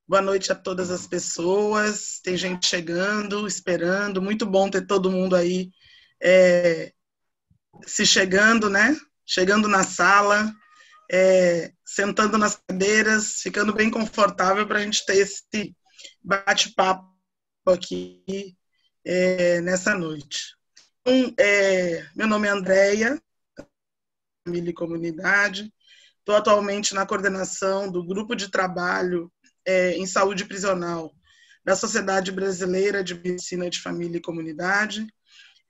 Boa noite a todas as pessoas. Tem gente chegando, esperando. Muito bom ter todo mundo aí se chegando, né? Chegando na sala, sentando nas cadeiras, ficando bem confortável para a gente ter esse bate-papo aqui nessa noite. Então, meu nome é Andréia, Família e Comunidade. Estou atualmente na coordenação do grupo de trabalho em saúde prisional da Sociedade Brasileira de Medicina de Família e Comunidade.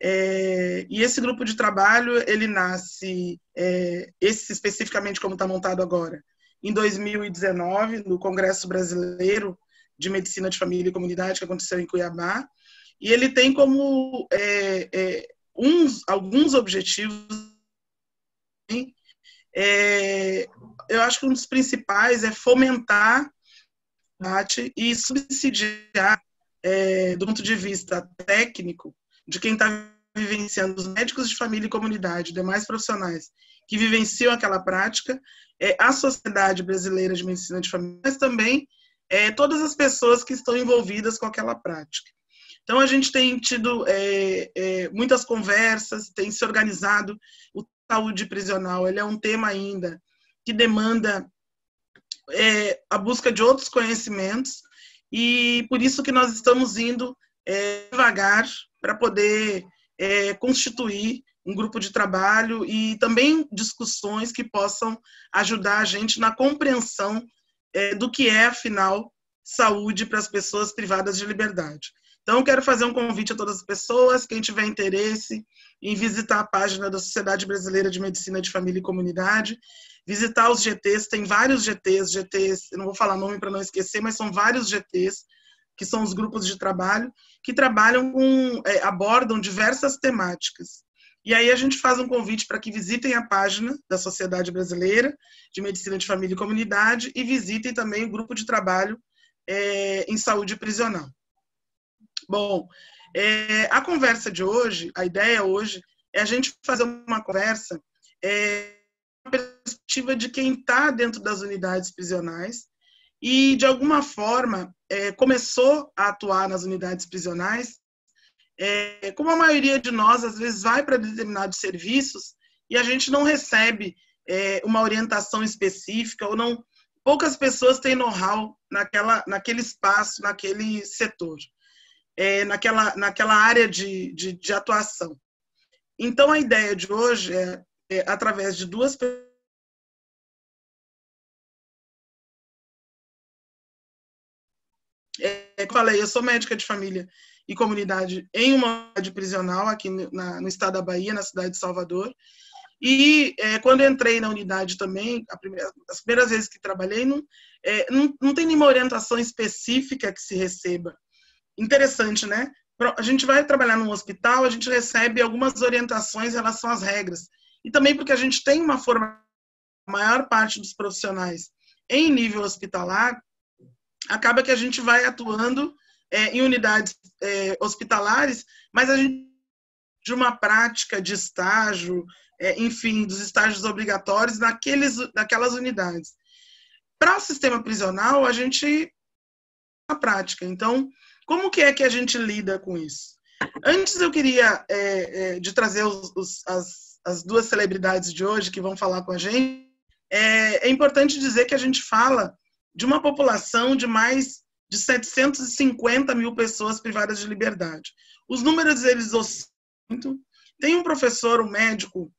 E esse grupo de trabalho, ele nasce, esse especificamente como está montado agora, em 2019, no Congresso Brasileiro de Medicina de Família e Comunidade, que aconteceu em Cuiabá, e ele tem como alguns objetivos. Eu acho que um dos principais é fomentar e subsidiar, do ponto de vista técnico, de quem está vivenciando, os médicos de família e comunidade, demais profissionais que vivenciam aquela prática, a Sociedade Brasileira de Medicina de Família, mas também todas as pessoas que estão envolvidas com aquela prática. Então, a gente tem tido muitas conversas, tem se organizado. O saúde prisional, ele é um tema ainda que demanda a busca de outros conhecimentos, e por isso que nós estamos indo devagar para poder constituir um grupo de trabalho e também discussões que possam ajudar a gente na compreensão do que é, afinal, saúde para as pessoas privadas de liberdade. Então, eu quero fazer um convite a todas as pessoas, quem tiver interesse em visitar a página da Sociedade Brasileira de Medicina de Família e Comunidade, visitar os GTs, tem vários GTs, eu não vou falar nome para não esquecer, mas são vários GTs, que são os grupos de trabalho, que trabalham abordam diversas temáticas. E aí a gente faz um convite para que visitem a página da Sociedade Brasileira de Medicina de Família e Comunidade e visitem também o grupo de trabalho em saúde prisional. Bom, a conversa de hoje, a ideia hoje, é a gente fazer uma conversa na perspectiva de quem está dentro das unidades prisionais e, de alguma forma, começou a atuar nas unidades prisionais. Como a maioria de nós, às vezes, vai para determinados serviços e a gente não recebe uma orientação específica, ou não, poucas pessoas têm know-how naquele espaço, naquele setor. Naquela área de atuação. Então, a ideia de hoje através de duas pessoas. Eu falei, eu sou médica de família e comunidade em uma unidade prisional aqui no estado da Bahia, na cidade de Salvador. E quando entrei na unidade também, as primeiras vezes que trabalhei, não tem nenhuma orientação específica que se receba. Interessante, né? A gente vai trabalhar num hospital, a gente recebe algumas orientações em relação às regras. E também porque a gente tem uma formação, a maior parte dos profissionais em nível hospitalar, acaba que a gente vai atuando em unidades hospitalares, mas a gente de uma prática de estágio, enfim, dos estágios obrigatórios naquelas unidades. Para o sistema prisional, a gente a prática. Então, como que é que a gente lida com isso? Antes eu queria de trazer as duas celebridades de hoje que vão falar com a gente. É importante dizer que a gente fala de uma população de mais de 750 mil pessoas privadas de liberdade. Os números, eles oscilam muito. Tem um professor, um médico,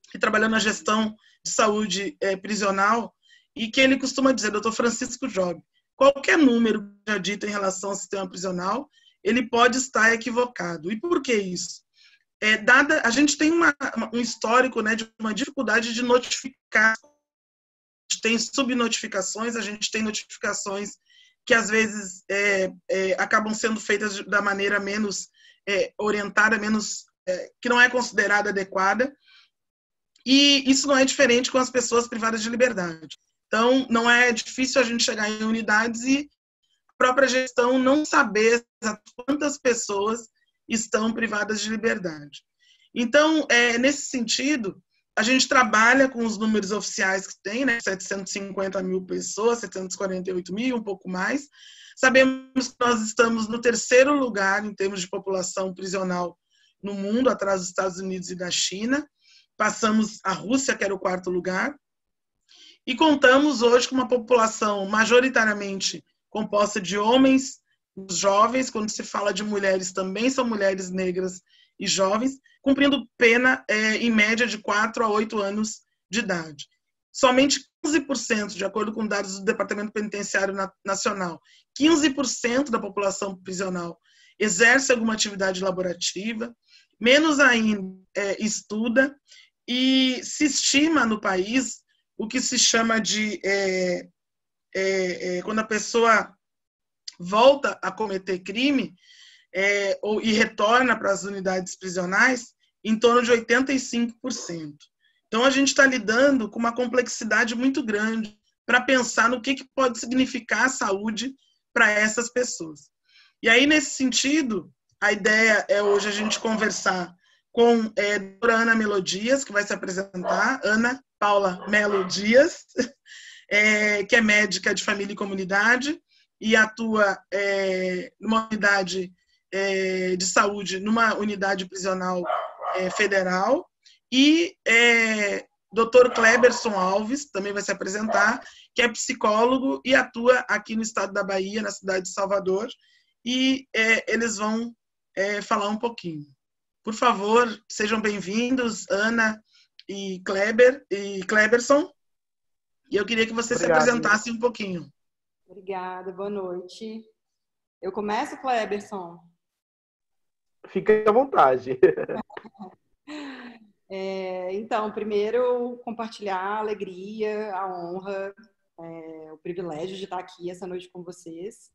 que trabalhou na gestão de saúde prisional, e que ele costuma dizer, Dr. Francisco Job, qualquer número já dito em relação ao sistema prisional, ele pode estar equivocado. E por que isso? A gente tem um histórico, né, de uma dificuldade de notificar. A gente tem subnotificações, a gente tem notificações que às vezes acabam sendo feitas da maneira menos orientada, que não é considerada adequada. E isso não é diferente com as pessoas privadas de liberdade. Então, não é difícil a gente chegar em unidades e a própria gestão não saber quantas pessoas estão privadas de liberdade. Então, nesse sentido, A gente trabalha com os números oficiais que tem, né? 750 mil pessoas, 748 mil, um pouco mais. Sabemos que nós estamos no terceiro lugar em termos de população prisional no mundo, atrás dos Estados Unidos e da China. Passamos a Rússia, que era o quarto lugar. E contamos hoje com uma população majoritariamente composta de homens, jovens. Quando se fala de mulheres, também são mulheres negras e jovens, cumprindo pena em média de 4 a 8 anos de idade. Somente 15%, de acordo com dados do Departamento Penitenciário Nacional, 15% da população prisional exerce alguma atividade laborativa, menos ainda estuda, e se estima no país o que se chama de quando a pessoa volta a cometer crime e retorna para as unidades prisionais, em torno de 85%. Então, a gente está lidando com uma complexidade muito grande para pensar no que pode significar a saúde para essas pessoas. E aí, nesse sentido, a ideia é hoje a gente conversar com a doutora Ana Melo Dias, que vai se apresentar, Ana Paula Melo Dias, que é médica de família e comunidade e atua numa unidade de saúde, numa unidade prisional federal, e Dr. Kleberson Alves também vai se apresentar, que é psicólogo e atua aqui no estado da Bahia, na cidade de Salvador, e eles vão falar um pouquinho. Por favor, sejam bem-vindos, Ana e Kleberson, e eu queria que você se apresentasse um pouquinho. Obrigada, boa noite. Eu começo, Kleberson? Fica à vontade. Então, primeiro, compartilhar a alegria, a honra, o privilégio de estar aqui essa noite com vocês.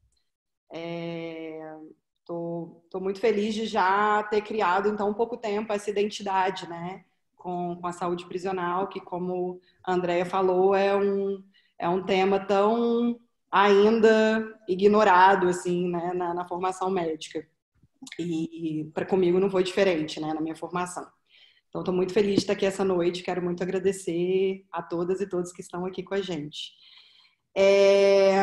Tô muito feliz de já ter criado, então, há pouco tempo, essa identidade, né, com a saúde prisional, que, como a Andrea falou, é um tema tão ainda ignorado, assim, né, na formação médica. E comigo não foi diferente, né, na minha formação. Então, estou muito feliz de estar aqui essa noite. Quero muito agradecer a todas e todos que estão aqui com a gente.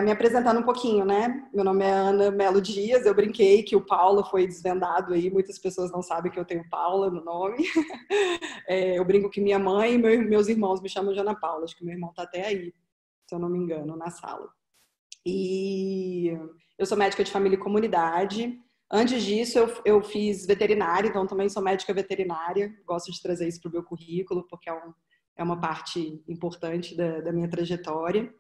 Me apresentando um pouquinho, né? Meu nome é Ana Melo Dias. Eu brinquei que o Paula foi desvendado aí. Muitas pessoas não sabem que eu tenho Paula no nome. Eu brinco que minha mãe e meus irmãos me chamam de Ana Paula. Acho que meu irmão está até aí, se eu não me engano, na sala. E eu sou médica de família e comunidade. Antes disso, eu fiz veterinária, então também sou médica veterinária. Gosto de trazer isso para o meu currículo, porque é uma parte importante da minha trajetória.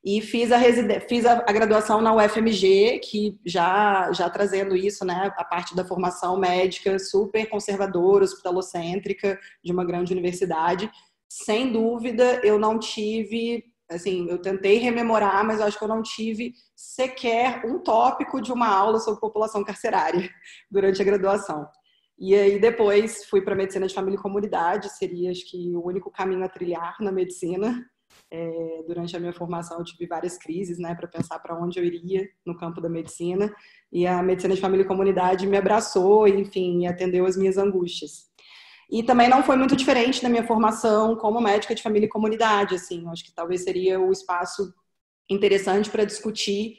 E fiz a graduação na UFMG, que já trazendo isso, né, a parte da formação médica super conservadora, hospitalocêntrica, de uma grande universidade. Sem dúvida, eu não tive... Assim, eu tentei rememorar, mas eu acho que eu não tive sequer um tópico de uma aula sobre população carcerária durante a graduação. E aí depois fui para medicina de família e comunidade, seria acho que o único caminho a trilhar na medicina. Durante a minha formação eu tive várias crises, né, para pensar para onde eu iria no campo da medicina, e a medicina de família e comunidade me abraçou, enfim, atendeu as minhas angústias. E também não foi muito diferente da minha formação como médica de família e comunidade, assim. Acho que talvez seria o espaço interessante para discutir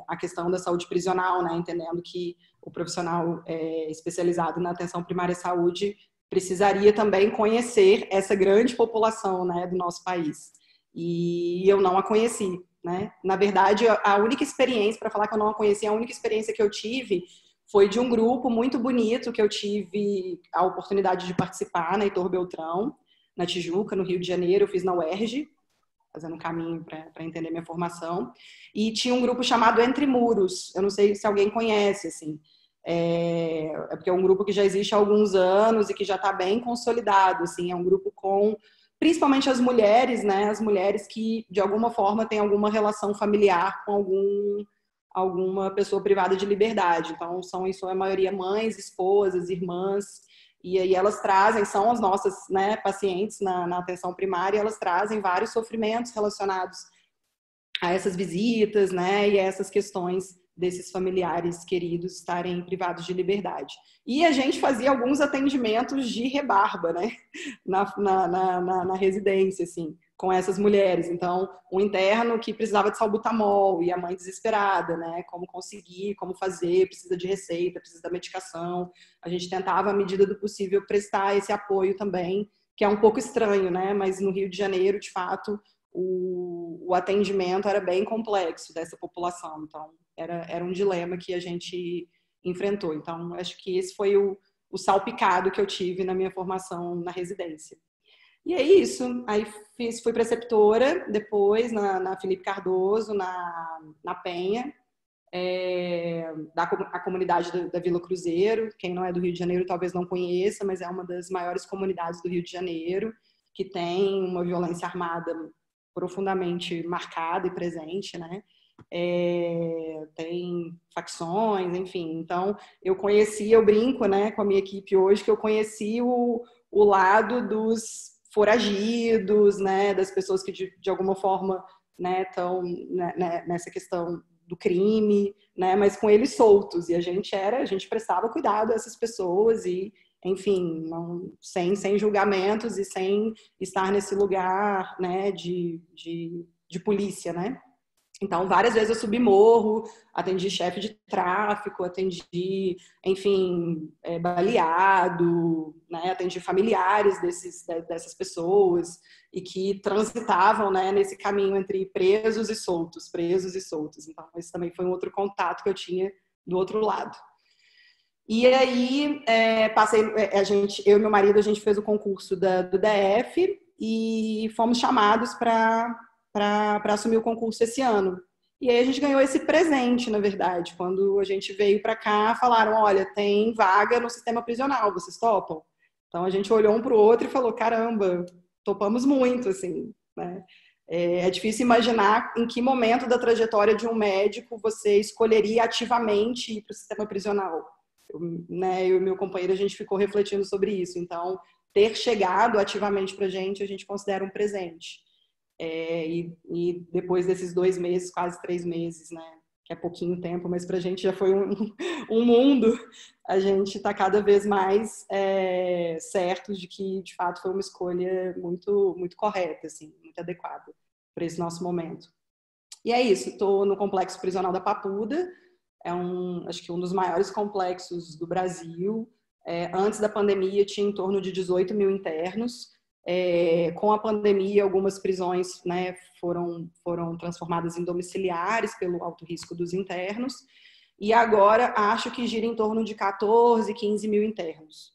a questão da saúde prisional, né? Entendendo que o profissional especializado na atenção primária à saúde precisaria também conhecer essa grande população, né, do nosso país. E eu não a conheci, né? Na verdade, a única experiência, para falar que eu não a conheci, a única experiência que eu tive foi de um grupo muito bonito que eu tive a oportunidade de participar na Heitor Beltrão, na Tijuca, no Rio de Janeiro. Eu fiz na UERJ, fazendo um caminho para entender minha formação. E tinha um grupo chamado Entre Muros. Eu não sei se alguém conhece, assim. Porque é um grupo que já existe há alguns anos e que já está bem consolidado, assim. É um grupo com, principalmente as mulheres, né? As mulheres que, de alguma forma, têm alguma relação familiar com alguma pessoa privada de liberdade. Então, são, em sua maioria, mães, esposas, irmãs, e aí elas trazem, são as nossas, né, pacientes na atenção primária, e elas trazem vários sofrimentos relacionados a essas visitas, né, e a essas questões desses familiares queridos estarem privados de liberdade. E a gente fazia alguns atendimentos de rebarba, né? Na residência, assim, com essas mulheres. Então, um interno que precisava de salbutamol e a mãe desesperada, né? Como conseguir, como fazer, precisa de receita, precisa da medicação. A gente tentava, à medida do possível, prestar esse apoio também, que é um pouco estranho, né? Mas no Rio de Janeiro, de fato, o atendimento era bem complexo dessa população. Então, era um dilema que a gente enfrentou. Então, acho que esse foi o salpicado que eu tive na minha formação na residência. E é isso. Aí fui preceptora, depois na Felipe Cardoso, na Penha, a comunidade da Vila Cruzeiro. Quem não é do Rio de Janeiro talvez não conheça, mas é uma das maiores comunidades do Rio de Janeiro, que tem uma violência armada profundamente marcada e presente, né? Tem facções, enfim. Então, eu brinco, né, com a minha equipe hoje, que eu conheci o lado dos foragidos, né, das pessoas que de alguma forma, né, estão nessa questão do crime, né, mas com eles soltos. E a gente prestava cuidado a essas pessoas e, enfim, sem julgamentos e sem estar nesse lugar, né, de polícia, né? Então, várias vezes eu subi morro, atendi chefe de tráfico, atendi, enfim, baleado, né? Atendi familiares dessas pessoas e que transitavam, né, nesse caminho entre presos e soltos. Então, esse também foi um outro contato que eu tinha do outro lado. E aí, eu e meu marido, a gente fez o concurso do DF e fomos chamados para assumir o concurso esse ano. E aí a gente ganhou esse presente, na verdade. Quando a gente veio para cá, falaram, olha, tem vaga no sistema prisional, vocês topam? Então a gente olhou um para o outro e falou, caramba, topamos muito, assim, né? É difícil imaginar em que momento da trajetória de um médico você escolheria ativamente ir para o sistema prisional. Eu e meu companheiro, a gente ficou refletindo sobre isso. Então, ter chegado ativamente para a gente considera um presente. E depois desses 2 meses, quase 3 meses, né, que é pouquinho tempo, mas para a gente já foi um mundo, a gente está cada vez mais certo de que, de fato, foi uma escolha muito, muito correta, assim, muito adequada para esse nosso momento. E é isso, estou no Complexo Prisional da Papuda, acho que um dos maiores complexos do Brasil. Antes da pandemia, tinha em torno de 18 mil internos. Com a pandemia, algumas prisões, né, foram transformadas em domiciliares pelo alto risco dos internos, e agora acho que gira em torno de 14, 15 mil internos.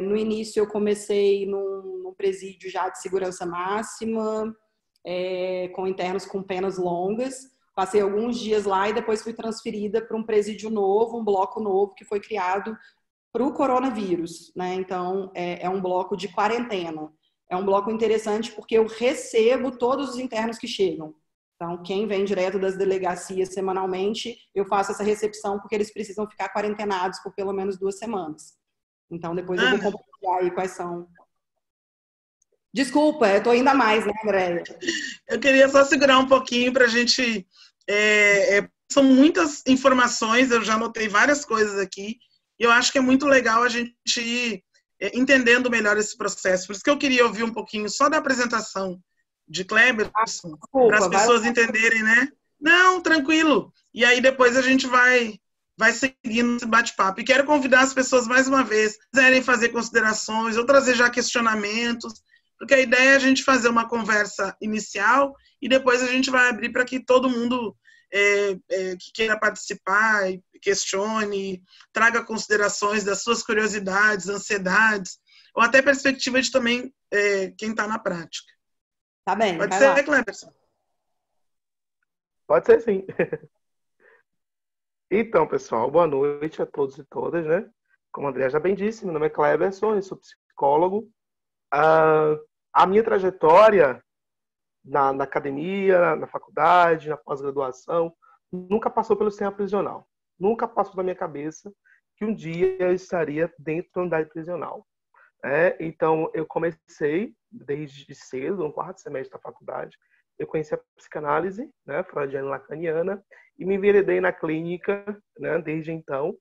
No início eu comecei num presídio já de segurança máxima, com internos com penas longas, passei alguns dias lá e depois fui transferida para um presídio novo, um bloco novo que foi criado para o coronavírus, né? Então, é um bloco de quarentena. É um bloco interessante porque eu recebo todos os internos que chegam. Então, quem vem direto das delegacias semanalmente, eu faço essa recepção porque eles precisam ficar quarentenados por pelo menos 2 semanas. Então, depois eu vou compartilhar aí quais são. Desculpa, eu tô indo a mais, né, Andréia? Eu queria só segurar um pouquinho para a gente... são muitas informações, eu já anotei várias coisas aqui, e eu acho que é muito legal a gente ir entendendo melhor esse processo. Por isso que eu queria ouvir um pouquinho só da apresentação de Cleberson, para as pessoas entenderem, né? Não, tranquilo. E aí depois a gente vai seguindo esse bate-papo. E quero convidar as pessoas mais uma vez, se quiserem fazer considerações ou trazer já questionamentos, porque a ideia é a gente fazer uma conversa inicial e depois a gente vai abrir para que todo mundo que queira participar, questione, traga considerações das suas curiosidades, ansiedades, ou até perspectiva de também quem está na prática. Tá bem. Pode ser, Cleberson? Pode ser, sim. Então, pessoal, boa noite a todos e todas, né? Como a Andrea já bem disse, meu nome é Cleberson, eu sou psicólogo. A minha trajetória na academia, na faculdade, na pós-graduação, nunca passou pelo sistema prisional. Nunca passou na minha cabeça que um dia eu estaria dentro da unidade prisional. Então, eu comecei desde cedo, no 4º semestre da faculdade, eu conheci a psicanálise, né, freudiana e lacaniana, e me enveredei na clínica, né, desde então,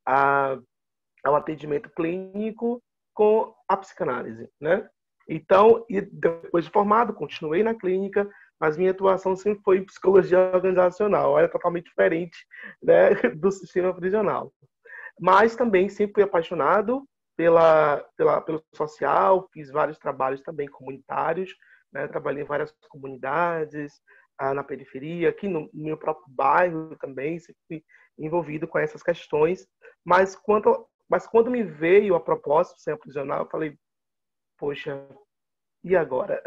ao atendimento clínico com a psicanálise, né? Então, e depois de formado, continuei na clínica, mas minha atuação sempre foi em psicologia organizacional, era totalmente diferente, né, do sistema prisional. Mas também sempre fui apaixonado pelo social, fiz vários trabalhos também comunitários, né? Trabalhei em várias comunidades, na periferia, aqui no meu próprio bairro também, sempre fui envolvido com essas questões. Mas quando me veio a proposta de ser prisional, eu falei, poxa, e agora?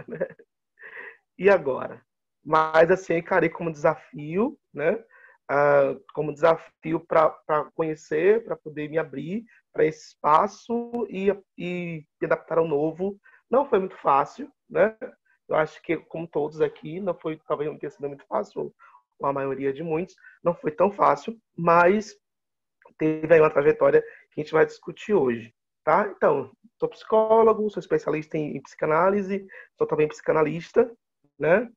E agora? Mas assim, encarei como desafio, né? Como desafio para conhecer, para poder me abrir para esse espaço e adaptar ao novo. Não foi muito fácil, né? Eu acho que, como todos aqui, não foi, talvez não tenha sido muito fácil, ou a maioria de muitos, não foi tão fácil, mas teve aí uma trajetória que a gente vai discutir hoje, tá? Então, sou psicólogo, sou especialista em psicanálise, sou também psicanalista, né?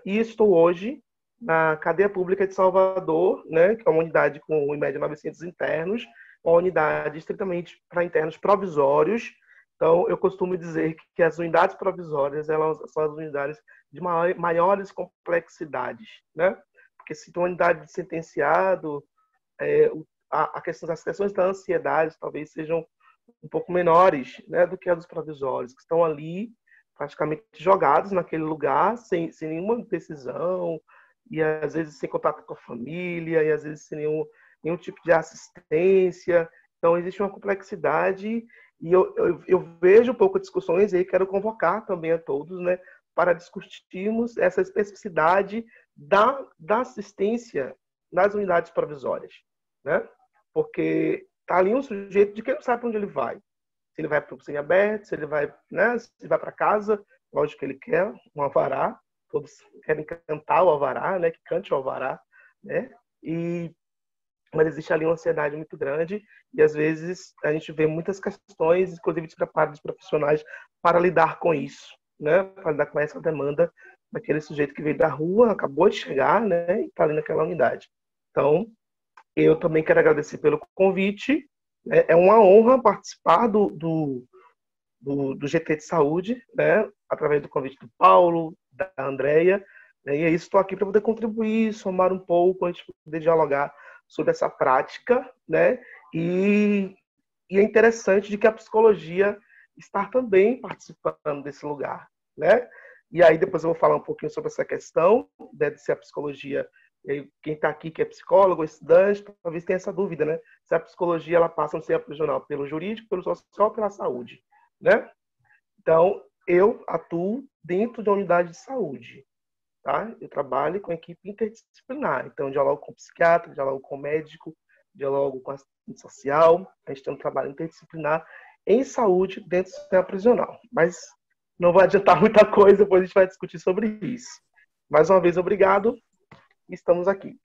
E estou hoje na cadeia pública de Salvador, né, que é uma unidade com, em média, 900 internos, uma unidade estritamente para internos provisórios. Então, eu costumo dizer que as unidades provisórias, elas são as unidades de maiores complexidades, né? Porque se tem uma unidade de sentenciado, as questões da ansiedade talvez sejam um pouco menores, né, do que as dos provisórios, que estão ali praticamente jogados naquele lugar, sem nenhuma decisão, e às vezes sem contato com a família, e às vezes sem nenhum tipo de assistência. Então, existe uma complexidade, e eu vejo um pouco de discussões aí, quero convocar também a todos, né, para discutirmos essa especificidade da assistência nas unidades provisórias, né? Porque está ali um sujeito de que não sabe para onde ele vai. Se ele vai para o semiaberto, se ele vai, né, se ele vai para casa, lógico que ele quer um alvará, todos querem cantar o alvará, né, que cante o alvará, né? Mas existe ali uma ansiedade muito grande e às vezes a gente vê muitas questões, inclusive de preparo dos profissionais para lidar com isso, né? Para lidar com essa demanda daquele sujeito que veio da rua, acabou de chegar, né, e está ali naquela unidade. Então, eu também quero agradecer pelo convite. É uma honra participar do GT de Saúde, né, através do convite do Paulo, da Andrea, né, e é isso, estou aqui para poder contribuir, somar um pouco, a gente poder dialogar sobre essa prática, né, e é interessante de que a psicologia está também participando desse lugar, né, e aí depois eu vou falar um pouquinho sobre essa questão, né, de ser a psicologia. Quem está aqui que é psicólogo, estudante, talvez tenha essa dúvida, né? Se a psicologia ela passa a ser prisional pelo jurídico, pelo social, pela saúde, né? Então, eu atuo dentro da unidade de saúde, tá? Eu trabalho com equipe interdisciplinar, então eu dialogo com psiquiatra, dialogo com médico, dialogo com assistente social, a gente tem um trabalho interdisciplinar em saúde dentro do sistema prisional. Mas não vai adiantar muita coisa, depois a gente vai discutir sobre isso. Mais uma vez, obrigado. Estamos aqui.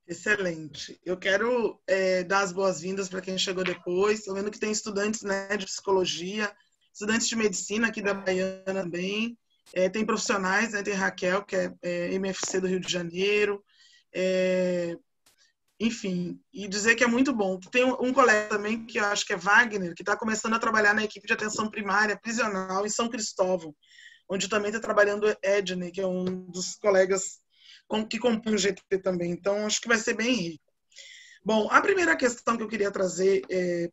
Excelente. Eu quero dar as boas-vindas para quem chegou depois. Estou vendo que tem estudantes, né, de psicologia, estudantes de medicina aqui da Baiana também. Tem profissionais, né, tem Raquel, que é MFC do Rio de Janeiro. Enfim, e dizer que é muito bom. Tem um colega também, que eu acho que é Wagner, que está começando a trabalhar na equipe de atenção primária prisional em São Cristóvão, onde também está trabalhando Edney, que é um dos colegas que compõe o GT também. Então, acho que vai ser bem rico. Bom, a primeira questão que eu queria trazer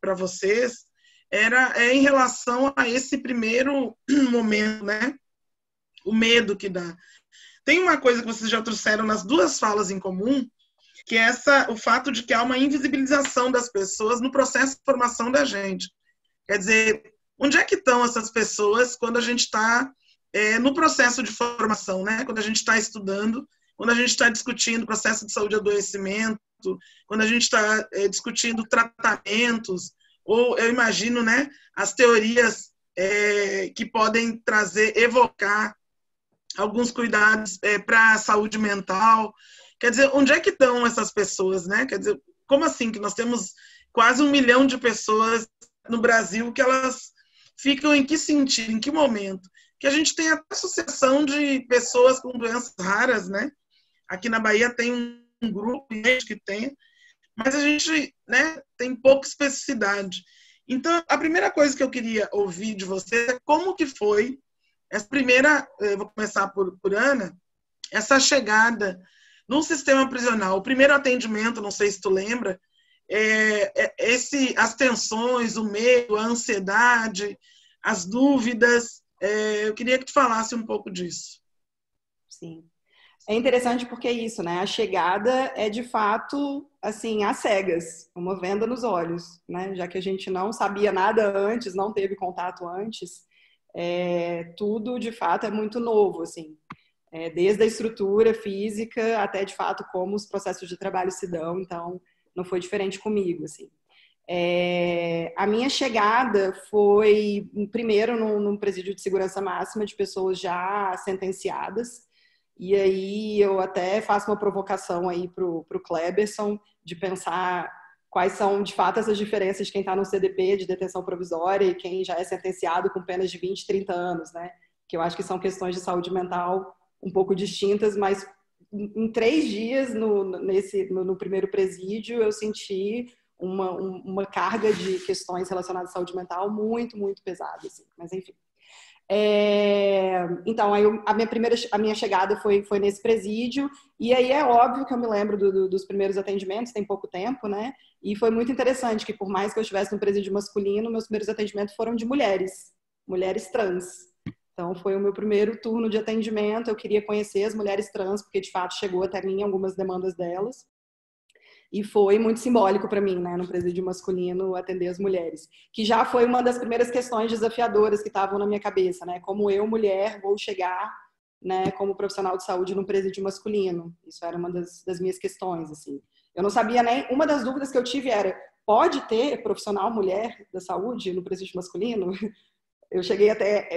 para vocês é em relação a esse primeiro momento, né? O medo que dá. Tem uma coisa que vocês já trouxeram nas duas falas em comum, que é o fato de que há uma invisibilização das pessoas no processo de formação da gente. Quer dizer, onde é que estão essas pessoas quando a gente está no processo de formação, né? Quando a gente está estudando, quando a gente está discutindo o processo de saúde e adoecimento, quando a gente está discutindo tratamentos, ou eu imagino, né, as teorias que podem evocar alguns cuidados para a saúde mental. Quer dizer, onde é que estão essas pessoas, né? Quer dizer, como assim que nós temos quase 1 milhão de pessoas no Brasil, que elas ficam em que sentido, em que momento? Que a gente tem até associação de pessoas com doenças raras, né? Aqui na Bahia tem um grupo que tem, mas a gente, né, tem pouca especificidade. Então, a primeira coisa que eu queria ouvir de você é como que foi essa primeira, eu vou começar por Ana, essa chegada no sistema prisional. O primeiro atendimento, não sei se tu lembra, as tensões, o medo, a ansiedade, as dúvidas. Eu queria que tu falasse um pouco disso. Sim. É interessante porque é isso, né? A chegada é, de fato, assim, às cegas, uma venda nos olhos, né? Já que a gente não sabia nada antes, não teve contato antes, tudo, de fato, é muito novo, assim. Desde a estrutura física até, de fato, como os processos de trabalho se dão. Então, não foi diferente comigo, assim. A minha chegada foi, primeiro, num presídio de segurança máxima de pessoas já sentenciadas. E aí eu até faço uma provocação aí pro Kleberson de pensar quais são, de fato, essas diferenças de quem está no CDP, de detenção provisória, e quem já é sentenciado com penas de 20, 30 anos, né? Que eu acho que são questões de saúde mental um pouco distintas, mas em 3 dias no primeiro presídio eu senti uma carga de questões relacionadas à saúde mental muito, muito pesada, assim. Mas enfim. Então, aí a minha chegada foi nesse presídio, e aí é óbvio que eu me lembro dos primeiros atendimentos, tem pouco tempo, né? E foi muito interessante que, por mais que eu estivesse no presídio masculino, meus primeiros atendimentos foram de mulheres trans. Então, foi o meu primeiro turno de atendimento. Eu queria conhecer as mulheres trans, porque de fato chegou até mim algumas demandas delas. E foi muito simbólico para mim, né, no presídio masculino, atender as mulheres. Que já foi uma das primeiras questões desafiadoras que estavam na minha cabeça, né? Como eu, mulher, vou chegar, né, como profissional de saúde no presídio masculino. Isso era uma das minhas questões, assim. Eu não sabia nem... Uma das dúvidas que eu tive era, pode ter profissional mulher da saúde no presídio masculino? Eu cheguei até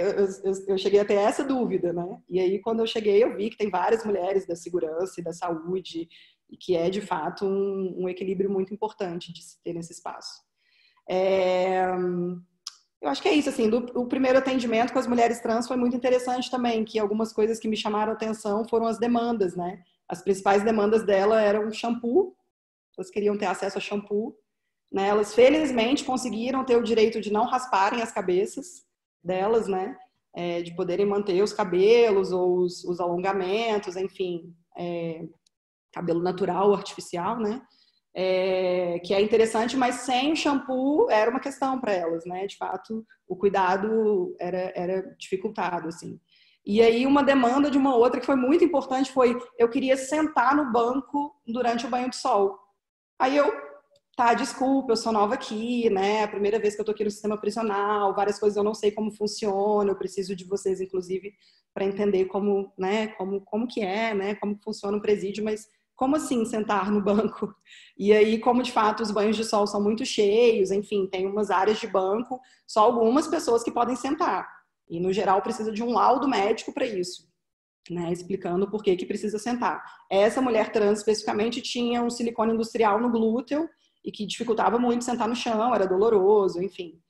essa dúvida, né? E aí, quando eu cheguei, eu vi que tem várias mulheres da segurança e da saúde, e que é, de fato, um equilíbrio muito importante de se ter nesse espaço. Eu acho que é isso, assim, o primeiro atendimento com as mulheres trans foi muito interessante também, que algumas coisas que me chamaram a atenção foram as demandas, né? As principais demandas dela eram shampoo, elas queriam ter acesso a shampoo, né? Elas, felizmente, conseguiram ter o direito de não rasparem as cabeças delas, né? De poderem manter os cabelos ou os alongamentos, enfim, cabelo natural ou artificial, né? Que é interessante, mas sem o shampoo era uma questão para elas, né? De fato, o cuidado era dificultado, assim. E aí uma demanda de uma outra que foi muito importante foi, eu queria sentar no banco durante o banho de sol. Aí desculpa, eu sou nova aqui, né? A primeira vez que eu tô aqui no sistema prisional, várias coisas eu não sei como funciona, eu preciso de vocês, inclusive, para entender como, né? Como que é, né? Como funciona o presídio, mas como assim sentar no banco? E aí, como de fato os banhos de sol são muito cheios, enfim, tem umas áreas de banco, só algumas pessoas que podem sentar. E, no geral, precisa de um laudo médico para isso, né? Explicando por que precisa sentar. Essa mulher trans, especificamente, tinha um silicone industrial no glúteo e que dificultava muito sentar no chão, era doloroso, enfim.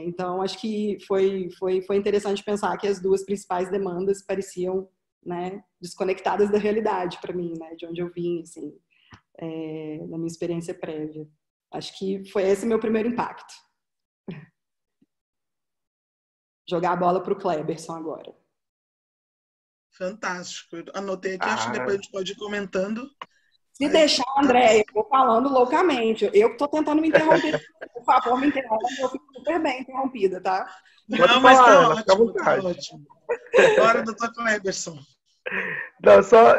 Então, acho que foi interessante pensar que as duas principais demandas pareciam, né, desconectadas da realidade para mim, né, de onde eu vim, assim, da minha experiência prévia. Acho que foi esse meu primeiro impacto. Jogar a bola para o Kleberson agora. Fantástico. Eu anotei aqui, acho que depois a gente pode ir comentando. Se deixar, André, eu vou falando loucamente. Eu que estou tentando me interromper. Por favor, me interrompa, eu fico super bem interrompida, tá? Não, mas tá ótimo. Bora, doutor Kleberson. Não, só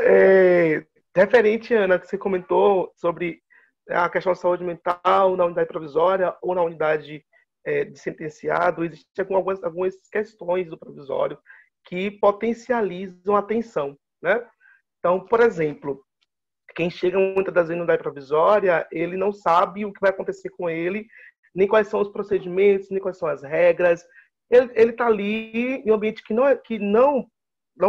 referente, Ana, que você comentou sobre a questão da saúde mental na unidade provisória ou na unidade de sentenciado, existem algumas questões do provisório que potencializam a atenção, né? Então, por exemplo, quem chega muitas das vezes na unidade provisória, ele não sabe o que vai acontecer com ele, nem quais são os procedimentos, nem quais são as regras. Ele está ali em um ambiente que não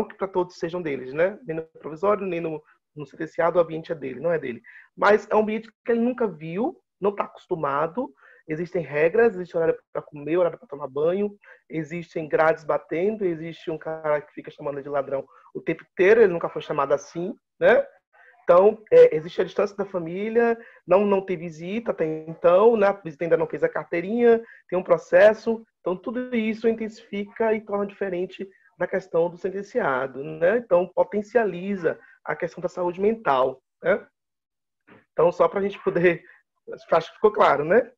que para todos sejam deles, né? Nem no provisório, nem no sentenciado, o ambiente é dele, não é dele. Mas é um ambiente que ele nunca viu, não está acostumado. Existem regras, existe horário para comer, horário para tomar banho, existem grades batendo, existe um cara que fica chamando de ladrão o tempo inteiro, ele nunca foi chamado assim, né? Então, existe a distância da família, não tem visita até então, né? A visita ainda não fez a carteirinha, tem um processo. Então, tudo isso intensifica e torna diferente da questão do sentenciado, né? Então, potencializa a questão da saúde mental, né? Então, só para a gente poder... Acho que ficou claro, né?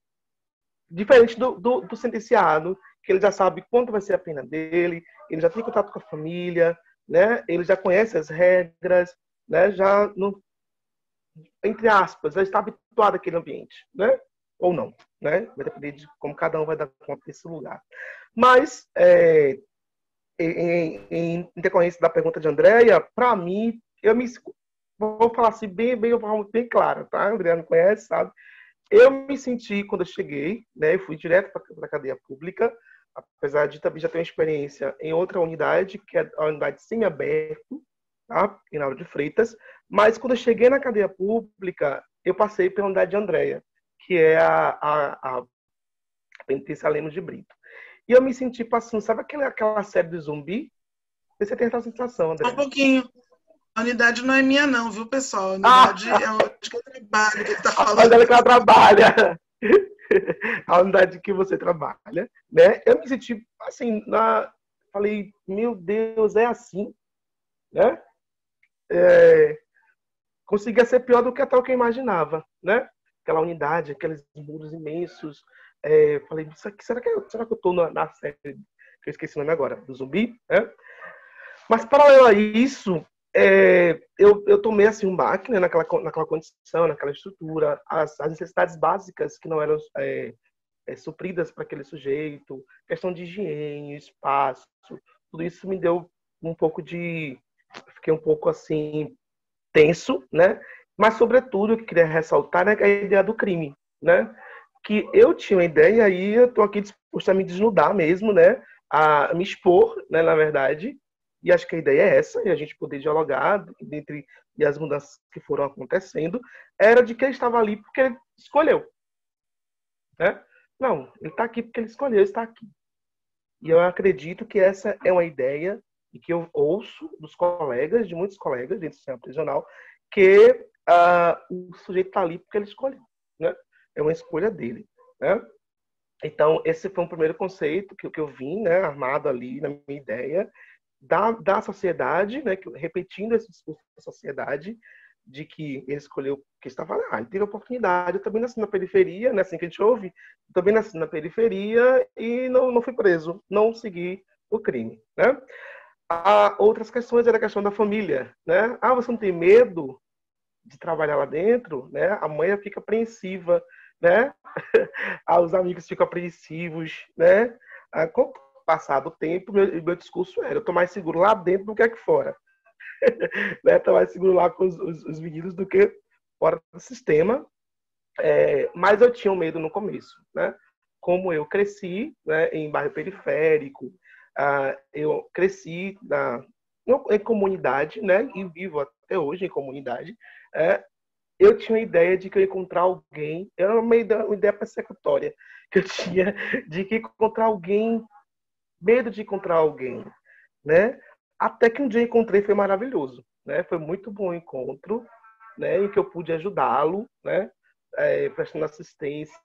Diferente do sentenciado, que ele já sabe quanto vai ser a pena dele, ele já tem contato com a família, né? Ele já conhece as regras, né? Já não, entre aspas, já está habituado àquele ambiente, né? Ou não, né? Vai depender de como cada um vai dar conta desse lugar. Mas, em decorrência da pergunta de Andréia, para mim, vou falar assim bem claro, tá? A Andréia me conhece, sabe? Eu me senti, quando eu cheguei, né? Eu fui direto para a cadeia pública, apesar de também já ter uma experiência em outra unidade, que é a unidade semiaberto, tá? Em Lauro de Freitas. Mas quando eu cheguei na cadeia pública, eu passei pela unidade de Andréia, que é a penitência Lemos de Brito. E eu me senti passando, sabe aquela série de zumbi? Você tem essa sensação, André? Um pouquinho. A unidade não é minha, não, viu, pessoal? A unidade é onde que eu trabalho, que ele está falando. A unidade que ela trabalha. A unidade que você trabalha, né? Eu me senti assim, falei, meu Deus, é assim, né? Conseguia ser pior do que até o que eu imaginava, né? Aquela unidade, aqueles muros imensos. Falei, será que eu estou na série que eu esqueci o nome agora, do zumbi, né? Mas, paralelo a isso, eu tomei assim, um baque, né, naquela condição, naquela estrutura, as necessidades básicas que não eram supridas para aquele sujeito, questão de higiene, espaço, tudo isso me deu um pouco de... Fiquei um pouco assim, tenso, né? Mas, sobretudo, eu queria ressaltar, né, a ideia do crime, né? Que eu tinha uma ideia e eu estou aqui disposto a me desnudar mesmo, né? A me expor, né, na verdade. E acho que a ideia é essa, e a gente poder dialogar entre e as mudanças que foram acontecendo, era de que ele estava ali porque ele escolheu. Né? Não, ele está aqui porque ele escolheu estar aqui. E eu acredito que essa é uma ideia e que eu ouço dos colegas, de muitos colegas dentro do sistema prisional, que o sujeito está ali porque ele escolheu. Né? É uma escolha dele. Né? Então, esse foi um primeiro conceito que eu vim, né, armado ali na minha ideia, da sociedade, né, repetindo esse discurso da sociedade, de que ele escolheu que estava lá, ele teve oportunidade. Eu também nasci na periferia, né, assim que a gente ouve, eu também nasci na periferia e não fui preso, não segui o crime. Né? Outras questões era a questão da família. Né? Você não tem medo de trabalhar lá dentro? Né? A mãe fica apreensiva, né? Os amigos ficam apreensivos, né? Com o passar do tempo, meu discurso era: eu tô mais seguro lá dentro do que aqui fora. Né? Tô mais seguro lá com os meninos do que fora do sistema. Mas eu tinha um medo no começo, né? Como eu cresci, né, em bairro periférico, eu cresci em comunidade, né? E vivo até hoje em comunidade. Eu tinha uma ideia de que eu ia encontrar alguém, era uma ideia persecutória que eu tinha de que encontrar alguém, medo de encontrar alguém, né? Até que um dia encontrei, foi maravilhoso, né? Foi muito bom o encontro, né? Em que eu pude ajudá-lo, né? Prestando assistência,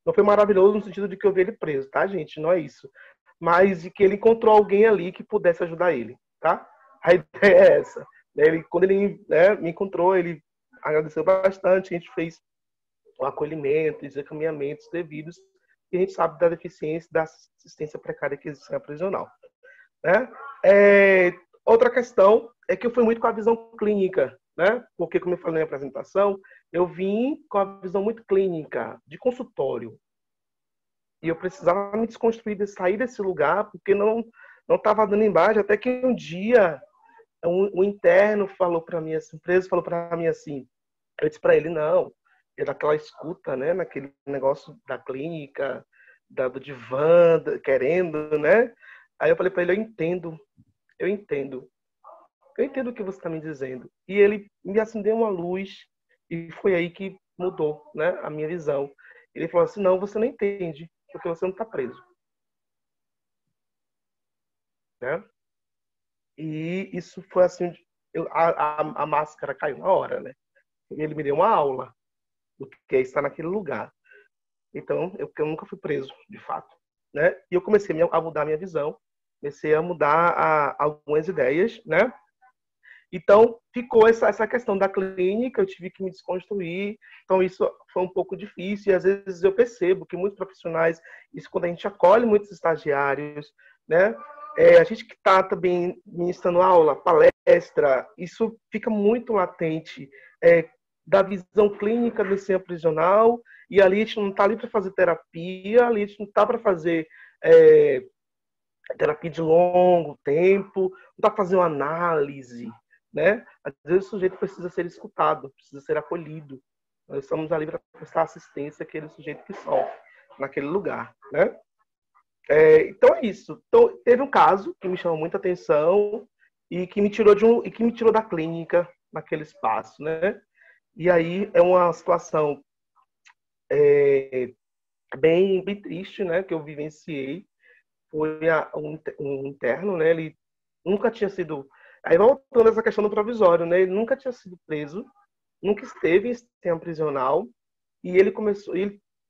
não foi maravilhoso no sentido de que eu vi ele preso, tá, gente? Não é isso. Mas de que ele encontrou alguém ali que pudesse ajudar ele, tá? A ideia é essa. Quando ele, né, me encontrou, ele agradeceu bastante, a gente fez o acolhimento, os encaminhamentos devidos, e a gente sabe da deficiência da assistência precária que existe na prisional. Né? Outra questão é que eu fui muito com a visão clínica, né? Porque, como eu falei na apresentação, eu vim com a visão muito clínica, de consultório. E eu precisava me desconstruir, sair desse lugar, porque não estava dando embaixo, até que um dia um interno falou para mim assim, preso falou para mim assim, eu disse para ele, não, é daquela escuta, né, naquele negócio da clínica, do divã, querendo, né? Aí eu falei para ele, eu entendo o que você está me dizendo. E ele me acendeu uma luz e foi aí que mudou, né, a minha visão. Ele falou assim, não, você não entende, porque você não está preso. Né? E isso foi assim, a máscara caiu na hora, né? Ele me deu uma aula do que é estar naquele lugar. Então, eu nunca fui preso, de fato, né? E eu comecei a mudar a minha visão, comecei a mudar algumas ideias, né? Então, ficou essa questão da clínica, eu tive que me desconstruir. Então, isso foi um pouco difícil. E, às vezes, eu percebo que muitos profissionais, isso quando a gente acolhe muitos estagiários, né? A gente que está também ministrando aula, palestra, isso fica muito latente da visão clínica do sistema prisional. E ali a gente não está ali para fazer terapia, ali a gente não está para fazer terapia de longo tempo, não está para fazer uma análise, né? Às vezes o sujeito precisa ser escutado, precisa ser acolhido. Nós estamos ali para prestar assistência àquele sujeito que sofre naquele lugar, né? Então é isso. Então, teve um caso que me chamou muita atenção e que me tirou da clínica naquele espaço, né? E aí é uma situação bem triste, né? Que eu vivenciei. Foi um interno, né? Ele nunca tinha sido... Aí voltando a essa questão do provisório, né? Ele nunca tinha sido preso, nunca esteve em sistema prisional e ele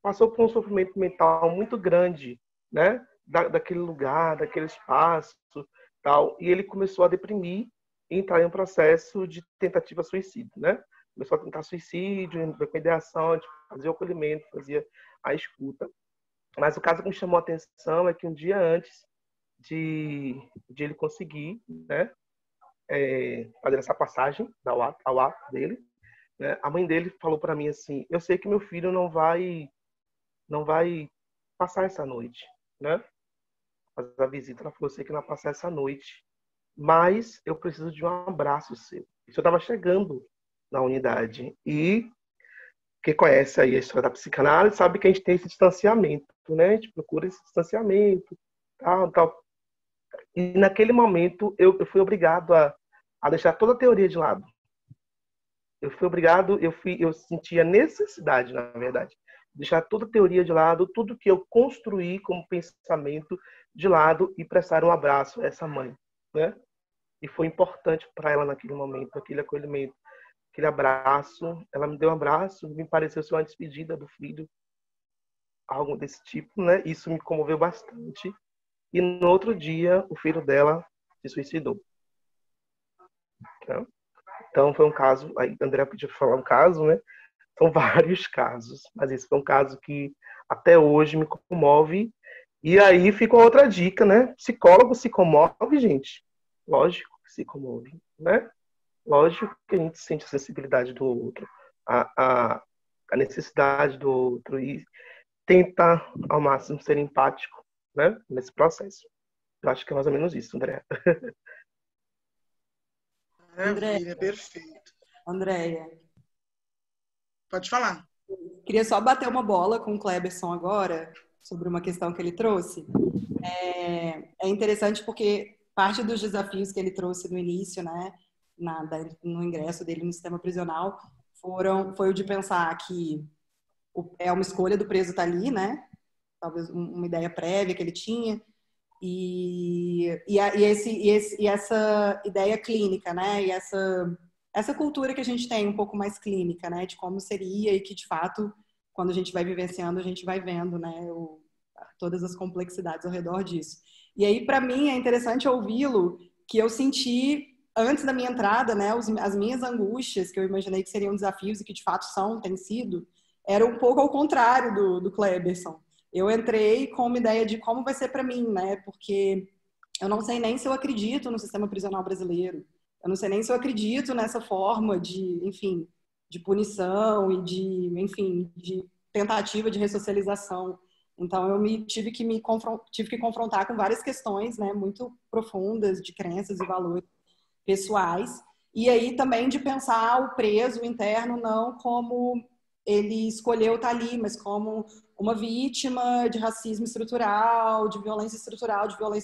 passou por um sofrimento mental muito grande, né? Daquele lugar, daquele espaço, tal. E ele começou a deprimir e entrar em um processo de tentativa suicídio, né? Começou a tentar suicídio, com a ideação de fazer o acolhimento, fazia a escuta. Mas o caso que me chamou a atenção é que um dia antes de ele conseguir, né, fazer essa passagem ao ato dele, né, a mãe dele falou para mim assim: eu sei que meu filho não vai passar essa noite, né? Fazer a visita, ela falou: eu sei que não vai passar essa noite, mas eu preciso de um abraço seu. Isso eu estava chegando na unidade e quem conhece aí a história da psicanálise sabe que a gente tem esse distanciamento, né? A gente procura esse distanciamento, tal. E naquele momento eu fui obrigado a deixar toda a teoria de lado. Eu senti a necessidade, na verdade, de deixar toda a teoria de lado, tudo que eu construí como pensamento de lado e prestar um abraço a essa mãe, né? E foi importante para ela naquele momento, aquele acolhimento, aquele abraço. Ela me deu um abraço, me pareceu ser uma despedida do filho, algo desse tipo, né? Isso me comoveu bastante. E no outro dia, o filho dela se suicidou. Então, foi um caso... Aí, a Andrea podia falar um caso, né? São vários casos. Mas esse foi um caso que, até hoje, me comove. E aí, fica uma outra dica, né? Psicólogo se comove, gente. Lógico que se comove, né? Lógico que a gente sente a sensibilidade do outro, a necessidade do outro e tenta, ao máximo, ser empático, né, nesse processo. Eu acho que é mais ou menos isso, André. Maravilha, perfeito. Andréia. Pode falar. Queria só bater uma bola com o Kleberson agora, sobre uma questão que ele trouxe. É interessante porque parte dos desafios que ele trouxe no início, né, no ingresso dele no sistema prisional, foi o de pensar que é uma escolha do preso estar ali, né? Talvez uma ideia prévia que ele tinha, e essa ideia clínica, né? E essa cultura que a gente tem um pouco mais clínica, né? De como seria e que, de fato, quando a gente vai vivenciando, a gente vai vendo, né? Todas as complexidades ao redor disso. E aí, para mim, é interessante ouvi-lo, que eu senti antes da minha entrada, né, as minhas angústias, que eu imaginei que seriam desafios e que de fato têm sido, era um pouco ao contrário do Kleberson. Eu entrei com uma ideia de como vai ser para mim, né, porque eu não sei nem se eu acredito no sistema prisional brasileiro, eu não sei nem se eu acredito nessa forma de, enfim, de punição e de tentativa de ressocialização. Então, eu tive que confrontar com várias questões, né, muito profundas de crenças e valores pessoais, e aí também de pensar o preso, o interno, não como ele escolheu estar ali, mas como uma vítima de racismo estrutural, de violência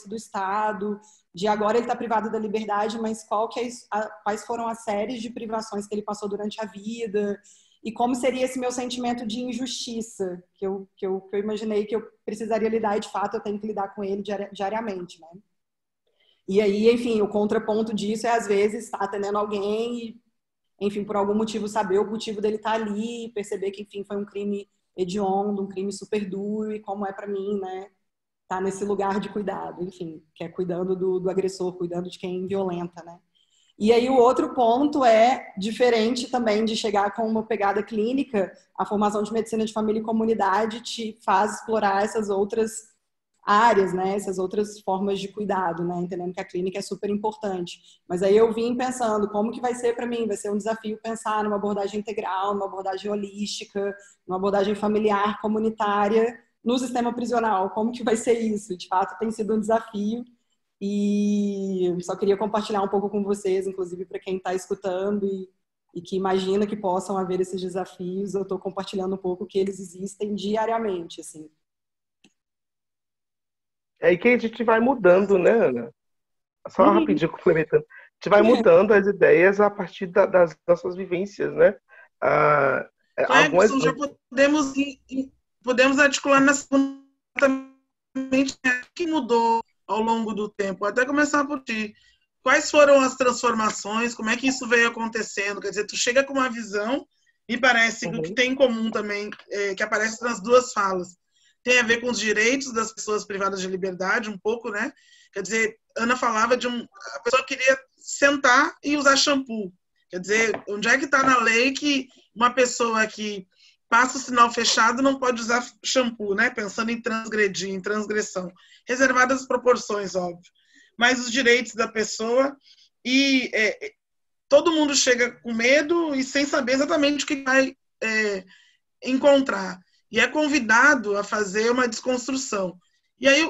do Estado, de agora ele está privado da liberdade, mas quais foram as séries de privações que ele passou durante a vida, e como seria esse meu sentimento de injustiça, que eu imaginei que eu precisaria lidar, e de fato eu tenho que lidar com ele diariamente, né? E aí, enfim, o contraponto disso é, às vezes, estar atendendo alguém e, enfim, por algum motivo saber o motivo dele estar ali, perceber que, enfim, foi um crime hediondo, um crime super duro, e como é para mim, né, estar nesse lugar de cuidado, enfim, que é cuidando do agressor, cuidando de quem violenta, né. E aí o outro ponto é diferente também de chegar com uma pegada clínica, a formação de medicina de família e comunidade te faz explorar essas outras áreas, né, essas outras formas de cuidado, né, entendendo que a clínica é super importante. Mas aí eu vim pensando, como que vai ser para mim? Vai ser um desafio pensar numa abordagem integral, numa abordagem holística, numa abordagem familiar, comunitária, no sistema prisional. Como que vai ser isso? De fato, tem sido um desafio e só queria compartilhar um pouco com vocês, inclusive para quem está escutando e que imagina que possam haver esses desafios. Eu estou compartilhando um pouco que eles existem diariamente, assim. É aí que a gente vai mudando, né, Ana? Só rapidinho complementando. A gente vai mudando as ideias a partir das nossas vivências, né? Ah, algumas... Já podemos articular na segunda exatamente o que mudou ao longo do tempo. Até começar por ti. Quais foram as transformações? Como é que isso veio acontecendo? Quer dizer, tu chega com uma visão e parece que o que tem em comum também, que aparece nas duas falas, tem a ver com os direitos das pessoas privadas de liberdade, um pouco, né? Quer dizer, Ana falava a pessoa queria sentar e usar shampoo. Quer dizer, onde é que está na lei que uma pessoa que passa o sinal fechado não pode usar shampoo, né? Pensando em transgredir, em transgressão. Reservadas as proporções, óbvio. Mas os direitos da pessoa e todo mundo chega com medo e sem saber exatamente o que vai encontrar. E é convidado a fazer uma desconstrução. E aí,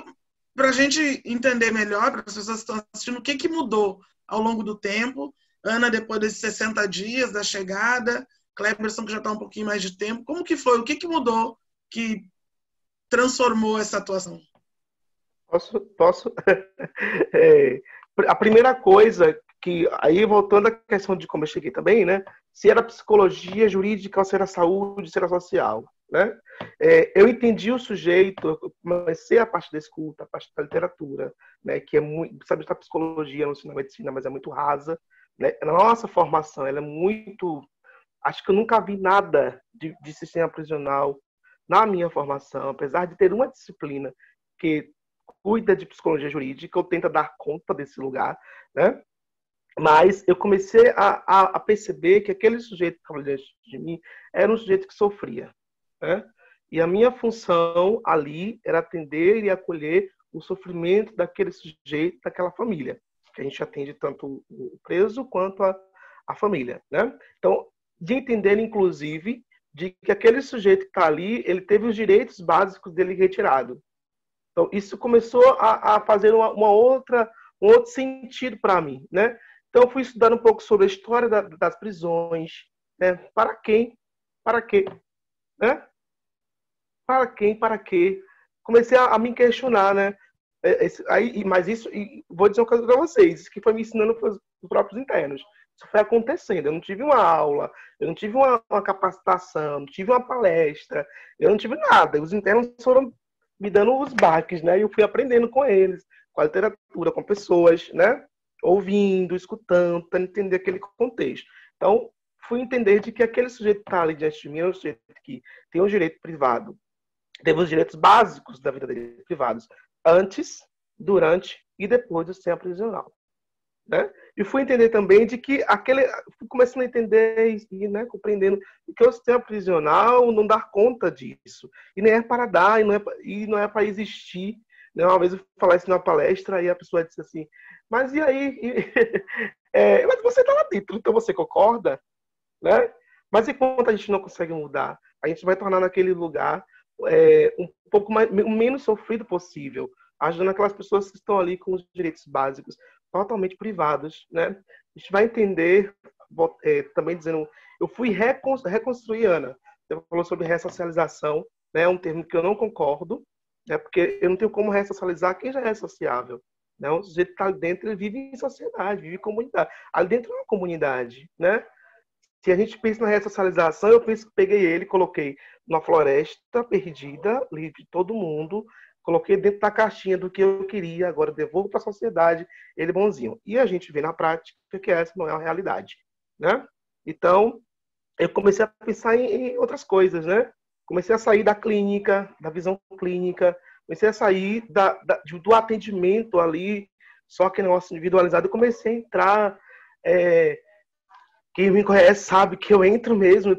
para a gente entender melhor, para as pessoas que estão assistindo, o que mudou ao longo do tempo, Ana, depois desses 60 dias da chegada, Cleberson, que já está um pouquinho mais de tempo, como que foi? O que mudou que transformou essa atuação? Posso? A primeira coisa que, aí voltando à questão de como eu cheguei também, né? Se era psicologia jurídica ou se era saúde, se era social, né? Eu entendi o sujeito, eu comecei a parte da escuta, a parte da literatura, né? Que é muito, sabe, da psicologia, não ensina medicina, mas é muito rasa, né? A nossa formação, ela é muito, acho que eu nunca vi nada de sistema prisional na minha formação, apesar de ter uma disciplina que cuida de psicologia jurídica, eu tento dar conta desse lugar, né? Mas eu comecei a perceber que aquele sujeito que estava diante de mim era um sujeito que sofria, né? E a minha função ali era atender e acolher o sofrimento daquele sujeito, daquela família, que a gente atende tanto o preso quanto a família, né? Então, de entender, inclusive, de que aquele sujeito que está ali, ele teve os direitos básicos dele retirados. Então, isso começou a fazer um outro sentido para mim, né? Então, eu fui estudar um pouco sobre a história das prisões, né? Para quem? Para quê? Né? Para quem? Para quê? Comecei a me questionar, né? Mas isso, vou dizer uma coisa para vocês, isso que foi me ensinando para os próprios internos. Isso foi acontecendo. Eu não tive uma aula, eu não tive uma capacitação, não tive uma palestra, eu não tive nada. Os internos foram me dando os baques, né? E eu fui aprendendo com eles, com a literatura, com pessoas, né? Ouvindo, escutando, tentando entender aquele contexto. Então, fui entender de que aquele sujeito que está ali diante de mim é um sujeito que tem um direito privado, teve os direitos básicos da vida dele privados, antes, durante e depois do sistema prisional, né? E fui entender também de que fui começando a entender e, né, compreendendo que o sistema prisional não dá conta disso. E nem é para dar, e não é para existir. Né? Uma vez eu falei isso numa palestra e a pessoa disse assim, mas e aí? Mas você está lá dentro, então você concorda? Né? Mas enquanto a gente não consegue mudar, a gente vai tornar naquele lugar um pouco menos sofrido possível, ajudando aquelas pessoas que estão ali com os direitos básicos totalmente privados, né? A gente vai entender, também dizendo, eu fui reconstruir, Ana, você falou sobre ressocialização, né? Um termo que eu não concordo, né? Porque eu não tenho como ressocializar quem já é sociável, né? O sujeito que está ali dentro, ele vive em sociedade, vive em comunidade. Ali dentro é uma comunidade, né? Se a gente pensa na ressocialização, eu peguei ele, coloquei numa floresta perdida, livre de todo mundo, coloquei dentro da caixinha do que eu queria, agora devolvo para a sociedade ele bonzinho. E a gente vê na prática que essa não é a realidade, né? Então, eu comecei a pensar em outras coisas, né? Comecei a sair da clínica, da visão clínica, comecei a sair do atendimento ali, só que negócio individualizado, eu comecei a entrar. Quem me conhece sabe que eu entro mesmo.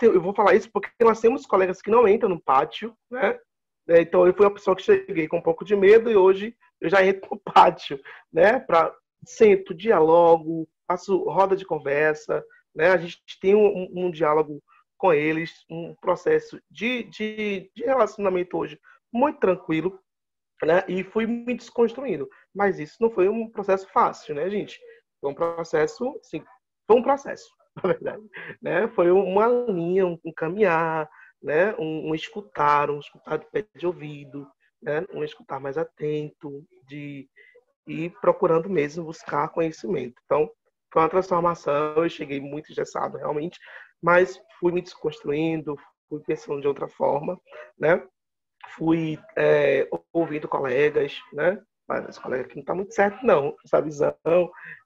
Eu vou falar isso porque nós temos colegas que não entram no pátio, né? Então, eu fui uma pessoa que cheguei com um pouco de medo e hoje eu já entro no pátio, né? Sento, dialogo, faço roda de conversa, né? A gente tem um diálogo com eles, um processo de relacionamento hoje muito tranquilo, né? E fui me desconstruindo. Mas isso não foi um processo fácil, né, gente? Foi um processo, sim, foi um processo, na verdade, né? Foi uma linha, um caminhar, né? Um escutar de pé de ouvido, né? Um escutar mais atento, de ir procurando mesmo buscar conhecimento. Então, foi uma transformação, eu cheguei muito engessado realmente, mas fui me desconstruindo, fui pensando de outra forma, né? Fui ouvindo colegas, né? Mas esse colega aqui não está muito certo, não, essa visão,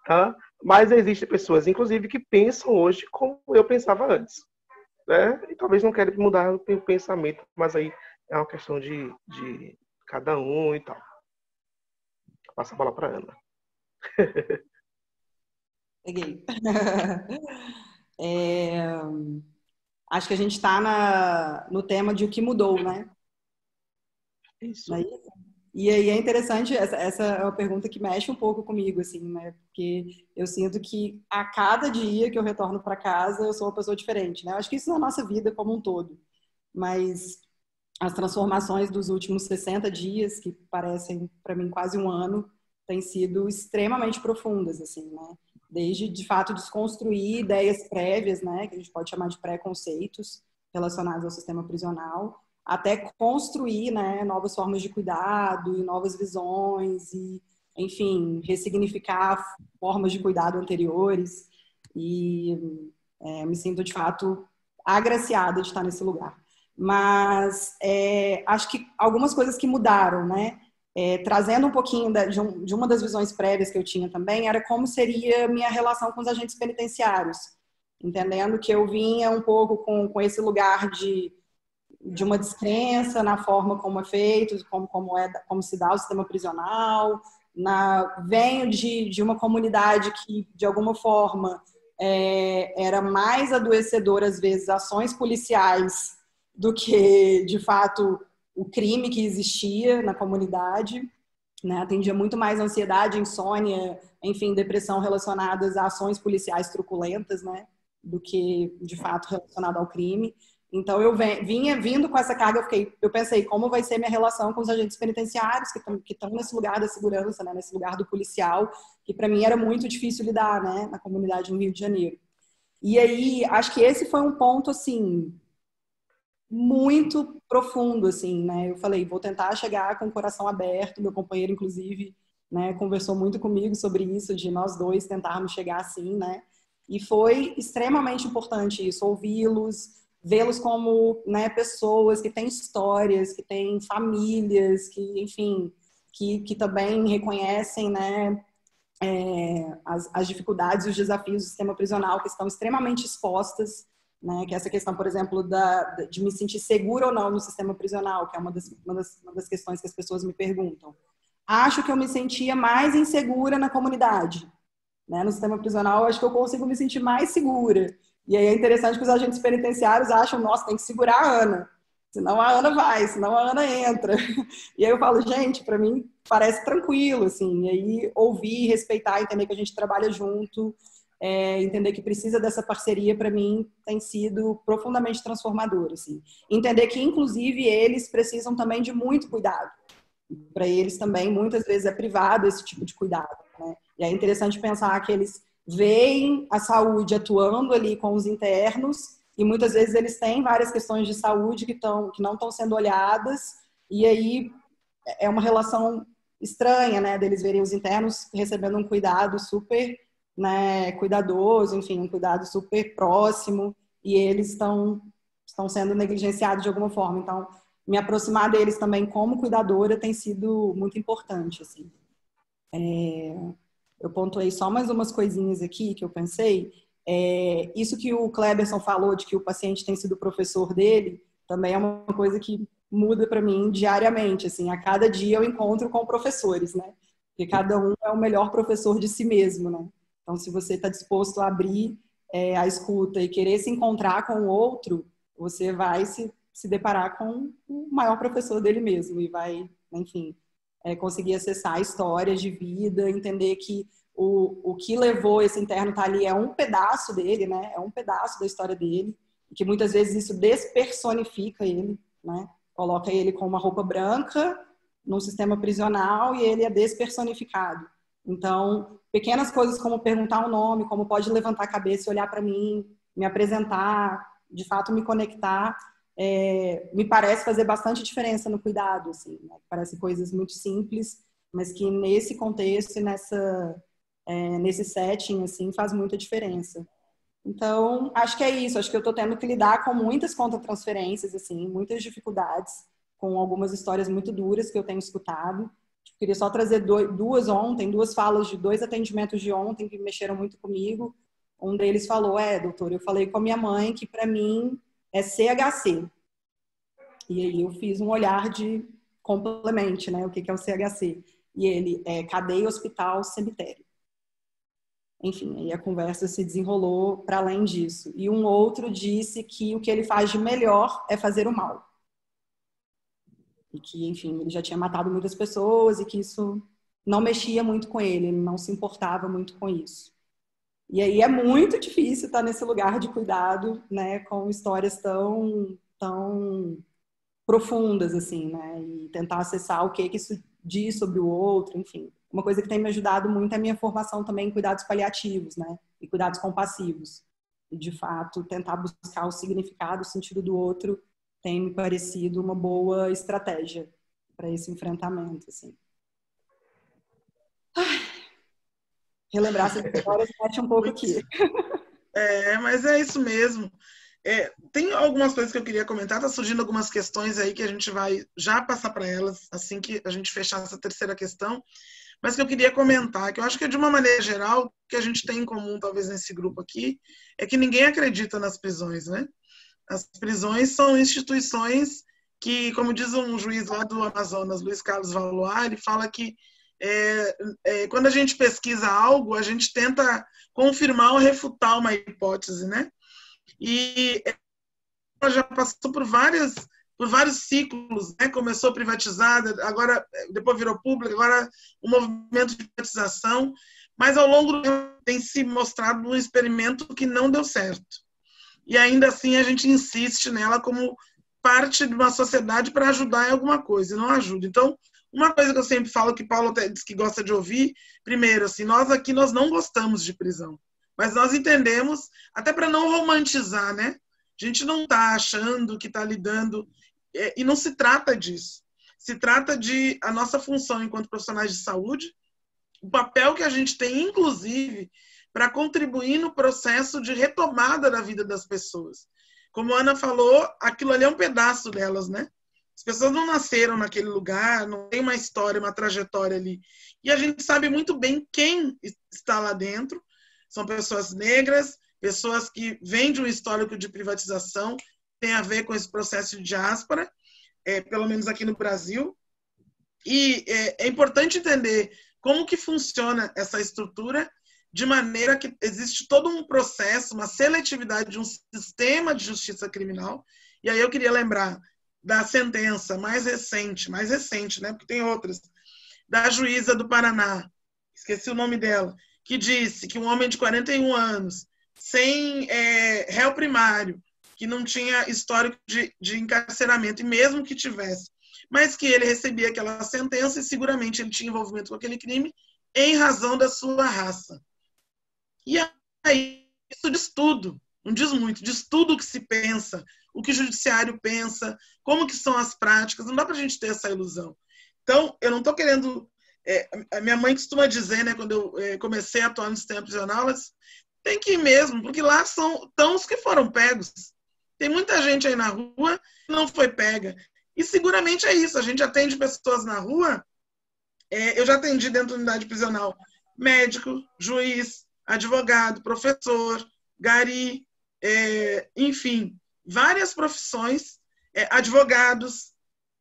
tá? Mas existem pessoas, inclusive, que pensam hoje como eu pensava antes, né? E talvez não querem mudar o pensamento, mas aí é uma questão de cada um e tal. Passa a bola para Ana. Peguei. Acho que a gente está no tema de o que mudou, né? Isso. E aí é interessante, essa é uma pergunta que mexe um pouco comigo, assim, né? Porque eu sinto que a cada dia que eu retorno para casa, eu sou uma pessoa diferente, né? Eu acho que isso na nossa vida como um todo. Mas as transformações dos últimos 60 dias, que parecem para mim quase um ano, têm sido extremamente profundas, assim, né? Desde, de fato, desconstruir ideias prévias, né? Que a gente pode chamar de preconceitos relacionados ao sistema prisional, até construir, né, novas formas de cuidado e novas visões e, enfim, ressignificar formas de cuidado anteriores e me sinto, de fato, agraciada de estar nesse lugar. Mas acho que algumas coisas que mudaram, né, trazendo um pouquinho de uma das visões prévias que eu tinha também, era como seria minha relação com os agentes penitenciários, entendendo que eu vinha um pouco com esse lugar de uma descrença na forma como é feito, como se dá o sistema prisional. Venho de uma comunidade que, de alguma forma, era mais adoecedora, às vezes, ações policiais do que, de fato, o crime que existia na comunidade, né? Atendia muito mais ansiedade, insônia, enfim, depressão relacionadas a ações policiais truculentas, né? Do que, de fato, relacionado ao crime. Então, eu vinha vindo com essa carga, eu pensei, como vai ser minha relação com os agentes penitenciários que estão nesse lugar da segurança, né, nesse lugar do policial, que para mim era muito difícil lidar, né, na comunidade no Rio de Janeiro. E aí, acho que esse foi um ponto, assim, muito profundo, assim, né, eu falei, vou tentar chegar com o coração aberto, meu companheiro, inclusive, né, conversou muito comigo sobre isso, de nós dois tentarmos chegar assim, né, e foi extremamente importante isso, ouvi-los, vê-los como, né, pessoas que têm histórias, que têm famílias, que, enfim, que também reconhecem, né, as dificuldades e os desafios do sistema prisional, que estão extremamente expostas, né, que essa questão, por exemplo, de me sentir segura ou não no sistema prisional, que é uma das questões que as pessoas me perguntam. Acho que eu me sentia mais insegura na comunidade, né, no sistema prisional, acho que eu consigo me sentir mais segura. E aí é interessante que os agentes penitenciários acham, nossa, tem que segurar a Ana, senão a Ana vai, senão a Ana entra. E aí eu falo, gente, para mim parece tranquilo, assim, e aí ouvir, respeitar, entender que a gente trabalha junto, entender que precisa dessa parceria, para mim tem sido profundamente transformador, assim. Entender que, inclusive, eles precisam também de muito cuidado. Para eles também, muitas vezes, é privado esse tipo de cuidado, né? E é interessante pensar que eles veem a saúde atuando ali com os internos e muitas vezes eles têm várias questões de saúde que não estão sendo olhadas e aí é uma relação estranha, né, deles verem os internos recebendo um cuidado super, né, cuidadoso, enfim, um cuidado super próximo e eles estão sendo negligenciados de alguma forma. Então, me aproximar deles também como cuidadora tem sido muito importante, assim. Eu pontuei só mais umas coisinhas aqui que eu pensei. Isso que o Kleberson falou, de que o paciente tem sido professor dele, também é uma coisa que muda para mim diariamente, assim. A cada dia eu encontro com professores, né? Porque cada um é o melhor professor de si mesmo, né? Então, se você está disposto a abrir a escuta e querer se encontrar com o outro, você vai se deparar com o maior professor dele mesmo e vai, enfim, conseguir acessar histórias de vida, entender que o que levou esse interno estar ali é um pedaço dele, né? É um pedaço da história dele, e que muitas vezes isso despersonifica ele, né? Coloca ele com uma roupa branca num sistema prisional e ele é despersonificado. Então, pequenas coisas como perguntar o nome, como pode levantar a cabeça e olhar para mim, me apresentar, de fato me conectar, me parece fazer bastante diferença no cuidado, assim, né? Parecem coisas muito simples, mas que nesse contexto e nesse setting, assim, faz muita diferença. Então, acho que é isso. Acho que eu estou tendo que lidar com muitas contra-transferências, assim, muitas dificuldades, com algumas histórias muito duras que eu tenho escutado. Queria só trazer duas falas de 2 atendimentos de ontem que mexeram muito comigo. Um deles falou, doutor, eu falei com a minha mãe que para mim é CHC. E aí eu fiz um olhar de complemente, né? O que é o CHC? E ele é cadeia, hospital, cemitério. Enfim, aí a conversa se desenrolou para além disso. E um outro disse que o que ele faz de melhor é fazer o mal. E que, enfim, ele já tinha matado muitas pessoas e que isso não mexia muito com ele não se importava muito com isso. E aí é muito difícil estar nesse lugar de cuidado, né, com histórias tão profundas, assim, né, e tentar acessar o que isso diz sobre o outro, enfim. Uma coisa que tem me ajudado muito é a minha formação também em cuidados paliativos, né, e cuidados compassivos. E, de fato, tentar buscar o significado, o sentido do outro tem me parecido uma boa estratégia para esse enfrentamento, assim. Relembrar essas histórias mexe um pouco aqui. Mas é isso mesmo. Tem algumas coisas que eu queria comentar, tá surgindo algumas questões aí que a gente vai já passar para elas assim que a gente fechar essa terceira questão, mas que eu queria comentar, que eu acho que de uma maneira geral, o que a gente tem em comum talvez nesse grupo aqui, é que ninguém acredita nas prisões, né? As prisões são instituições que, como diz um juiz lá do Amazonas, Luiz Carlos Valois, ele fala que quando a gente pesquisa algo, a gente tenta confirmar ou refutar uma hipótese, né? E ela já passou por vários ciclos, né? Começou privatizada, agora depois virou pública, agora o movimento de privatização, mas ao longo do tempo tem se mostrado um experimento que não deu certo. E ainda assim a gente insiste nela como parte de uma sociedade para ajudar em alguma coisa, e não ajuda. Então, uma coisa que eu sempre falo, que Paulo até diz que gosta de ouvir, primeiro, assim, nós não gostamos de prisão, mas nós entendemos, até para não romantizar, né? A gente não está achando que está lidando, e não se trata disso. Se trata de a nossa função enquanto profissionais de saúde, o papel que a gente tem, inclusive, para contribuir no processo de retomada da vida das pessoas. Como a Ana falou, aquilo ali é um pedaço delas, né? As pessoas não nasceram naquele lugar, não tem uma história, uma trajetória ali. E a gente sabe muito bem quem está lá dentro. São pessoas negras, pessoas que vêm de um histórico de privatização, tem a ver com esse processo de diáspora, pelo menos aqui no Brasil. E é importante entender como que funciona essa estrutura, de maneira que existe todo um processo, uma seletividade de um sistema de justiça criminal. E aí eu queria lembrar da sentença mais recente, né, porque tem outras, da juíza do Paraná, esqueci o nome dela, que disse que um homem de 41 anos, sem réu primário, que não tinha histórico de encarceramento, e mesmo que tivesse, mas que ele recebia aquela sentença e seguramente ele tinha envolvimento com aquele crime em razão da sua raça. E aí, isso diz tudo, não diz muito, diz tudo o que se pensa, o que o judiciário pensa, como que são as práticas, não dá para a gente ter essa ilusão. Então, eu não estou querendo... a minha mãe costuma dizer, né, quando eu comecei a atuar no sistema prisional, ela disse, tem que ir mesmo, porque lá estão os que foram pegos. Tem muita gente aí na rua que não foi pega. E seguramente é isso, a gente atende pessoas na rua, eu já atendi dentro da unidade prisional médico, juiz, advogado, professor, gari, enfim, várias profissões, advogados,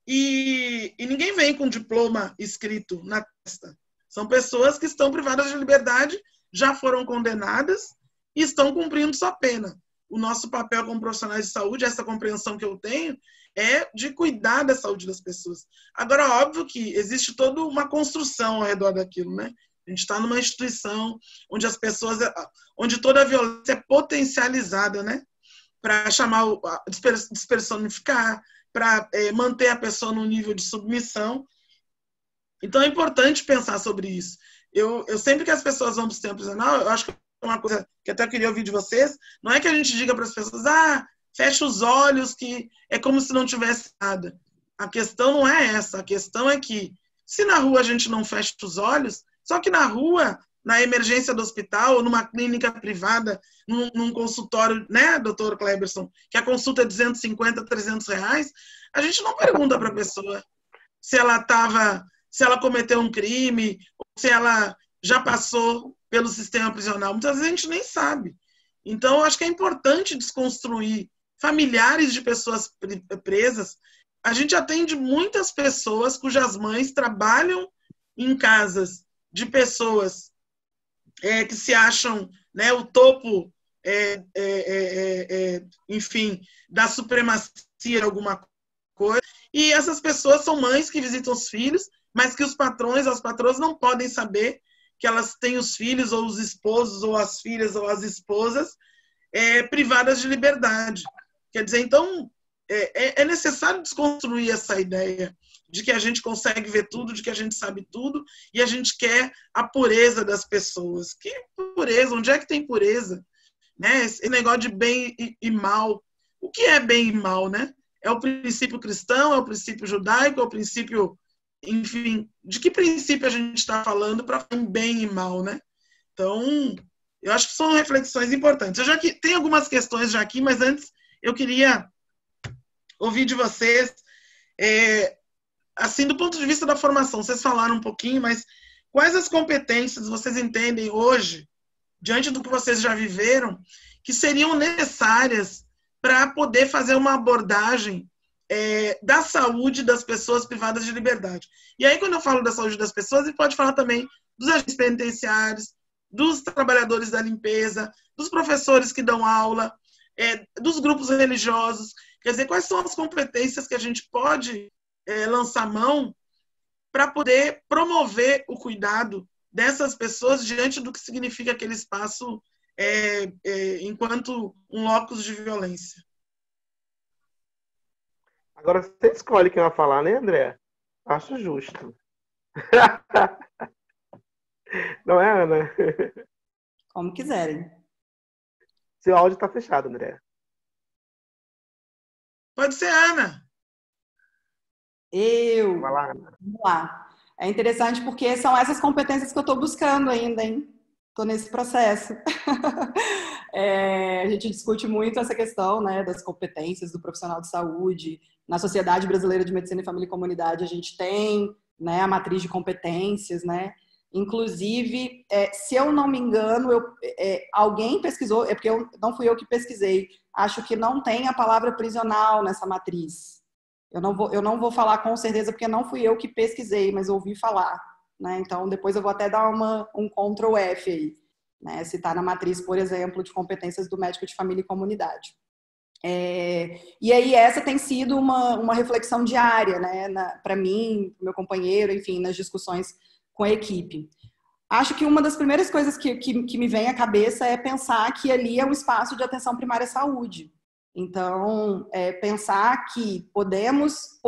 e ninguém vem com diploma escrito na testa. São pessoas que estão privadas de liberdade, já foram condenadas e estão cumprindo sua pena. O nosso papel como profissionais de saúde, essa compreensão que eu tenho, é de cuidar da saúde das pessoas. Agora, óbvio que existe toda uma construção ao redor daquilo, né? A gente está numa instituição onde as pessoas, onde toda a violência é potencializada, né? Para chamar, despersonificar, para manter a pessoa num nível de submissão. Então é importante pensar sobre isso. Eu sempre que as pessoas vão para o sistema prisional, eu acho que é uma coisa que até eu queria ouvir de vocês, não é que a gente diga para as pessoas, fecha os olhos, que é como se não tivesse nada. A questão não é essa, a questão é que se na rua a gente não fecha os olhos, só que na rua, na emergência do hospital, ou numa clínica privada, num consultório, né, doutor Kleberson, que a consulta é 250, 300 reais, a gente não pergunta para a pessoa se ela cometeu um crime, ou se ela já passou pelo sistema prisional. Muitas vezes a gente nem sabe. Então, eu acho que é importante desconstruir familiares de pessoas presas. A gente atende muitas pessoas cujas mães trabalham em casas de pessoas que se acham, né, o topo, enfim, da supremacia de alguma coisa. E essas pessoas são mães que visitam os filhos, mas que os patrões, as patroas não podem saber que elas têm os filhos, ou os esposos, ou as filhas, ou as esposas privadas de liberdade. Quer dizer, então, é necessário desconstruir essa ideia de que a gente consegue ver tudo, de que a gente sabe tudo, e a gente quer a pureza das pessoas. Que pureza? Onde é que tem pureza? Né? Esse negócio de bem e mal. O que é bem e mal, né? É o princípio cristão, é o princípio judaico, é o princípio, enfim, de que princípio a gente está falando para bem e mal, né? Então, eu acho que são reflexões importantes. Eu já tenho algumas questões já aqui, mas antes eu queria ouvir de vocês, assim, do ponto de vista da formação. Vocês falaram um pouquinho, mas quais as competências vocês entendem hoje, diante do que vocês já viveram, que seriam necessárias para poder fazer uma abordagem da saúde das pessoas privadas de liberdade? E aí, quando eu falo da saúde das pessoas, a gente pode falar também dos agentes penitenciários, dos trabalhadores da limpeza, dos professores que dão aula, dos grupos religiosos. Quer dizer, quais são as competências que a gente pode lançar mão para poder promover o cuidado dessas pessoas diante do que significa aquele espaço enquanto um locus de violência? Agora, você escolhe quem vai falar, né, André? Acho justo. Não é, Ana? Como quiserem. Seu áudio está fechado, André. Pode ser, Ana. Vai lá, Ana. Vamos lá. É interessante porque são essas competências que eu estou buscando ainda, hein? Estou nesse processo. A gente discute muito essa questão, né, das competências do profissional de saúde. Na Sociedade Brasileira de Medicina e Família e Comunidade, a gente tem, né, a matriz de competências, né? Inclusive, se eu não me engano, alguém pesquisou, porque não fui eu que pesquisei, acho que não tem a palavra prisional nessa matriz. Eu não vou falar com certeza, porque não fui eu que pesquisei, mas ouvi falar, né? Então, depois eu vou até dar um Ctrl F aí, né? Se está na matriz, por exemplo, de competências do médico de família e comunidade. E aí essa tem sido uma reflexão diária, né? Para mim, pro meu companheiro, enfim, nas discussões com a equipe. Acho que uma das primeiras coisas que me vem à cabeça é pensar que ali é um espaço de atenção primária à saúde. Então, pensar que podemos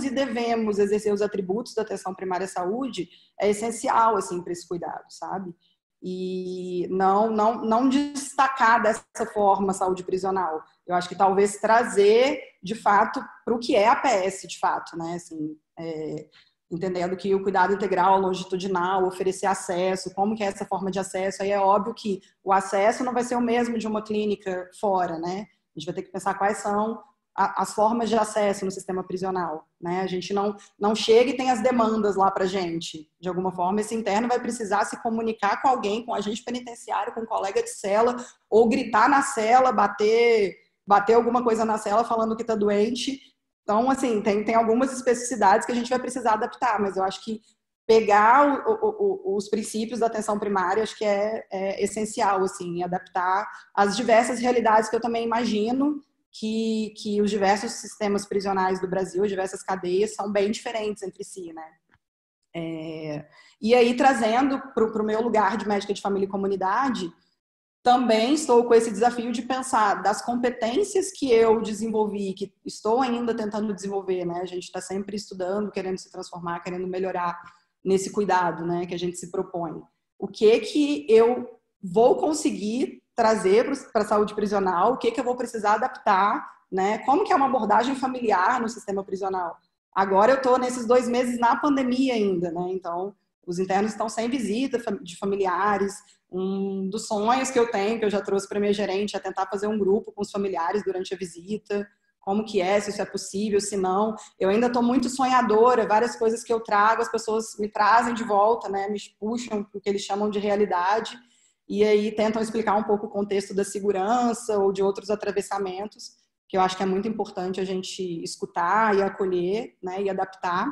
e devemos exercer os atributos da atenção primária à saúde é essencial, assim, para esse cuidado, sabe? E não destacar dessa forma a saúde prisional. Eu acho que talvez trazer, de fato, para o que é a PS, de fato, né? Assim, entendendo que o cuidado integral, longitudinal, oferecer acesso, como que é essa forma de acesso, aí é óbvio que o acesso não vai ser o mesmo de uma clínica fora, né? A gente vai ter que pensar quais são as formas de acesso no sistema prisional, né? A gente não chega e tem as demandas lá para gente. De alguma forma, esse interno vai precisar se comunicar com alguém, com agente penitenciário, com um colega de cela, ou gritar na cela, bater alguma coisa na cela falando que está doente. Então, assim, tem algumas especificidades que a gente vai precisar adaptar, mas eu acho que pegar os princípios da atenção primária, acho que é essencial, assim, adaptar às diversas realidades que eu também imagino que os diversos sistemas prisionais do Brasil, as diversas cadeias, são bem diferentes entre si, né? E aí, trazendo para o meu lugar de médica de família e comunidade, também estou com esse desafio de pensar das competências que eu desenvolvi, que estou ainda tentando desenvolver, né? A gente está sempre estudando, querendo se transformar, querendo melhorar nesse cuidado, né, que a gente se propõe. O que eu vou conseguir trazer para a saúde prisional, o que eu vou precisar adaptar, né? Como que é uma abordagem familiar no sistema prisional? Agora eu estou nesses 2 meses na pandemia ainda, né? Então, os internos estão sem visita de familiares. Um dos sonhos que eu tenho, que eu já trouxe para minha gerente, é tentar fazer um grupo com os familiares durante a visita. Como que é, se isso é possível, se não. Eu ainda estou muito sonhadora, várias coisas que eu trago, as pessoas me trazem de volta, né? Me puxam para o que eles chamam de realidade, e aí tentam explicar um pouco o contexto da segurança ou de outros atravessamentos, que eu acho que é muito importante a gente escutar e acolher, né? E adaptar.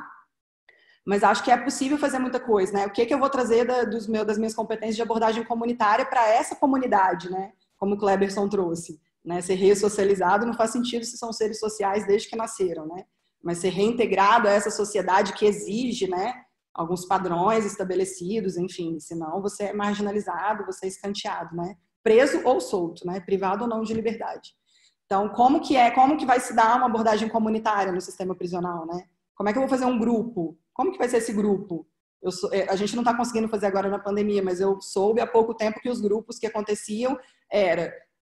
Mas acho que é possível fazer muita coisa, né? O que eu vou trazer das minhas competências de abordagem comunitária para essa comunidade, né? Como o Kleberson trouxe, né? Ser ressocializado não faz sentido se são seres sociais desde que nasceram, né? Mas ser reintegrado a essa sociedade que exige, né? Alguns padrões estabelecidos, enfim, senão você é marginalizado, você é escanteado, né? Preso ou solto, né? Privado ou não de liberdade. Então, como que vai se dar uma abordagem comunitária no sistema prisional, né? Como é que eu vou fazer um grupo? Como que vai ser esse grupo? A gente não está conseguindo fazer agora na pandemia, mas eu soube há pouco tempo que os grupos que aconteciam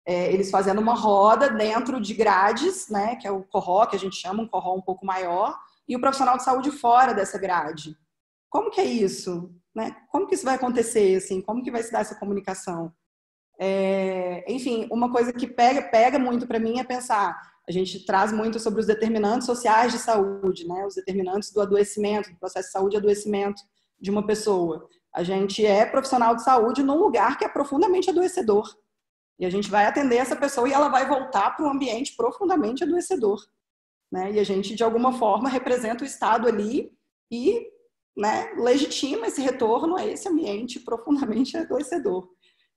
eles fazendo uma roda dentro de grades, né? Que é o corró, que a gente chama, um corró um pouco maior, e o profissional de saúde fora dessa grade. Como que é isso? Né? Como que isso vai acontecer? Assim? Como que vai se dar essa comunicação? Enfim, uma coisa que pega muito para mim é pensar, a gente traz muito sobre os determinantes sociais de saúde, né? Os determinantes do adoecimento, do processo de saúde e adoecimento de uma pessoa. A gente é profissional de saúde num lugar que é profundamente adoecedor. E a gente vai atender essa pessoa e ela vai voltar para um ambiente profundamente adoecedor, né? E a gente, de alguma forma, representa o Estado ali e, né, legitima esse retorno a esse ambiente profundamente adoecedor.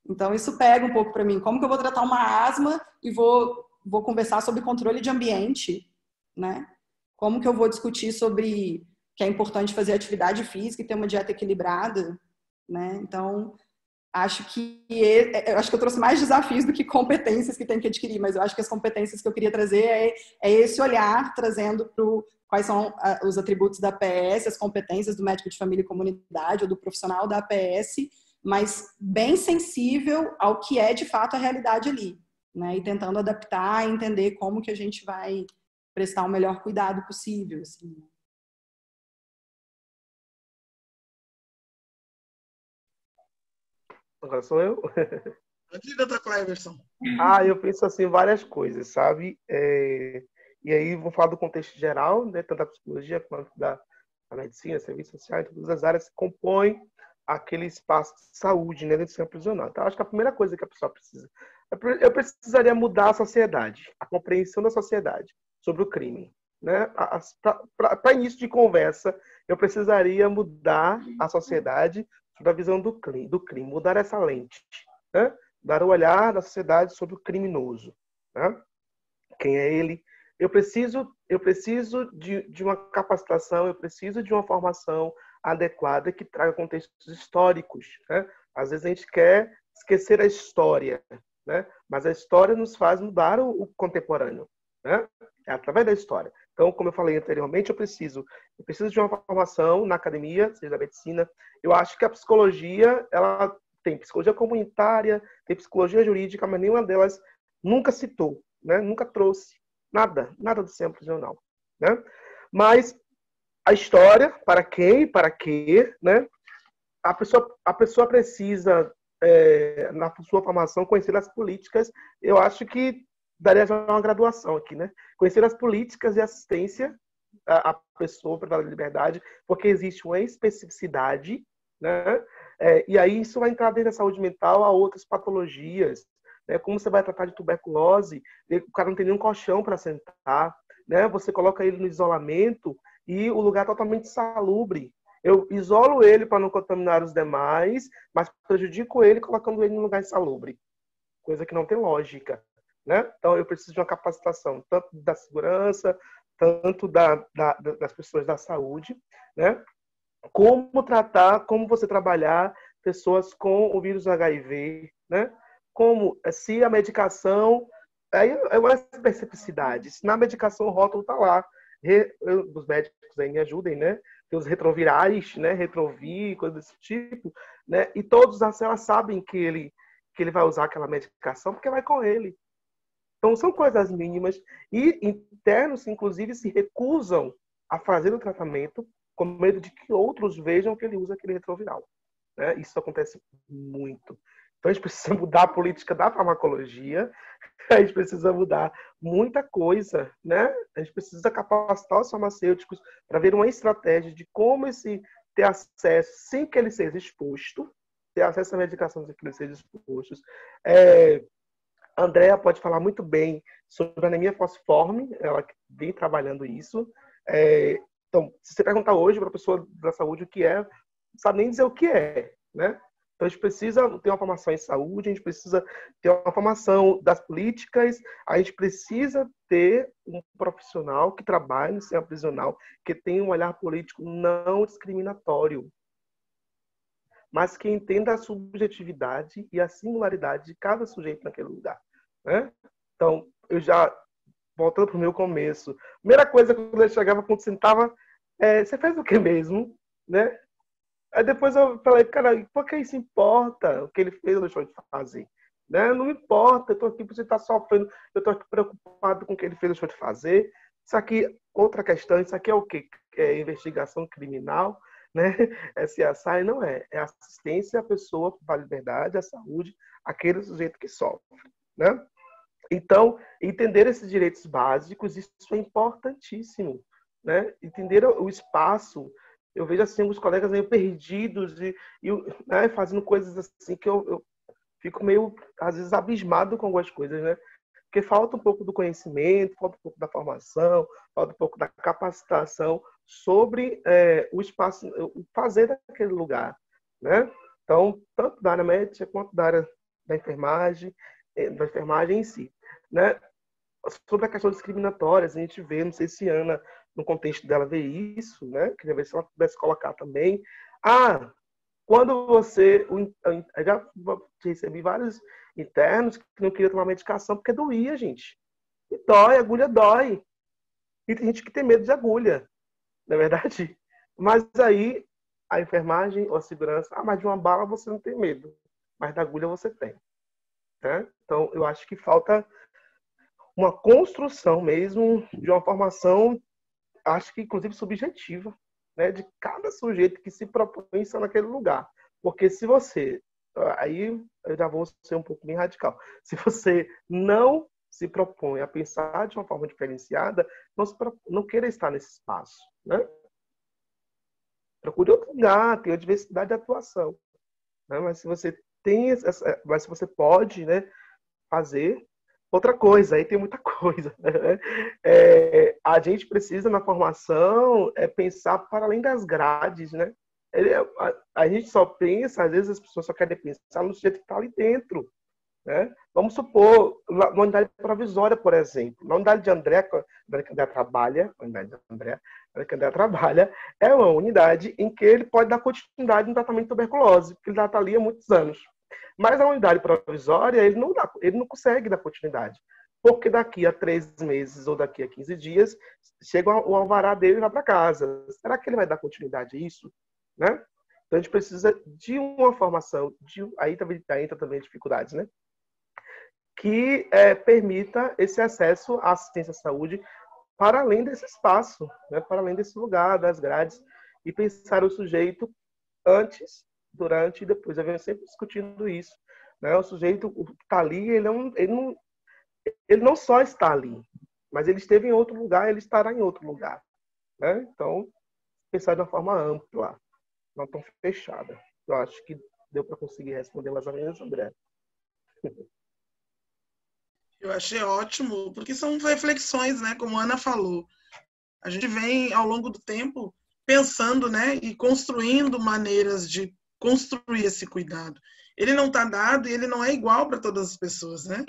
Então, isso pega um pouco para mim. Como que eu vou tratar uma asma e vou conversar sobre controle de ambiente, né? Como que eu vou discutir sobre que é importante fazer atividade física e ter uma dieta equilibrada, né? Então, acho que eu trouxe mais desafios do que competências que tem que adquirir, mas eu acho que as competências que eu queria trazer é esse olhar, trazendo para quais são os atributos da APS, as competências do médico de família e comunidade ou do profissional da APS, mas bem sensível ao que é de fato a realidade ali, né? E tentando adaptar e entender como que a gente vai prestar o melhor cuidado possível, assim. Agora sou eu. Doutor Kleberson. Eu penso assim várias coisas, sabe? E aí vou falar do contexto geral, né? Tanto da psicologia quanto da medicina, serviço social, e todas as áreas que compõem aquele espaço de saúde, né, dentro do sistema prisional. Então, acho que a primeira coisa que a pessoa precisa... Eu precisaria mudar a sociedade, a compreensão da sociedade sobre o crime, né? Para início de conversa, eu precisaria mudar a sociedade sobre a visão do crime, mudar essa lente, né? Dar o olhar da sociedade sobre o criminoso, né? Quem é ele? Eu preciso de uma capacitação, eu preciso de uma formação adequada que traga contextos históricos, né? Às vezes a gente quer esquecer a história, né? Mas a história nos faz mudar o contemporâneo, né? É através da história. Então, como eu falei anteriormente, eu preciso de uma formação na academia, seja da medicina. Eu acho que a psicologia, ela tem psicologia comunitária, tem psicologia jurídica, mas nenhuma delas nunca citou, né? Nunca trouxe nada do sistema prisional, né? Mas a história, para quem, para quê, né? A pessoa precisa, na sua formação, conhecer as políticas, eu acho que daria já uma graduação aqui, né? Conhecer as políticas de assistência à pessoa privada de liberdade, porque existe uma especificidade, né? E aí isso vai entrar dentro da saúde mental a outras patologias, né? Como você vai tratar de tuberculose, o cara não tem nenhum colchão para sentar, né? Você coloca ele no isolamento e o lugar é totalmente insalubre. Eu isolo ele para não contaminar os demais, mas prejudico ele colocando ele em um lugar insalubre. Coisa que não tem lógica, né? Então, eu preciso de uma capacitação, tanto da segurança, tanto das pessoas da saúde, né? Como tratar, como você trabalhar pessoas com o vírus HIV, né? Como, se a medicação... Aí é uma especificidade. Se na medicação o rótulo está lá, os médicos aí me ajudem, né? Tem os retrovirais, né? Retrovir, coisa desse tipo, né? E todos elas sabem que ele vai usar aquela medicação porque vai com ele. Então, são coisas mínimas. E internos, inclusive, se recusam a fazer o tratamento com medo de que outros vejam que ele usa aquele retroviral, né? Isso acontece muito. Então, a gente precisa mudar a política da farmacologia, a gente precisa mudar muita coisa, né? A gente precisa capacitar os farmacêuticos para ver uma estratégia de como ter acesso, sem que ele seja exposto, ter acesso à medicação sem que ele seja exposto. A Andrea pode falar muito bem sobre a anemia falciforme, ela vem trabalhando isso. Então, se você perguntar hoje para a pessoa da saúde o que é, não sabe nem dizer o que é, né? Então, a gente precisa ter uma formação em saúde, a gente precisa ter uma formação das políticas, a gente precisa ter um profissional que trabalhe no sistema prisional, que tenha um olhar político não discriminatório, mas que entenda a subjetividade e a singularidade de cada sujeito naquele lugar, né? Então, voltando para o meu começo, a primeira coisa quando eu chegava, quando sentava, você fez o que mesmo, né? Aí depois eu falei, cara, por que isso importa? O que ele fez ou deixou de fazer? Né? Não importa, eu estou aqui porque você está sofrendo, eu estou aqui preocupado com o que ele fez ou deixou de fazer. Isso aqui, outra questão, isso aqui é o quê? É investigação criminal, né? É CSI, não é. É assistência à pessoa para a liberdade, à saúde, aquele sujeito que sofre, né? Então, entender esses direitos básicos, isso é importantíssimo, né? Entender o espaço. Eu vejo assim os colegas meio perdidos né, fazendo coisas assim que eu fico meio, às vezes, abismado com algumas coisas, né? Porque falta um pouco do conhecimento, falta um pouco da formação, falta um pouco da capacitação sobre o espaço, o fazer daquele lugar, né? Então, tanto da área médica quanto da área da enfermagem em si, né? Sobre a questão discriminatória, a gente vê, não sei se a Ana, no contexto dela, vê isso, né? Queria ver se ela pudesse colocar também. Quando você... Eu já recebi vários internos que não queriam tomar medicação porque doía, gente. E dói, agulha dói. E tem gente que tem medo de agulha, não é verdade? Mas aí, a enfermagem ou a segurança, mas de uma bala você não tem medo, mas da agulha você tem. Né? Então, eu acho que falta uma construção mesmo de uma formação, acho que inclusive subjetiva, né, de cada sujeito que se propõe a estar naquele lugar. Porque se você, aí eu já vou ser um pouco bem radical, se você não se propõe a pensar de uma forma diferenciada, não queira estar nesse espaço, né? Procure outro lugar, tenha diversidade de atuação, né? Mas se você mas se você pode, né, fazer outra coisa, aí tem muita coisa, né? A gente precisa, na formação, pensar para além das grades, né? A gente só pensa, às vezes as pessoas só querem pensar no sujeito que está ali dentro, né? Vamos supor, na unidade provisória, por exemplo, na unidade de André, que André trabalha, é uma unidade em que ele pode dar continuidade no tratamento de tuberculose, porque ele já está ali há muitos anos. Mas a unidade provisória, ele não consegue dar continuidade. Porque daqui a 3 meses ou daqui a 15 dias, chega o alvará dele e vai para casa. Será que ele vai dar continuidade a isso? Né? Então, a gente precisa de uma formação, aí entra também dificuldades, né? Que permita esse acesso à assistência à saúde para além desse espaço, né? Para além desse lugar, das grades, e pensar o sujeito antes, durante e depois. Eu venho sempre discutindo isso, né? O sujeito que está ali, ele ele não só está ali, mas ele esteve em outro lugar, ele estará em outro lugar, né? Então, pensar de uma forma ampla, não tão fechada. Eu acho que deu para conseguir responder mais ou menos, André. Eu achei ótimo, porque são reflexões, né? Como a Ana falou. A gente vem, ao longo do tempo, pensando, né? E construindo maneiras de construir esse cuidado. Ele não está dado e ele não é igual para todas as pessoas, né?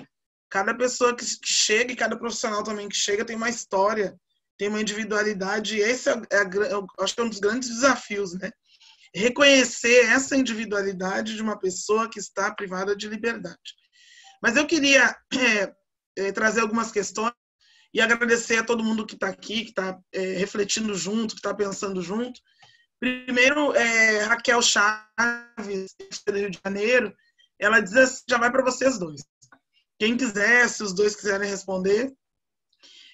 Cada pessoa que chega e cada profissional também que chega tem uma história, tem uma individualidade. E esse eu acho que é um dos grandes desafios, né? Reconhecer essa individualidade de uma pessoa que está privada de liberdade. Mas eu queria trazer algumas questões e agradecer a todo mundo que está aqui, que está refletindo junto, que está pensando junto. Primeiro, Raquel Chaves, do Rio de Janeiro, ela diz assim, já vai para vocês dois. Quem quiser, se os dois quiserem responder.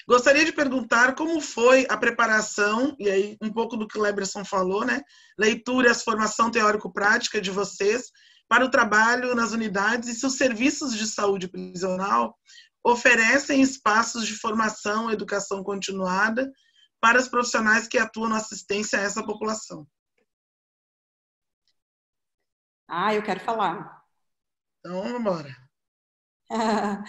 Gostaria de perguntar como foi a preparação, e aí um pouco do que o Leberson falou, né? Leituras, formação teórico-prática de vocês para o trabalho nas unidades e se os serviços de saúde prisional oferecem espaços de formação e educação continuada para os profissionais que atuam na assistência a essa população. Eu quero falar. Então, vamos embora.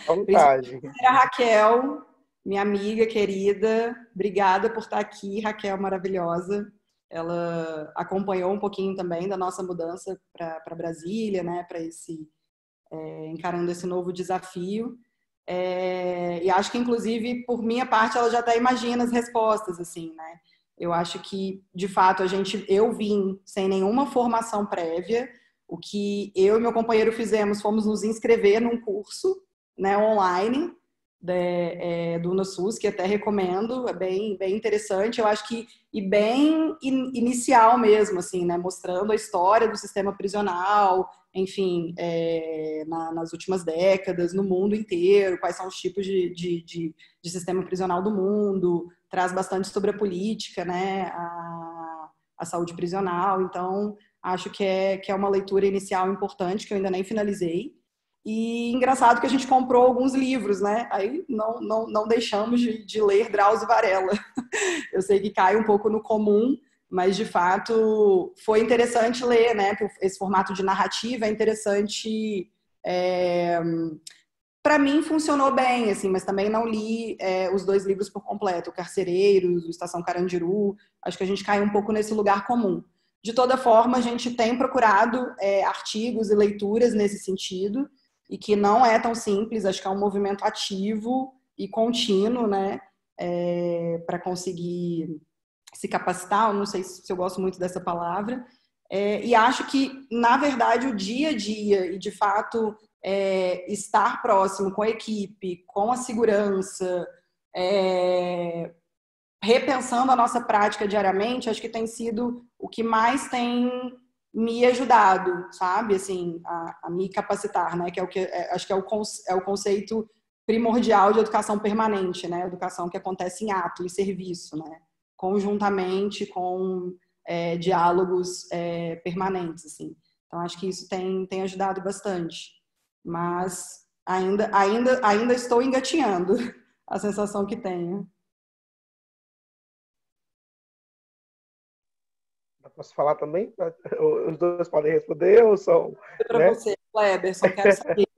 Vontade. A Raquel, minha amiga querida, obrigada por estar aqui, Raquel maravilhosa. Ela acompanhou um pouquinho também da nossa mudança para Brasília, né, para encarando esse novo desafio. E acho que, inclusive, por minha parte, ela já até imagina as respostas, assim, né? Eu acho que, de fato, eu vim sem nenhuma formação prévia. O que eu e meu companheiro fomos nos inscrever num curso, né, online do UNASUS, que até recomendo, é bem interessante, eu acho que, e bem inicial mesmo, assim, né, mostrando a história do sistema prisional, enfim, nas últimas décadas, no mundo inteiro, quais são os tipos de sistema prisional do mundo, traz bastante sobre a política, né, a saúde prisional, então acho que é uma leitura inicial importante, que eu ainda nem finalizei. E engraçado que a gente comprou alguns livros, né? Aí não deixamos de ler Drauzio Varela. Eu sei que cai um pouco no comum, mas de fato foi interessante ler, né? Esse formato de narrativa é interessante. Para mim funcionou bem, assim, mas também não li os dois livros por completo, o Carcereiros, o Estação Carandiru. Acho que a gente cai um pouco nesse lugar comum. De toda forma, a gente tem procurado artigos e leituras nesse sentido, e que não é tão simples, acho que é um movimento ativo e contínuo, né, para conseguir se capacitar, eu não sei se eu gosto muito dessa palavra, e acho que, na verdade, o dia a dia e, de fato, estar próximo com a equipe, com a segurança, repensando a nossa prática diariamente, acho que tem sido o que mais tem me ajudado, sabe, assim, a me capacitar, né, que é o que acho que é o conceito primordial de educação permanente, né, educação que acontece em ato e serviço, né, conjuntamente com diálogos permanentes, assim. Então acho que isso tem ajudado bastante, mas ainda estou engatinhando a sensação que tenho. Posso falar também? Os dois podem responder ou são... Para né? você, Kleberson, quero saber.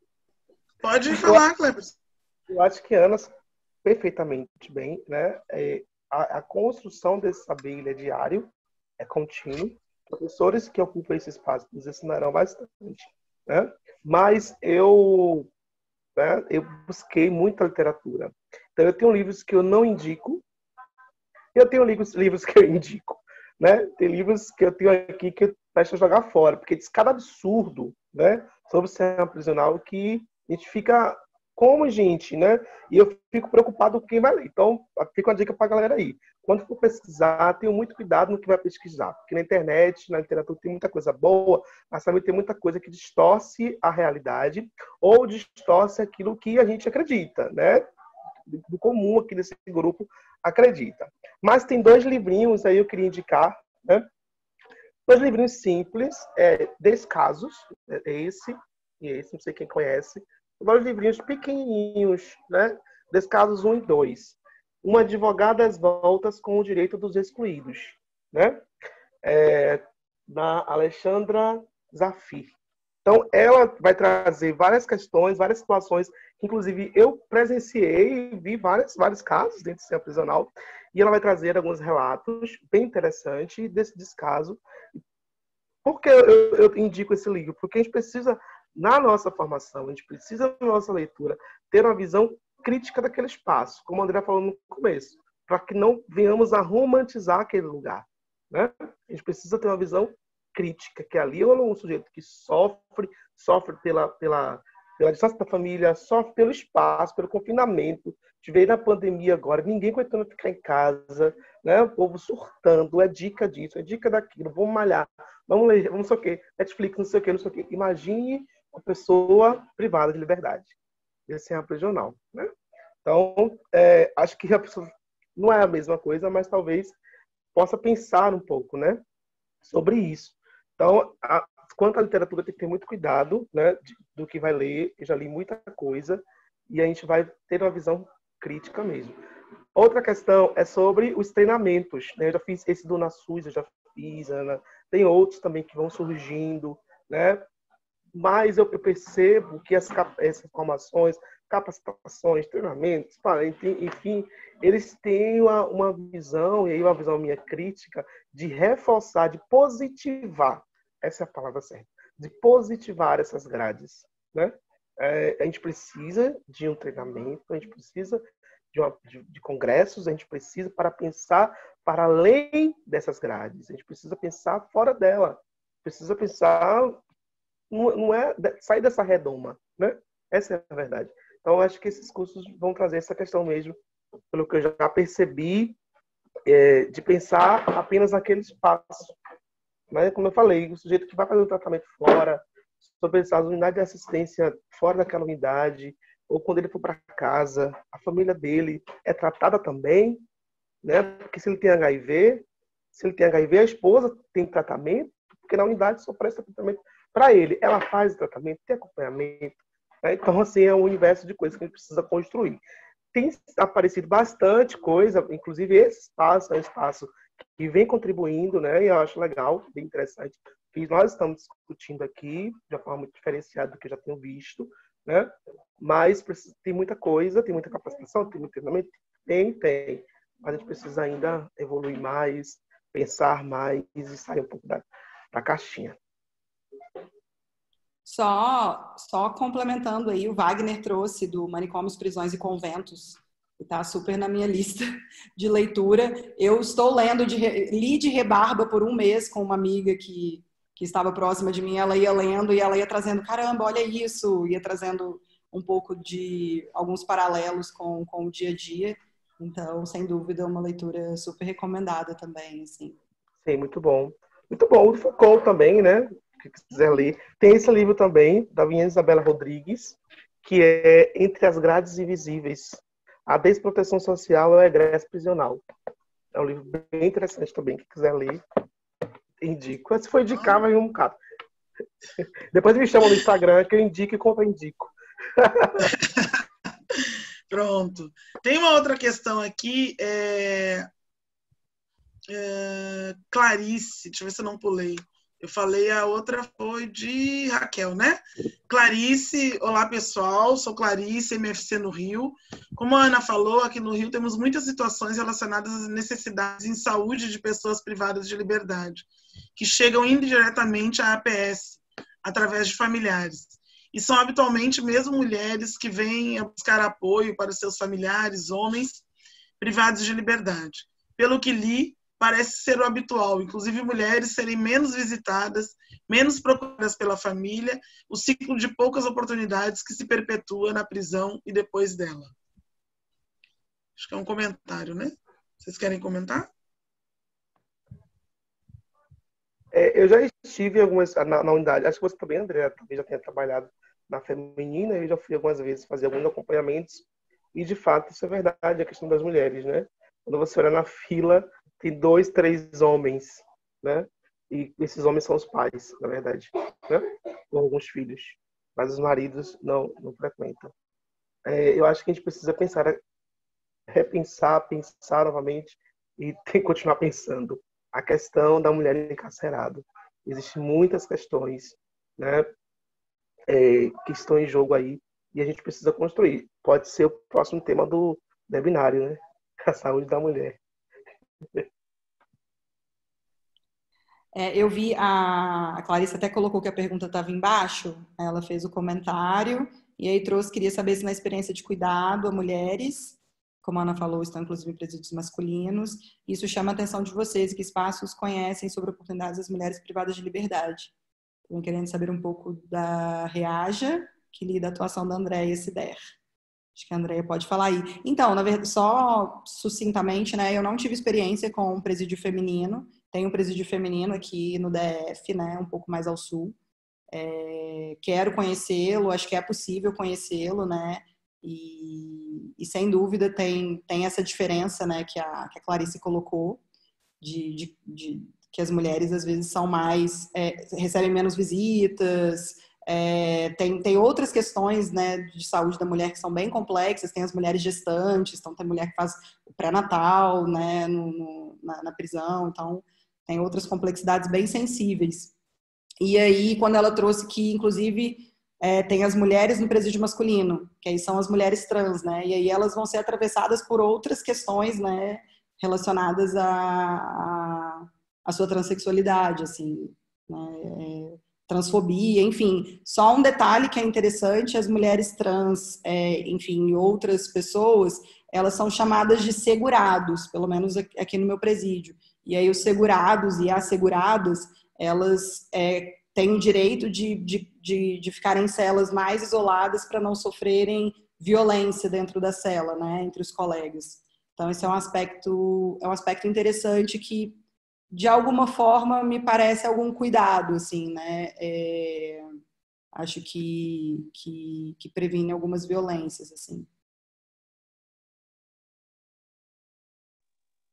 Pode falar, Kleberson. Eu acho que a Ana perfeitamente bem, né? A construção desse saber ele é diário, é contínuo. Professores que ocupam esse espaço nos ensinarão bastante, né? Mas eu busquei muita literatura. Então, eu tenho livros que eu não indico, e eu tenho livros que eu indico. Né? Tem livros que eu tenho aqui que eu fecho a jogar fora, porque diz cada absurdo, né, sobre o sistema prisional que a gente fica como gente, né? E eu fico preocupado com quem vai ler. Então, fica uma dica para a galera aí. Quando for pesquisar, tenha muito cuidado no que vai pesquisar, porque na internet, na literatura tem muita coisa boa, mas também tem muita coisa que distorce a realidade ou distorce aquilo que a gente acredita, né? Do comum aqui desse grupo acredita. Mas tem dois livrinhos aí eu queria indicar, né? Dois livrinhos simples, Descasos, esse e esse, não sei quem conhece, Dois livrinhos pequenininhos, né? Descasos 1 e 2. Uma advogada às voltas com o direito dos excluídos, né? Da Alexandra Zafir. Então, ela vai trazer várias questões, várias situações, que inclusive eu presenciei e vi vários casos dentro do sistema prisional, e ela vai trazer alguns relatos bem interessantes desse descaso. Por que eu indico esse livro? Porque a gente precisa, na nossa formação, a gente precisa, na nossa leitura, ter uma visão crítica daquele espaço, como o André falou no começo, para que não venhamos a romantizar aquele lugar, né? A gente precisa ter uma visão crítica, que ali é um sujeito que sofre pela distância da família, sofre pelo espaço, pelo confinamento. A gente veio na pandemia agora, ninguém aguentando ficar em casa, né? O povo surtando, é dica disso, é dica daquilo, vamos malhar, vamos ler, vamos não sei o quê, Netflix, não sei o quê. Imagine uma pessoa privada de liberdade. Esse é a prisional, né? Então, acho que a pessoa não é a mesma coisa, mas talvez possa pensar um pouco, né, sobre isso. Então, quanto à literatura, tem que ter muito cuidado, né, do que vai ler. Eu já li muita coisa e a gente vai ter uma visão crítica mesmo. Outra questão é sobre os treinamentos, né? Eu já fiz esse do NASUS, eu já fiz, Ana. Tem outros também que vão surgindo, né? Mas eu percebo que essas formações, capacitações, treinamentos, enfim, eles têm uma visão, e aí uma visão minha crítica, de reforçar, de positivar, essa é a palavra certa, de positivar essas grades, né? A gente precisa de um treinamento, a gente precisa de congressos, a gente precisa para pensar para além dessas grades, a gente precisa pensar fora dela, precisa pensar, não é sair dessa redoma, né? Essa é a verdade. Então, eu acho que esses cursos vão trazer essa questão mesmo, pelo que eu já percebi, de pensar apenas naquele espaço. Mas, como eu falei, o sujeito que vai fazer o tratamento fora, se eu pensar as unidades de assistência fora daquela unidade, ou quando ele for para casa, a família dele é tratada também, né? Porque se ele tem HIV, a esposa tem tratamento, porque na unidade só presta tratamento para ele. Ela faz o tratamento, tem acompanhamento. Né? Então, assim, é um universo de coisas que a gente precisa construir. Tem aparecido bastante coisa, inclusive esse espaço é um espaço que vem contribuindo, né? E eu acho legal, bem interessante, que nós estamos discutindo aqui de uma forma muito diferenciada do que eu já tenho visto, né? Mas tem muita coisa, tem muita capacitação, tem muito treinamento, tem. Mas a gente precisa ainda evoluir mais, pensar mais e sair um pouco da caixinha. Só complementando aí, o Wagner trouxe do Manicômios, Prisões e Conventos, que está super na minha lista de leitura. Eu estou lendo, li de rebarba por um mês com uma amiga que estava próxima de mim, ela ia lendo e ela ia trazendo, caramba, olha isso, ia trazendo um pouco de alguns paralelos com o dia a dia. Então, sem dúvida, é uma leitura super recomendada também, assim. Sim, muito bom. Muito bom. O Foucault também, né? Que quiser ler. Tem esse livro também, da Vinha Isabela Rodrigues, que é Entre as Grades Invisíveis. A Desproteção Social é o Egresso Prisional. É um livro bem interessante também, quem quiser ler, indico. Se for indicar, vai vir um bocado. Depois me chamam no Instagram, que eu indico e contra-indico. Pronto. Tem uma outra questão aqui, Clarice, deixa eu ver se eu não pulei. Eu falei, a outra foi de Raquel, né? Clarice, olá pessoal, sou Clarice, MFC no Rio. Como a Ana falou, aqui no Rio temos muitas situações relacionadas às necessidades em saúde de pessoas privadas de liberdade, que chegam indiretamente à APS, através de familiares. E são habitualmente mesmo mulheres que vêm a buscar apoio para seus familiares, homens, privados de liberdade. Pelo que li, parece ser o habitual, inclusive mulheres serem menos visitadas, menos procuradas pela família, o ciclo de poucas oportunidades que se perpetua na prisão e depois dela. Acho que é um comentário, né? Vocês querem comentar? Eu já estive na unidade, acho que você também, André, também já tenha trabalhado na feminina, eu já fui algumas vezes fazer alguns acompanhamentos, e de fato isso é verdade, a questão das mulheres, né? Quando você olha na fila, tem 2, 3 homens, né? E esses homens são os pais, na verdade, né? Com alguns filhos. mas os maridos não frequentam. Eu acho que a gente precisa repensar, pensar novamente e tem que continuar pensando. A questão da mulher encarcerada. Existem muitas questões, né, que estão em jogo aí e a gente precisa construir. Pode ser o próximo tema do webinário, né? A saúde da mulher. Eu vi a Clarice até colocou que a pergunta estava embaixo, ela fez o comentário e aí queria saber se na experiência de cuidado a mulheres, como a Ana falou, estão inclusive em presídios masculinos, isso chama a atenção de vocês, que espaços conhecem sobre oportunidades das mulheres privadas de liberdade. Estou querendo saber um pouco da Reaja, que lida a atuação da Andréia Sider. Acho que a Andréia pode falar aí. Então, na verdade, só sucintamente, né, eu não tive experiência com um presídio feminino. Tem um presídio feminino aqui no DF, né, um pouco mais ao sul. Quero conhecê-lo, acho que é possível conhecê-lo, né, e sem dúvida tem essa diferença, né, que a Clarice colocou, que as mulheres às vezes são mais, recebem menos visitas, tem outras questões, né, de saúde da mulher que são bem complexas, tem as mulheres gestantes, então tem mulher que faz o pré-natal, né, na prisão, então tem outras complexidades bem sensíveis. E aí, quando ela trouxe que, inclusive, tem as mulheres no presídio masculino, que aí são as mulheres trans, né, e aí elas vão ser atravessadas por outras questões, né, relacionadas à sua transexualidade, assim, né, transfobia, enfim. Só um detalhe que é interessante, as mulheres trans, enfim, e outras pessoas, elas são chamadas de segurados, pelo menos aqui no meu presídio. E aí os segurados e as seguradas, elas têm o direito de ficarem em celas mais isoladas para não sofrerem violência dentro da cela, né, entre os colegas. Então, esse é um aspecto interessante que, de alguma forma, me parece algum cuidado, assim, né? Acho que previne algumas violências, assim.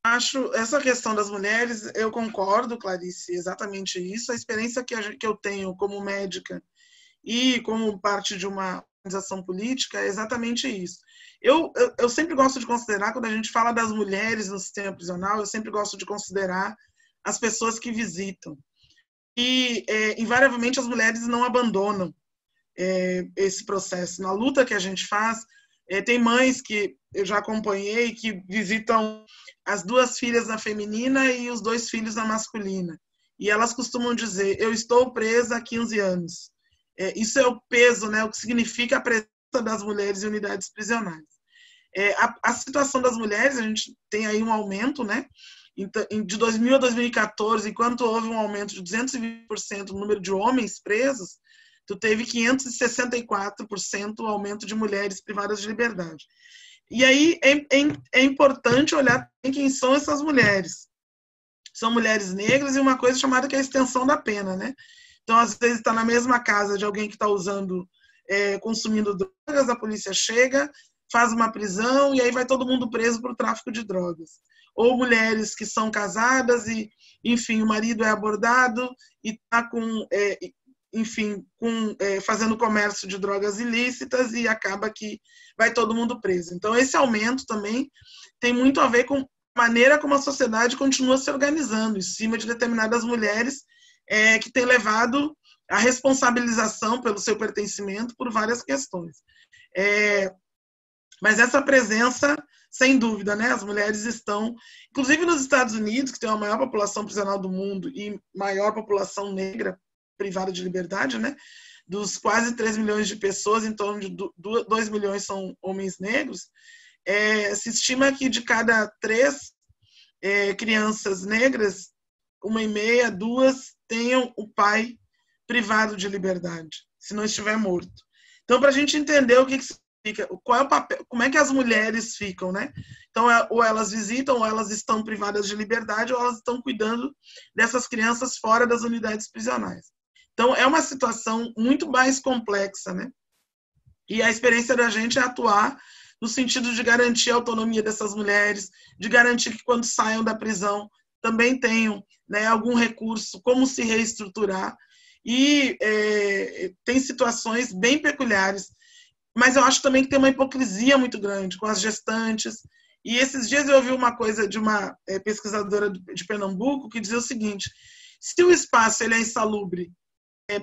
Acho essa questão das mulheres, eu concordo, Clarice, exatamente isso. A experiência que eu tenho como médica e como parte de uma organização política é exatamente isso. Eu sempre gosto de considerar, quando a gente fala das mulheres no sistema prisional, eu sempre gosto de considerar as pessoas que visitam. E, invariavelmente, as mulheres não abandonam esse processo. Na luta que a gente faz, tem mães que eu já acompanhei que visitam as 2 filhas na feminina e os 2 filhos na masculina. E elas costumam dizer, eu estou presa há 15 anos. Isso é o peso, né, o que significa a presença das mulheres em unidades prisionais. A situação das mulheres, a gente tem aí um aumento, né? De 2000 a 2014, enquanto houve um aumento de 220% no número de homens presos, tu teve 564% o aumento de mulheres privadas de liberdade. E aí é importante olhar quem são essas mulheres. São mulheres negras e uma coisa chamada que é a extensão da pena, né? Então, às vezes, está na mesma casa de alguém que está consumindo drogas, a polícia chega, faz uma prisão e aí vai todo mundo preso por tráfico de drogas. Ou mulheres que são casadas e, enfim, o marido é abordado e está fazendo comércio de drogas ilícitas e acaba que vai todo mundo preso. Então, esse aumento também tem muito a ver com a maneira como a sociedade continua se organizando em cima de determinadas mulheres que tem levado a responsabilização pelo seu pertencimento por várias questões. Mas essa presença, sem dúvida, né? As mulheres estão, inclusive nos Estados Unidos, que tem a maior população prisional do mundo e maior população negra privada de liberdade, né? Dos quase 3 milhões de pessoas, em torno de 2 milhões são homens negros. Se estima que de cada 3 crianças negras, 1,5, 2 tenham o pai privado de liberdade, se não estiver morto. Então, para a gente entender o que significa, qual é o papel, como é que as mulheres ficam, né? Então, ou elas visitam, ou elas estão privadas de liberdade, ou elas estão cuidando dessas crianças fora das unidades prisionais. Então, é uma situação muito mais complexa, né? E a experiência da gente é atuar no sentido de garantir a autonomia dessas mulheres, de garantir que quando saiam da prisão também tenham, né, algum recurso, como se reestruturar. e tem situações bem peculiares. Mas eu acho também que tem uma hipocrisia muito grande com as gestantes. E esses dias eu ouvi uma coisa de uma pesquisadora de Pernambuco que dizia o seguinte: se o espaço ele é insalubre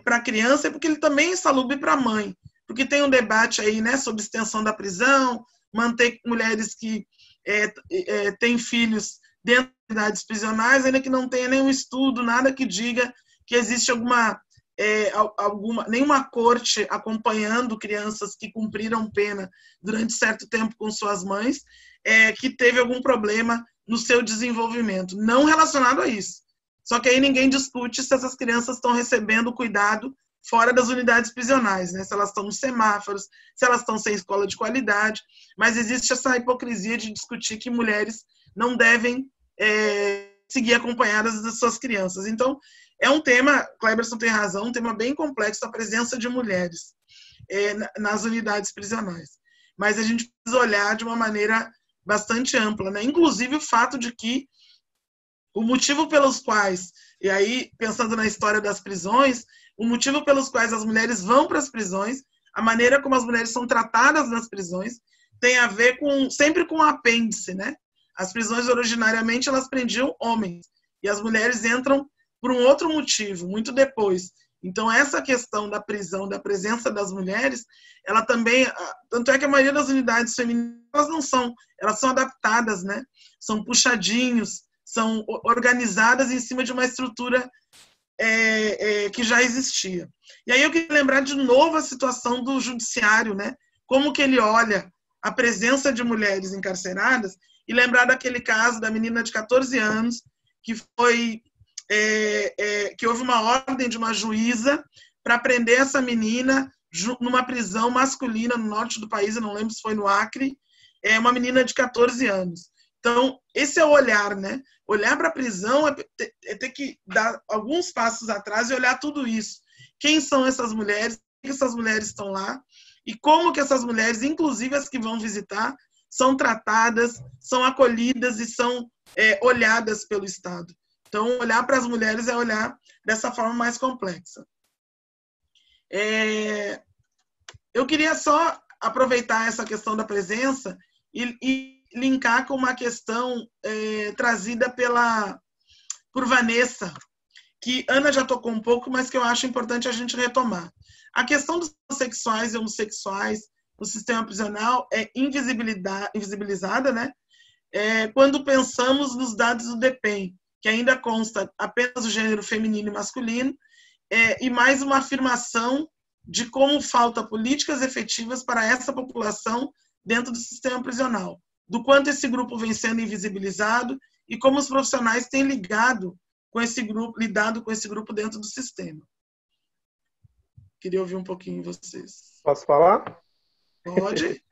para a criança, é porque ele também é insalubre para a mãe. Porque tem um debate aí, né, sobre extensão da prisão, manter mulheres que têm filhos dentro de idades prisionais, ainda que não tenha nenhum estudo, nada que diga que existe nenhuma corte acompanhando crianças que cumpriram pena durante certo tempo com suas mães, que teve algum problema no seu desenvolvimento, não relacionado a isso. Só que aí ninguém discute se essas crianças estão recebendo cuidado fora das unidades prisionais, né? Se elas estão nos semáforos, se elas estão sem escola de qualidade, mas existe essa hipocrisia de discutir que mulheres não devem seguir acompanhadas das suas crianças. Então, é um tema, Cleberson tem razão, um tema bem complexo, a presença de mulheres nas unidades prisionais. Mas a gente precisa olhar de uma maneira bastante ampla, né? Inclusive o fato de que o motivo pelos quais, e aí pensando na história das prisões, o motivo pelos quais as mulheres vão para as prisões, a maneira como as mulheres são tratadas nas prisões, tem a ver sempre com o apêndice, né? As prisões originariamente elas prendiam homens, e as mulheres entram por um outro motivo, muito depois. Então, essa questão da prisão, da presença das mulheres, ela também... Tanto é que a maioria das unidades femininas, elas são adaptadas, né? São puxadinhos, são organizadas em cima de uma estrutura que já existia. E aí eu queria lembrar de novo a situação do judiciário, né? Como que ele olha a presença de mulheres encarceradas, e lembrar daquele caso da menina de 14 anos, que houve uma ordem de uma juíza para prender essa menina numa prisão masculina no norte do país, eu não lembro se foi no Acre, uma menina de 14 anos. Então, esse é o olhar, né? Olhar para a prisão é ter que dar alguns passos atrás e olhar tudo isso. Quem são essas mulheres? Por que essas mulheres estão lá? E como que essas mulheres, inclusive as que vão visitar, são tratadas, são acolhidas e são olhadas pelo Estado. Então, olhar para as mulheres é olhar dessa forma mais complexa. Eu queria só aproveitar essa questão da presença e linkar com uma questão trazida por Vanessa, que Ana já tocou um pouco, mas que eu acho importante a gente retomar. A questão dos homossexuais e homossexuais no sistema prisional é invisibilizada, né? Quando pensamos nos dados do DPEM, que ainda consta apenas o gênero feminino e masculino, e mais uma afirmação de como falta políticas efetivas para essa população dentro do sistema prisional, do quanto esse grupo vem sendo invisibilizado e como os profissionais têm lidado com esse grupo dentro do sistema. Queria ouvir um pouquinho vocês. Posso falar? Pode.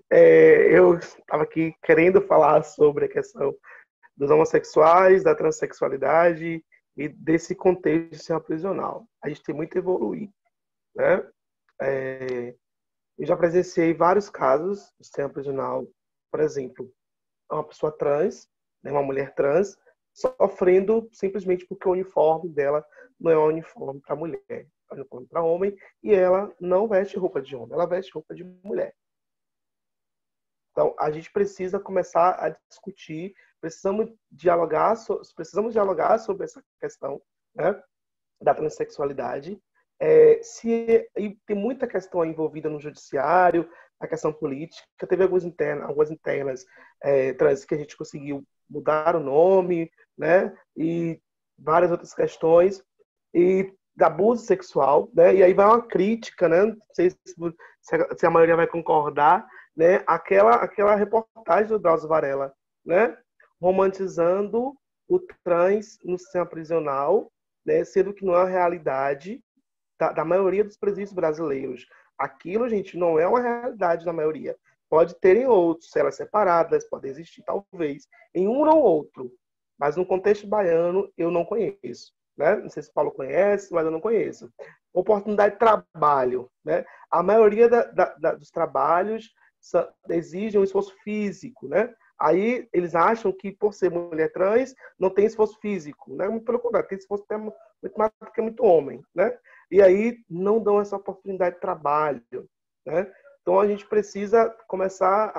Eu estava aqui querendo falar sobre a questão dos homossexuais, da transexualidade e desse contexto do sistema prisional. A gente tem muito a evoluir, né? Eu já presenciei vários casos do sistema prisional, por exemplo, uma pessoa trans, né, uma mulher trans, sofrendo simplesmente porque o uniforme dela não é um uniforme para mulher, é um uniforme para homem, e ela não veste roupa de homem, ela veste roupa de mulher. Então, a gente precisa começar a discutir, precisamos dialogar sobre essa questão, né, da transexualidade. E tem muita questão envolvida no judiciário, a questão política. Teve algumas internas trans que a gente conseguiu mudar o nome, né, e várias outras questões, e de abuso sexual, né, e aí vai uma crítica, né, não sei se a maioria vai concordar, né, aquela reportagem do Drauzio Varela, né, romantizando o trans no sistema prisional, né, sendo que não é a realidade da maioria dos presídios brasileiros. Aquilo, gente, não é uma realidade da maioria. Pode ter em outros, celas separadas, pode existir, talvez, em um ou outro. Mas no contexto baiano, eu não conheço. Né? Não sei se o Paulo conhece, mas eu não conheço. Oportunidade de trabalho. Né? A maioria dos trabalhos exigem um esforço físico. Né? Aí eles acham que por ser mulher trans não tem esforço físico, né? Muito pelo contrário, tem esforço muito mais porque é muito homem, né? E aí não dão essa oportunidade de trabalho, né? Então a gente precisa começar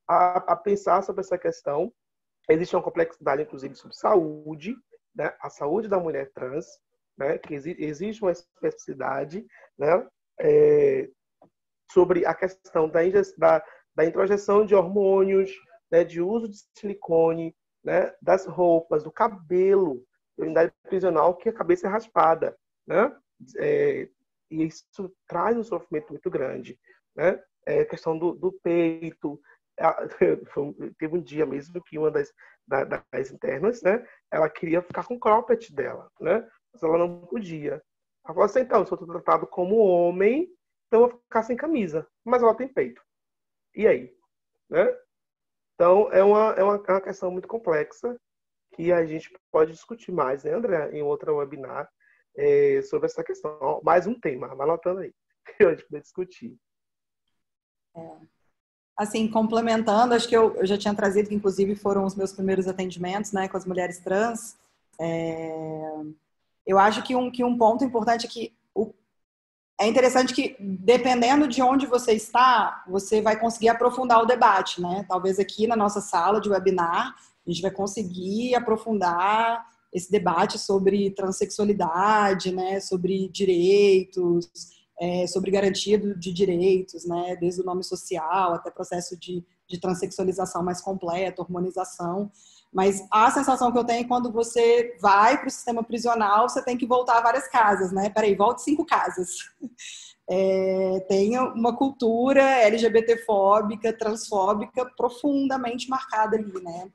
a pensar sobre essa questão. Existe uma complexidade, inclusive, sobre saúde, né? A saúde da mulher trans, né? Que existe uma especificidade, né? Sobre a questão da introjeção de hormônios, né? De uso de silicone, né? Das roupas, do cabelo, da unidade prisional, que a cabeça é raspada, né? E isso traz um sofrimento muito grande, né? A questão do peito. Teve um dia mesmo que uma das internas, né? Ela queria ficar com o cropped dela, né? Mas ela não podia. Ela falou assim, então, eu sou tratado como homem, então eu vou ficar sem camisa. Mas ela tem peito. E aí? Né? Então, é uma questão muito complexa que a gente pode discutir mais, né, André? Em outra webinar, sobre essa questão. Ó, mais um tema, vai anotando aí, que a gente poder discutir. Assim, complementando, acho que eu já tinha trazido, que inclusive foram os meus primeiros atendimentos, né, com as mulheres trans. Eu acho que um ponto importante é que é interessante que, dependendo de onde você está, você vai conseguir aprofundar o debate, né? Talvez aqui na nossa sala de webinar, a gente vai conseguir aprofundar esse debate sobre transexualidade, né? Sobre direitos, sobre garantia de direitos, né? Desde o nome social até processo de transexualização mais completo, hormonização. Mas a sensação que eu tenho é quando você vai para o sistema prisional, você tem que voltar a várias casas, né? Peraí, volte 5 casas. Tem uma cultura LGBTfóbica, transfóbica profundamente marcada ali, né?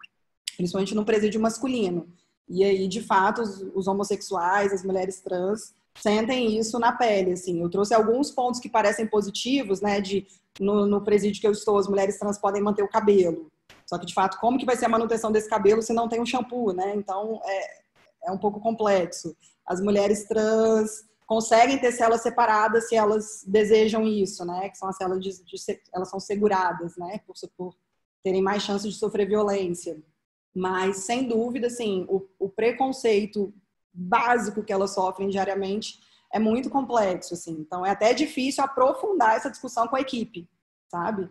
Principalmente no presídio masculino. E aí, de fato, os homossexuais, as mulheres trans, sentem isso na pele, assim. Eu trouxe alguns pontos que parecem positivos, né? No presídio que eu estou, as mulheres trans podem manter o cabelo. Só que, de fato, como que vai ser a manutenção desse cabelo se não tem um shampoo, né? Então, é um pouco complexo. As mulheres trans conseguem ter células separadas se elas desejam isso, né? Que são as células elas são seguradas, né? Por terem mais chance de sofrer violência. Mas, sem dúvida, assim, o preconceito básico que elas sofrem diariamente é muito complexo, assim. Então, é até difícil aprofundar essa discussão com a equipe, sabe?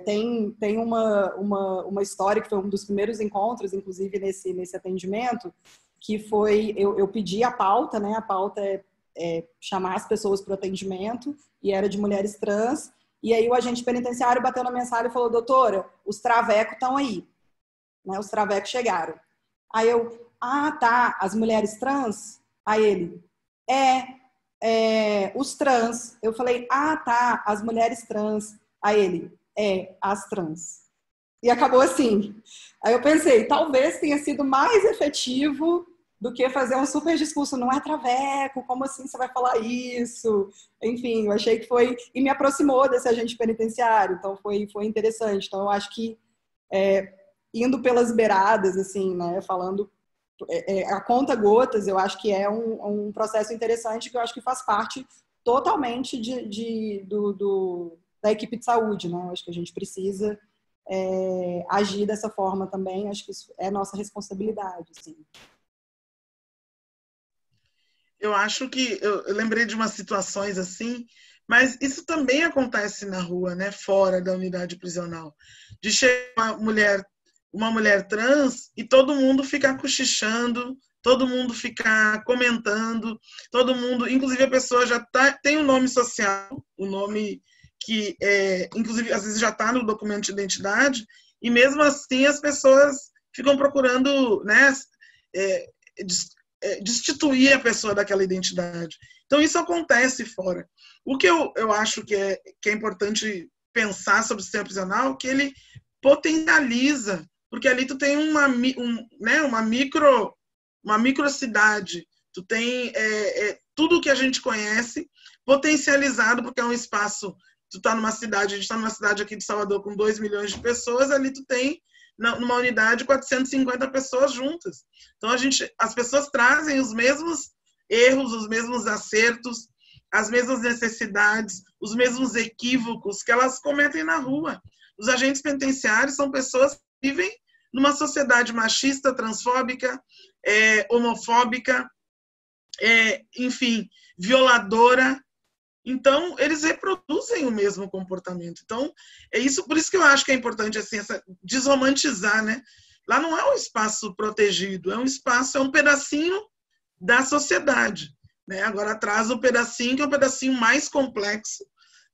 Tem uma história que foi um dos primeiros encontros, inclusive nesse atendimento, que foi, eu pedi a pauta, né? A pauta é chamar as pessoas para o atendimento, e era de mulheres trans, e aí o agente penitenciário bateu na minha sala e falou, doutora, os travecos estão aí, né? Os travecos chegaram. Aí eu, tá, as mulheres trans? Aí ele, os trans. Eu falei, tá, as mulheres trans. Aí ele, as trans. E acabou assim. Aí eu pensei, talvez tenha sido mais efetivo do que fazer um super discurso, não é traveco, como assim você vai falar isso? Enfim, eu achei que foi, e me aproximou desse agente penitenciário, então foi interessante. Então eu acho que indo pelas beiradas, assim, né, falando a conta gotas, eu acho que é um processo interessante que eu acho que faz parte totalmente da equipe de saúde, né? Eu acho que a gente precisa agir dessa forma também, acho que isso é nossa responsabilidade, assim. Eu acho que, eu lembrei de umas situações assim, mas isso também acontece na rua, né? Fora da unidade prisional. De chegar uma mulher trans e todo mundo ficar cochichando, todo mundo ficar comentando, todo mundo, inclusive a pessoa já tem um nome social, um nome que, inclusive, às vezes já está no documento de identidade, e mesmo assim as pessoas ficam procurando, né, destituir a pessoa daquela identidade. Então, isso acontece fora. O que eu acho que é importante pensar sobre o sistema prisional é que ele potencializa, porque ali tu tem uma microcidade, tu tem tudo que a gente conhece potencializado, porque é um espaço, tu tá numa cidade, a gente está numa cidade aqui de Salvador com 2 milhões de pessoas, ali tu tem numa unidade 450 pessoas juntas. Então as pessoas trazem os mesmos erros, os mesmos acertos, as mesmas necessidades, os mesmos equívocos que elas cometem na rua. Os agentes penitenciários são pessoas vivem numa sociedade machista, transfóbica, homofóbica, enfim, violadora. Então, eles reproduzem o mesmo comportamento. Então, por isso que eu acho que é importante assim, desromantizar, né? Lá não é um espaço protegido, é um pedacinho da sociedade, né? Agora traz o pedacinho, que é um pedacinho mais complexo,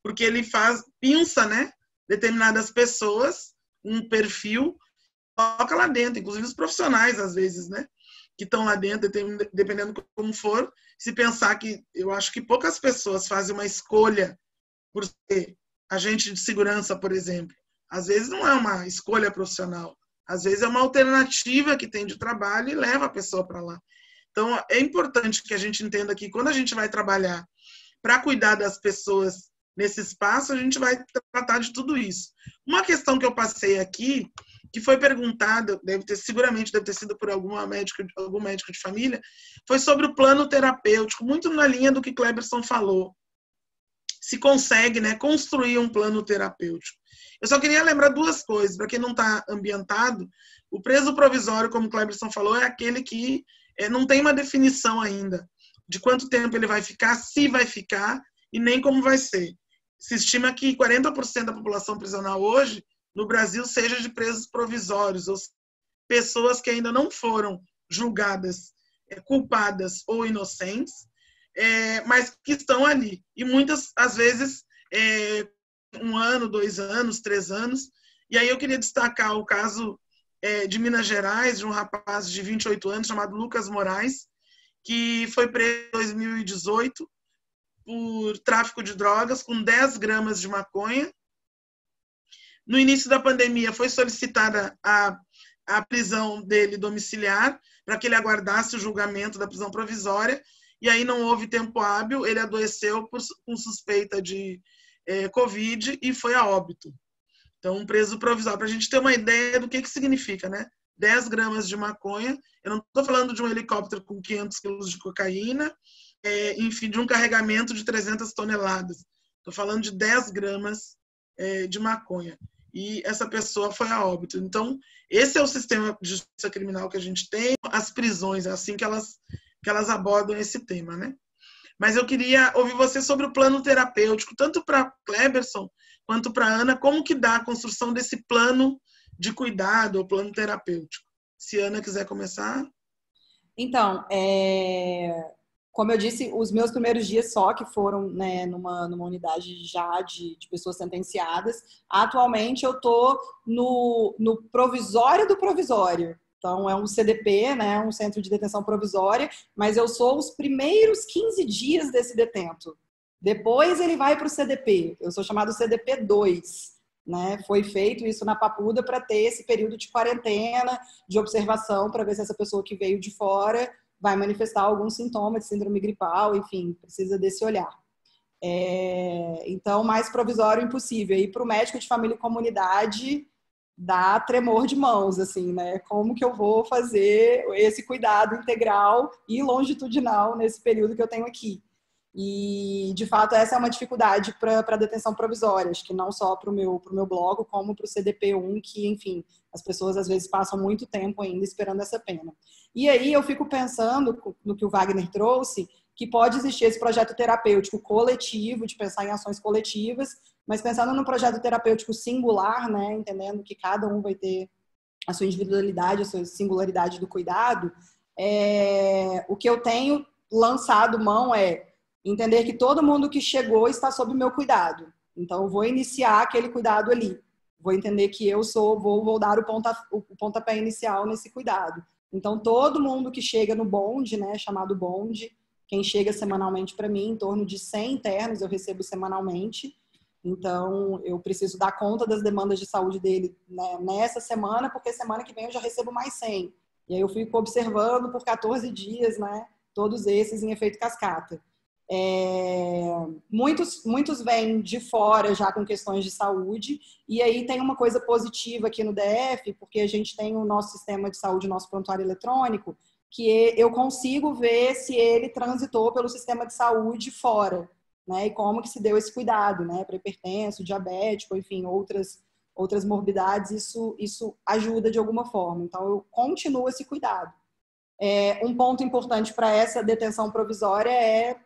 porque ele pinça, né, determinadas pessoas, um perfil, coloca lá dentro, inclusive os profissionais, às vezes, né, que estão lá dentro, dependendo como for, se pensar que eu acho que poucas pessoas fazem uma escolha por ser agente de segurança, por exemplo. Às vezes não é uma escolha profissional, às vezes é uma alternativa que tem de trabalho e leva a pessoa para lá. Então, é importante que a gente entenda que quando a gente vai trabalhar para cuidar das pessoas nesse espaço, a gente vai tratar de tudo isso. Uma questão que eu passei aqui, que foi perguntada, seguramente deve ter sido por algum médico de família, foi sobre o plano terapêutico, muito na linha do que Cleberson falou. Se consegue, né, construir um plano terapêutico. Eu só queria lembrar duas coisas, para quem não está ambientado, o preso provisório, como o Cleberson falou, é aquele que não tem uma definição ainda de quanto tempo ele vai ficar, se vai ficar e nem como vai ser. Se estima que 40% da população prisional hoje no Brasil seja de presos provisórios, ou pessoas que ainda não foram julgadas, culpadas ou inocentes, mas que estão ali. E muitas, às vezes, 1 ano, 2 anos, 3 anos. E aí eu queria destacar o caso de Minas Gerais, de um rapaz de 28 anos chamado Lucas Moraes, que foi preso em 2018 por tráfico de drogas com 10 gramas de maconha. No início da pandemia foi solicitada a prisão dele domiciliar para que ele aguardasse o julgamento da prisão provisória, e aí não houve tempo hábil, ele adoeceu com suspeita de Covid e foi a óbito. Então, um preso provisório, para a gente ter uma ideia do que significa, né? 10 gramas de maconha, eu não estou falando de um helicóptero com 500 quilos de cocaína, enfim, de um carregamento de 300 toneladas. Estou falando de 10 gramas de maconha. E essa pessoa foi a óbito. Então, esse é o sistema de justiça criminal que a gente tem, as prisões, é assim que elas abordam esse tema, né? Mas eu queria ouvir você sobre o plano terapêutico, tanto para Cleberson quanto para Ana, como que dá a construção desse plano de cuidado, ou plano terapêutico. Se a Ana quiser começar. Então, como eu disse, os meus primeiros dias só que foram, né, numa unidade já de pessoas sentenciadas. Atualmente eu estou no provisório do provisório. Então, é um CDP, né, um centro de detenção provisória, mas eu sou os primeiros 15 dias desse detento. Depois ele vai para o CDP, eu sou chamado CDP 2. Né? Foi feito isso na Papuda para ter esse período de quarentena, de observação, para ver se essa pessoa que veio de fora vai manifestar algum sintoma de síndrome gripal, enfim, precisa desse olhar. Então, mais provisório impossível. E para o médico de família e comunidade, dá tremor de mãos, assim, né? Como que eu vou fazer esse cuidado integral e longitudinal nesse período que eu tenho aqui? E, de fato, essa é uma dificuldade para a detenção provisória, acho que não só para o meu bloco, como para o CDP1, que, enfim, as pessoas às vezes passam muito tempo ainda esperando essa pena. E aí eu fico pensando, no que o Wagner trouxe, que pode existir esse projeto terapêutico coletivo, de pensar em ações coletivas, mas pensando no projeto terapêutico singular, né, entendendo que cada um vai ter a sua individualidade, a sua singularidade do cuidado, o que eu tenho lançado mão entender que todo mundo que chegou está sob meu cuidado. Então, eu vou iniciar aquele cuidado ali. Vou entender que vou dar o pontapé inicial nesse cuidado. Então, todo mundo que chega no bonde, né, chamado bonde, quem chega semanalmente para mim, em torno de 100 internos eu recebo semanalmente. Então, eu preciso dar conta das demandas de saúde dele, né, nessa semana, porque semana que vem eu já recebo mais 100. E aí eu fico observando por 14 dias, né, todos esses em efeito cascata. Muitos vêm de fora já com questões de saúde, e aí tem uma coisa positiva aqui no DF, porque a gente tem o nosso sistema de saúde, o nosso prontuário eletrônico, que eu consigo ver se ele transitou pelo sistema de saúde fora, né, e como que se deu esse cuidado, né, para hipertenso, diabético, enfim, outras outras morbidades, isso ajuda de alguma forma. Então, eu continuo esse cuidado. Um ponto importante para essa detenção provisória é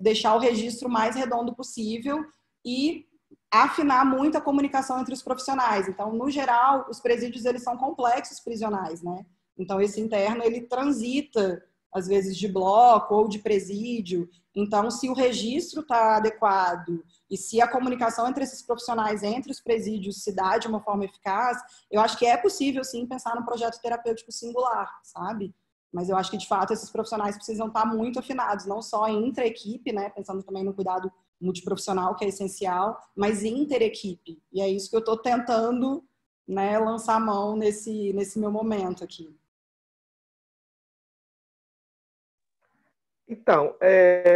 deixar o registro mais redondo possível e afinar muito a comunicação entre os profissionais. Então, no geral, os presídios eles são complexos prisionais, né? Então, esse interno ele transita às vezes de bloco ou de presídio. Então, se o registro está adequado e se a comunicação entre esses profissionais, entre os presídios, se dá de uma forma eficaz, eu acho que é possível, sim, pensar num projeto terapêutico singular, sabe? Mas eu acho que, de fato, esses profissionais precisam estar muito afinados, não só entre a equipe, né, pensando também no cuidado multiprofissional, que é essencial, mas inter-equipe. E é isso que eu estou tentando, né, lançar a mão nesse meu momento aqui. Então,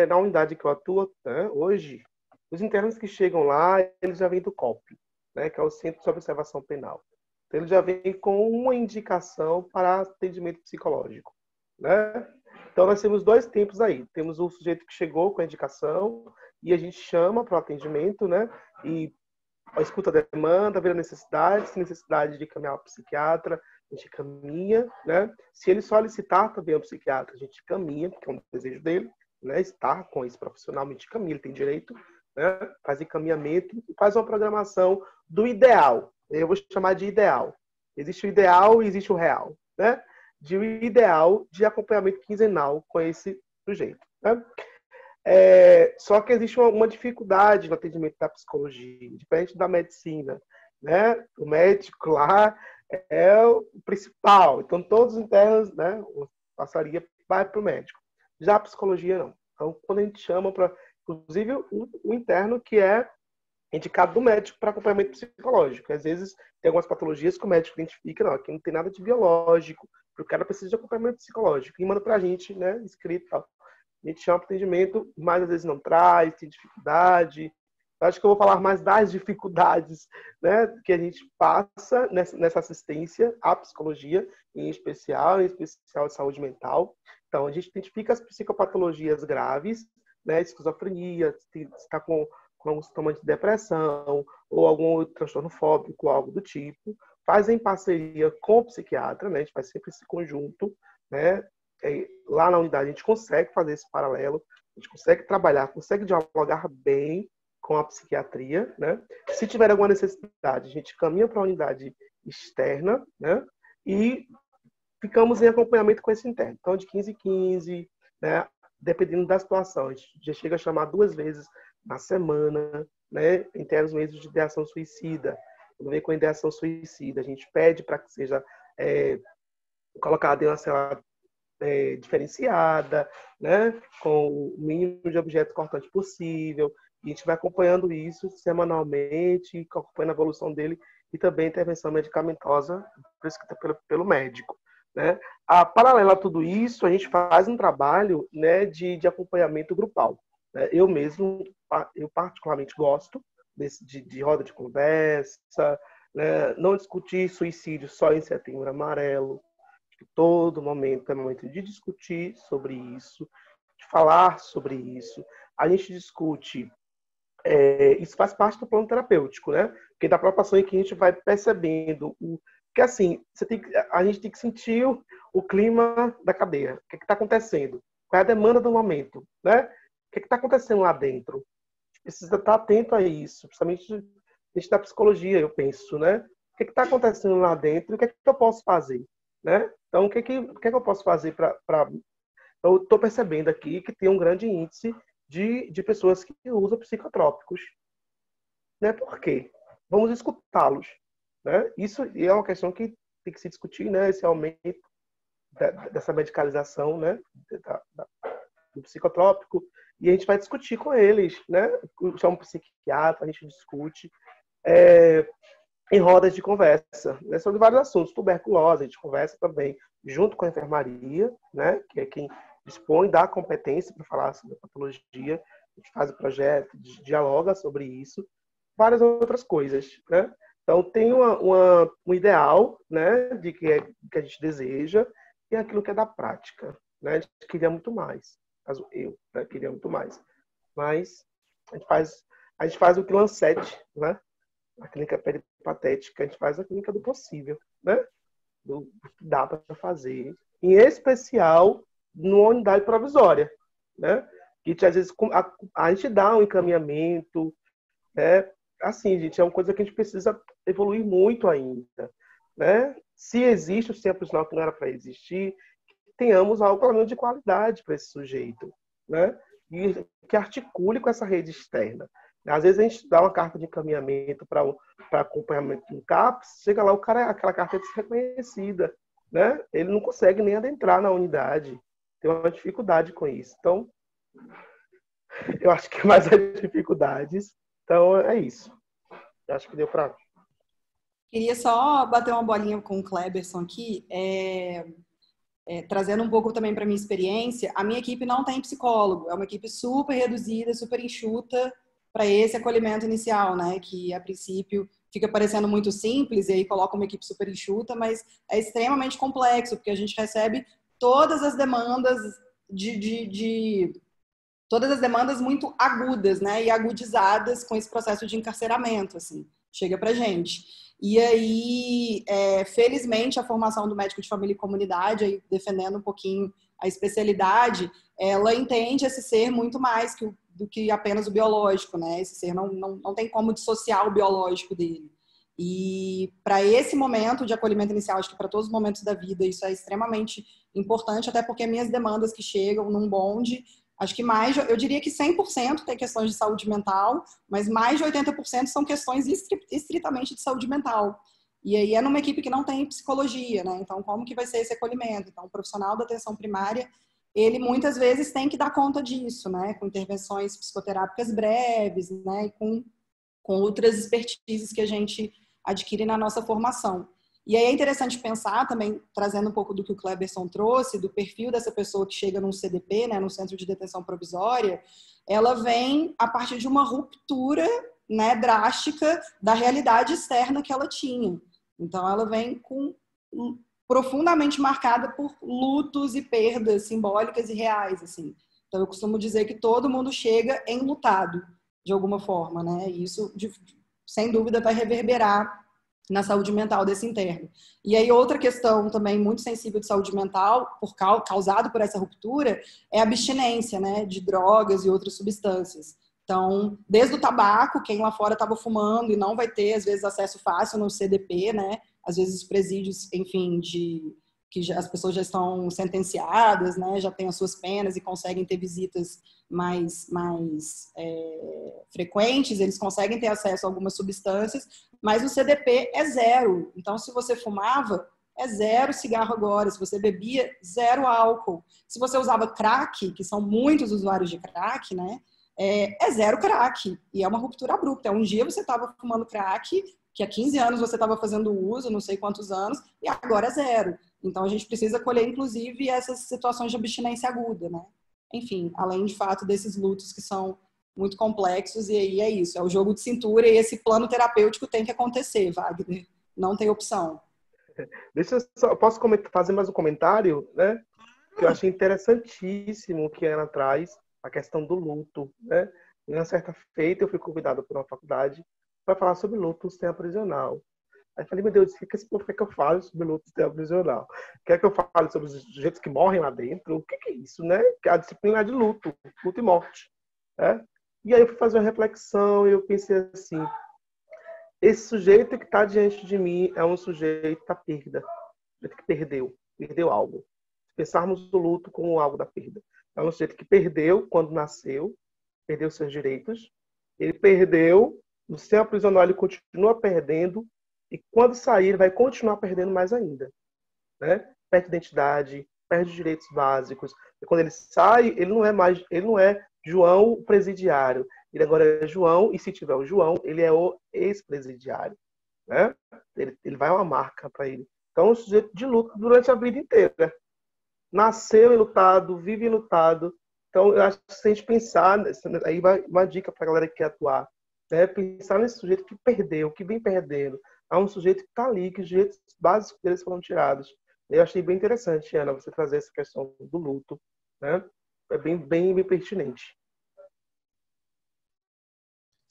na unidade que eu atuo, né, hoje, os internos que chegam lá, eles já vêm do COP, né, que é o Centro de Observação Penal. Então, eles já vêm com uma indicação para atendimento psicológico, né? Então, nós temos dois tempos aí. Temos o sujeito que chegou com a indicação e a gente chama para o atendimento, né? E escuta a demanda, vê a necessidade, se necessidade de caminhar ao psiquiatra, a gente caminha, né? Se ele solicitar também ao psiquiatra, a gente caminha, porque é um desejo dele, né? Estar com esse profissional, a gente caminha, ele tem direito, né? Faz encaminhamento e faz uma programação do ideal. Eu vou chamar de ideal. Existe o ideal e existe o real, né? De o ideal de acompanhamento quinzenal com esse sujeito, né? Só que existe uma dificuldade no atendimento da psicologia, diferente da medicina, né? O médico lá é o principal, então todos os internos, né, passaria vai para o médico. Já a psicologia não. Então, quando a gente chama para, inclusive o interno que é indicado do médico para acompanhamento psicológico, às vezes tem algumas patologias que o médico identifica, não, aqui não tem nada de biológico, o cara precisa de acompanhamento psicológico e manda para a gente, né, escrito e tal. A gente chama para atendimento, mas às vezes não traz, tem dificuldade. Eu acho que eu vou falar mais das dificuldades, né, que a gente passa nessa assistência à psicologia, em especial de saúde mental. Então, a gente identifica as psicopatologias graves, né, esquizofrenia, se está com algum sintoma de depressão ou algum outro transtorno fóbico, algo do tipo. Faz em parceria com o psiquiatra, né, a gente faz sempre esse conjunto, né. Lá na unidade a gente consegue fazer esse paralelo, a gente consegue trabalhar, consegue dialogar bem com a psiquiatria, né? Se tiver alguma necessidade, a gente caminha para a unidade externa, né? E ficamos em acompanhamento com esse interno. Então, de 15 em 15, né? Dependendo da situação, a gente já chega a chamar 2 vezes na semana, né? Internos mesmo de ideação suicida. Quando vem com ideação suicida, a gente pede para que seja colocado em uma cela diferenciada, né? Com o mínimo de objetos cortantes possível. E a gente vai acompanhando isso semanalmente, acompanhando a evolução dele e também a intervenção medicamentosa prescrita pelo médico, né? Paralelo a tudo isso, a gente faz um trabalho, né, de acompanhamento grupal, né? Eu particularmente gosto de roda de conversa, né? Não discutir suicídio só em Setembro Amarelo. Todo momento é momento de discutir sobre isso, de falar sobre isso. A gente discute, isso faz parte do plano terapêutico, né? Porque da própria ação é que a gente vai percebendo que assim, a gente tem que sentir o clima da cadeia. O que está acontecendo? Qual é a demanda do momento, né? O que está acontecendo lá dentro? A gente precisa estar atento a isso, principalmente a gente da psicologia, eu penso, né? O que está acontecendo lá dentro e o que eu posso fazer, né? Então, o que eu posso fazer para... Eu estou percebendo aqui que tem um grande índice de pessoas que usam psicotrópicos. Né? Por quê? Vamos escutá-los. Né? Isso é uma questão que tem que se discutir, né? Esse aumento dessa medicalização, né? Do psicotrópico. E a gente vai discutir com eles. Né? Chama um psiquiatra, a gente discute. Em rodas de conversa, né, sobre vários assuntos. Tuberculose, a gente conversa também junto com a enfermaria, né, que é quem dispõe da competência para falar sobre a patologia. A gente faz o projeto, dialoga sobre isso, várias outras coisas, né? Então, tem um ideal, né, de que a gente deseja e aquilo que é da prática, né? A gente queria muito mais, caso eu, né, queria muito mais. Mas a gente faz o que Lancet, né? a clínica peripatética, a gente faz a clínica do possível, né? Do que dá para fazer. Em especial, numa unidade provisória, né? Que às vezes a gente dá um encaminhamento, né? Assim, gente, é uma coisa que a gente precisa evoluir muito ainda, né? Se existe o sistema prisional que não era para existir, tenhamos algo, pelo menos, de qualidade para esse sujeito, né? E que articule com essa rede externa. Às vezes a gente dá uma carta de encaminhamento para acompanhamento no CAPS, chega lá, o cara, aquela carta é desreconhecida, né? Ele não consegue nem adentrar na unidade, tem uma dificuldade com isso. Então, eu acho que mais as dificuldades. Então, é isso. Eu acho que deu para... Queria só bater uma bolinha com o Kleberson aqui, trazendo um pouco também para minha experiência. A minha equipe não tem psicólogo, é uma equipe super reduzida, super enxuta para esse acolhimento inicial, né? Que a princípio fica parecendo muito simples e aí coloca uma equipe super enxuta, mas é extremamente complexo, porque a gente recebe todas as demandas todas as demandas muito agudas, né? E agudizadas com esse processo de encarceramento, assim, chega pra gente. E aí, felizmente, a formação do médico de família e comunidade, aí defendendo um pouquinho a especialidade, ela entende esse ser muito mais do que apenas o biológico, né? Esse ser não tem como dissociar o biológico dele. E para esse momento de acolhimento inicial, acho que para todos os momentos da vida, isso é extremamente importante, até porque minhas demandas que chegam num bonde, acho que eu diria que 100% tem questões de saúde mental, mas mais de 80% são questões estritamente de saúde mental. E aí é numa equipe que não tem psicologia, né? Então, como que vai ser esse acolhimento? Então, o profissional da atenção primária, ele muitas vezes tem que dar conta disso, né? Com intervenções psicoterápicas breves, né? E com outras expertises que a gente adquire na nossa formação. E aí é interessante pensar também, trazendo um pouco do que o Kleberson trouxe, do perfil dessa pessoa que chega num CDP, né, num centro de detenção provisória, ela vem a partir de uma ruptura, né, drástica da realidade externa que ela tinha. Então, ela vem profundamente marcada por lutos e perdas simbólicas e reais, assim. Então, eu costumo dizer que todo mundo chega enlutado, de alguma forma, né? E isso, sem dúvida, vai reverberar na saúde mental desse interno. E aí, outra questão também muito sensível de saúde mental, causado por essa ruptura, é a abstinência, né, de drogas e outras substâncias. Então, desde o tabaco, quem lá fora estava fumando e não vai ter, às vezes, acesso fácil no CDP, né, às vezes os presídios, enfim, as pessoas já estão sentenciadas, né, já têm as suas penas e conseguem ter visitas mais frequentes, eles conseguem ter acesso a algumas substâncias, mas o CDP é zero. Então, se você fumava, é zero cigarro agora. Se você bebia, zero álcool. Se você usava crack, que são muitos usuários de crack, né, é zero crack. E é uma ruptura abrupta. Um dia você estava fumando crack, que há 15 anos você estava fazendo uso, não sei quantos anos, e agora é zero. Então, a gente precisa colher, inclusive, essas situações de abstinência aguda, né? Enfim, além, de fato, desses lutos que são muito complexos, e aí é isso, é o jogo de cintura e esse plano terapêutico tem que acontecer, Wagner. Não tem opção. Deixa eu só, posso fazer mais um comentário, né? Que eu achei interessantíssimo que ela traz, a questão do luto, né? Em uma certa feita, eu fui convidado por uma faculdade para falar sobre luto no sistema prisional. Aí eu falei, meu Deus, o que esse povo quer que eu fale sobre luto no sistema prisional? Quer que eu fale sobre os sujeitos que morrem lá dentro? O que é isso, né? Que é a disciplina de luto e morte, né? E aí eu fui fazer uma reflexão e eu pensei assim, esse sujeito que está diante de mim é um sujeito da perda, um sujeito que perdeu algo. Se pensarmos o luto como algo da perda. É um sujeito que perdeu quando nasceu, perdeu seus direitos, ele perdeu, no sistema prisional ele continua perdendo, e quando sair ele vai continuar perdendo mais ainda, né? Perde identidade, perde direitos básicos. E quando ele sai, ele não é João o presidiário. Ele agora é João, e se tiver o João, ele é o ex-presidiário, né? Ele vai uma marca para ele. Então, é um sujeito de luta durante a vida inteira. Nasceu enlutado, vive enlutado. Então, eu acho que se a gente pensar, aí vai uma dica para a galera que quer atuar, né? Pensar nesse sujeito que perdeu, que vem perdendo. Há um sujeito que está ali, que os direitos básicos deles foram tirados. Eu achei bem interessante, Ana, você trazer essa questão do luto, né? É bem pertinente.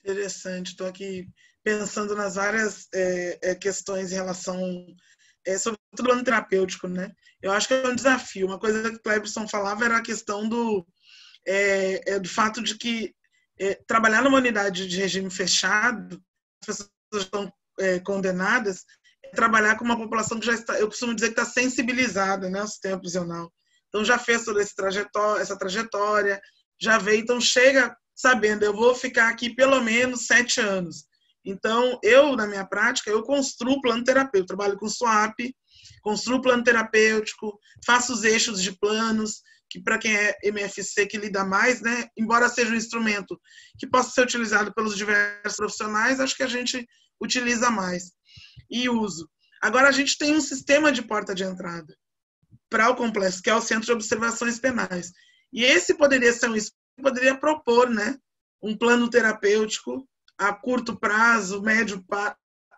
Interessante. Estou aqui pensando nas várias questões em relação, sobretudo o plano terapêutico, né? Eu acho que é um desafio. Uma coisa que o Cleberson falava era a questão do fato de que trabalhar numa unidade de regime fechado, as pessoas estão condenadas, trabalhar com uma população que já está, eu costumo dizer que está sensibilizada, né, ao sistema prisional. Então já fez toda essa trajetória, já veio, então chega sabendo, eu vou ficar aqui pelo menos 7 anos. Então, na minha prática, eu construo plano terapêutico, trabalho com SWAP, construo plano terapêutico, faço os eixos de planos, que para quem é MFC que lida mais, né, embora seja um instrumento que possa ser utilizado pelos diversos profissionais, acho que a gente utiliza mais e uso. Agora, a gente tem um sistema de porta de entrada para o complexo, que é o Centro de Observações Penais. E esse poderia ser poderia propor, né, um plano terapêutico a curto prazo, médio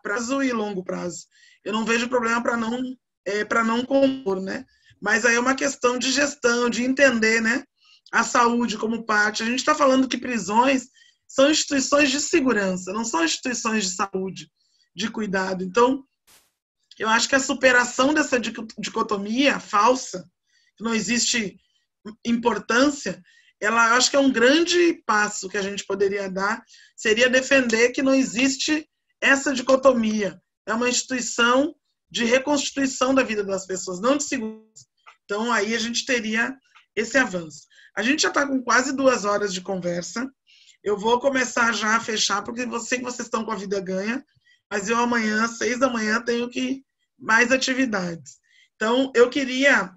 prazo e longo prazo. Eu não vejo problema para não compor, né? Mas aí é uma questão de gestão, de entender, né, a saúde como parte. A gente está falando que prisões são instituições de segurança, não são instituições de saúde, de cuidado. Então, eu acho que a superação dessa dicotomia falsa, que não existe importância, eu acho que é um grande passo que a gente poderia dar, seria defender que não existe essa dicotomia. É uma instituição de reconstituição da vida das pessoas, não de segurança. Então, aí a gente teria esse avanço. A gente já está com quase 2 horas de conversa. Eu vou começar já a fechar, porque eu sei que vocês estão com a vida ganha, mas eu amanhã, 6 da manhã, tenho mais atividades. Então, eu queria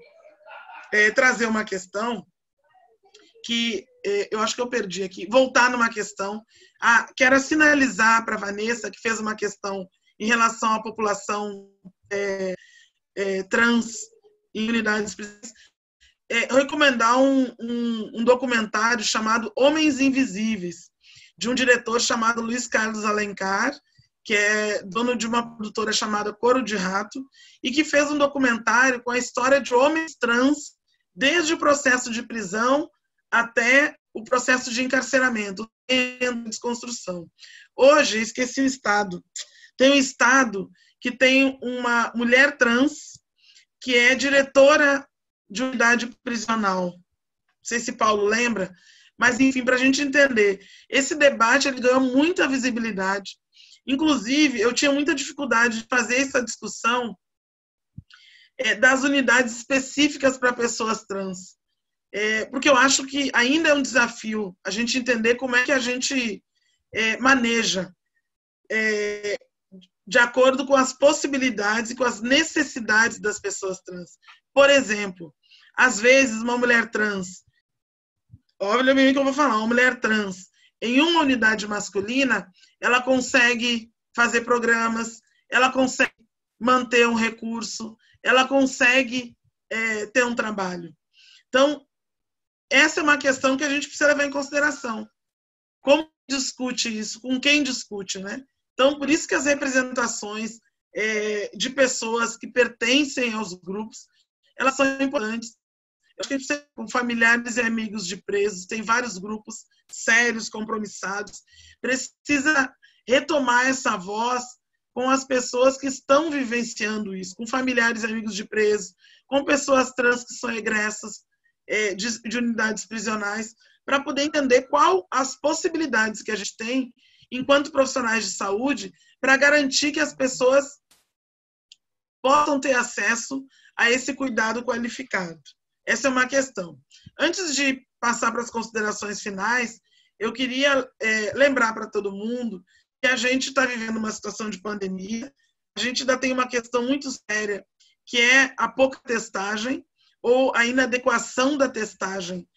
trazer uma questão que eu acho que eu perdi aqui, voltar numa questão, que era sinalizar para a Vanessa, que fez uma questão em relação à população trans em unidades prisionais, recomendar um documentário chamado Homens Invisíveis, de um diretor chamado Luiz Carlos Alencar, que é dono de uma produtora chamada Coro de Rato, e que fez um documentário com a história de homens trans, desde o processo de prisão até o processo de encarceramento, desconstrução. Hoje, esqueci o estado. Tem um estado que tem uma mulher trans que é diretora de unidade prisional. Não sei se Paulo lembra, mas, enfim, para a gente entender. Esse debate ele ganhou muita visibilidade. Inclusive, eu tinha muita dificuldade de fazer essa discussão das unidades específicas para pessoas trans. Porque eu acho que ainda é um desafio a gente entender como é que a gente maneja de acordo com as possibilidades e com as necessidades das pessoas trans. Por exemplo, às vezes uma mulher trans, olha bem o que eu vou falar, uma mulher trans em uma unidade masculina, ela consegue fazer programas, ela consegue manter um recurso, ela consegue ter um trabalho. Então, essa é uma questão que a gente precisa levar em consideração. Como discute isso? Com quem discute, né? Então, por isso que as representações de pessoas que pertencem aos grupos, elas são importantes. Eu acho que a gente precisa, com familiares e amigos de presos, tem vários grupos sérios, compromissados, precisa retomar essa voz com as pessoas que estão vivenciando isso, com familiares e amigos de presos, com pessoas trans que são egressas de unidades prisionais, para poder entender quais as possibilidades que a gente tem enquanto profissionais de saúde para garantir que as pessoas possam ter acesso a esse cuidado qualificado. Essa é uma questão. Antes de passar para as considerações finais, eu queria lembrar para todo mundo que a gente está vivendo uma situação de pandemia, a gente ainda tem uma questão muito séria, que é a pouca testagem ou a inadequação da testagem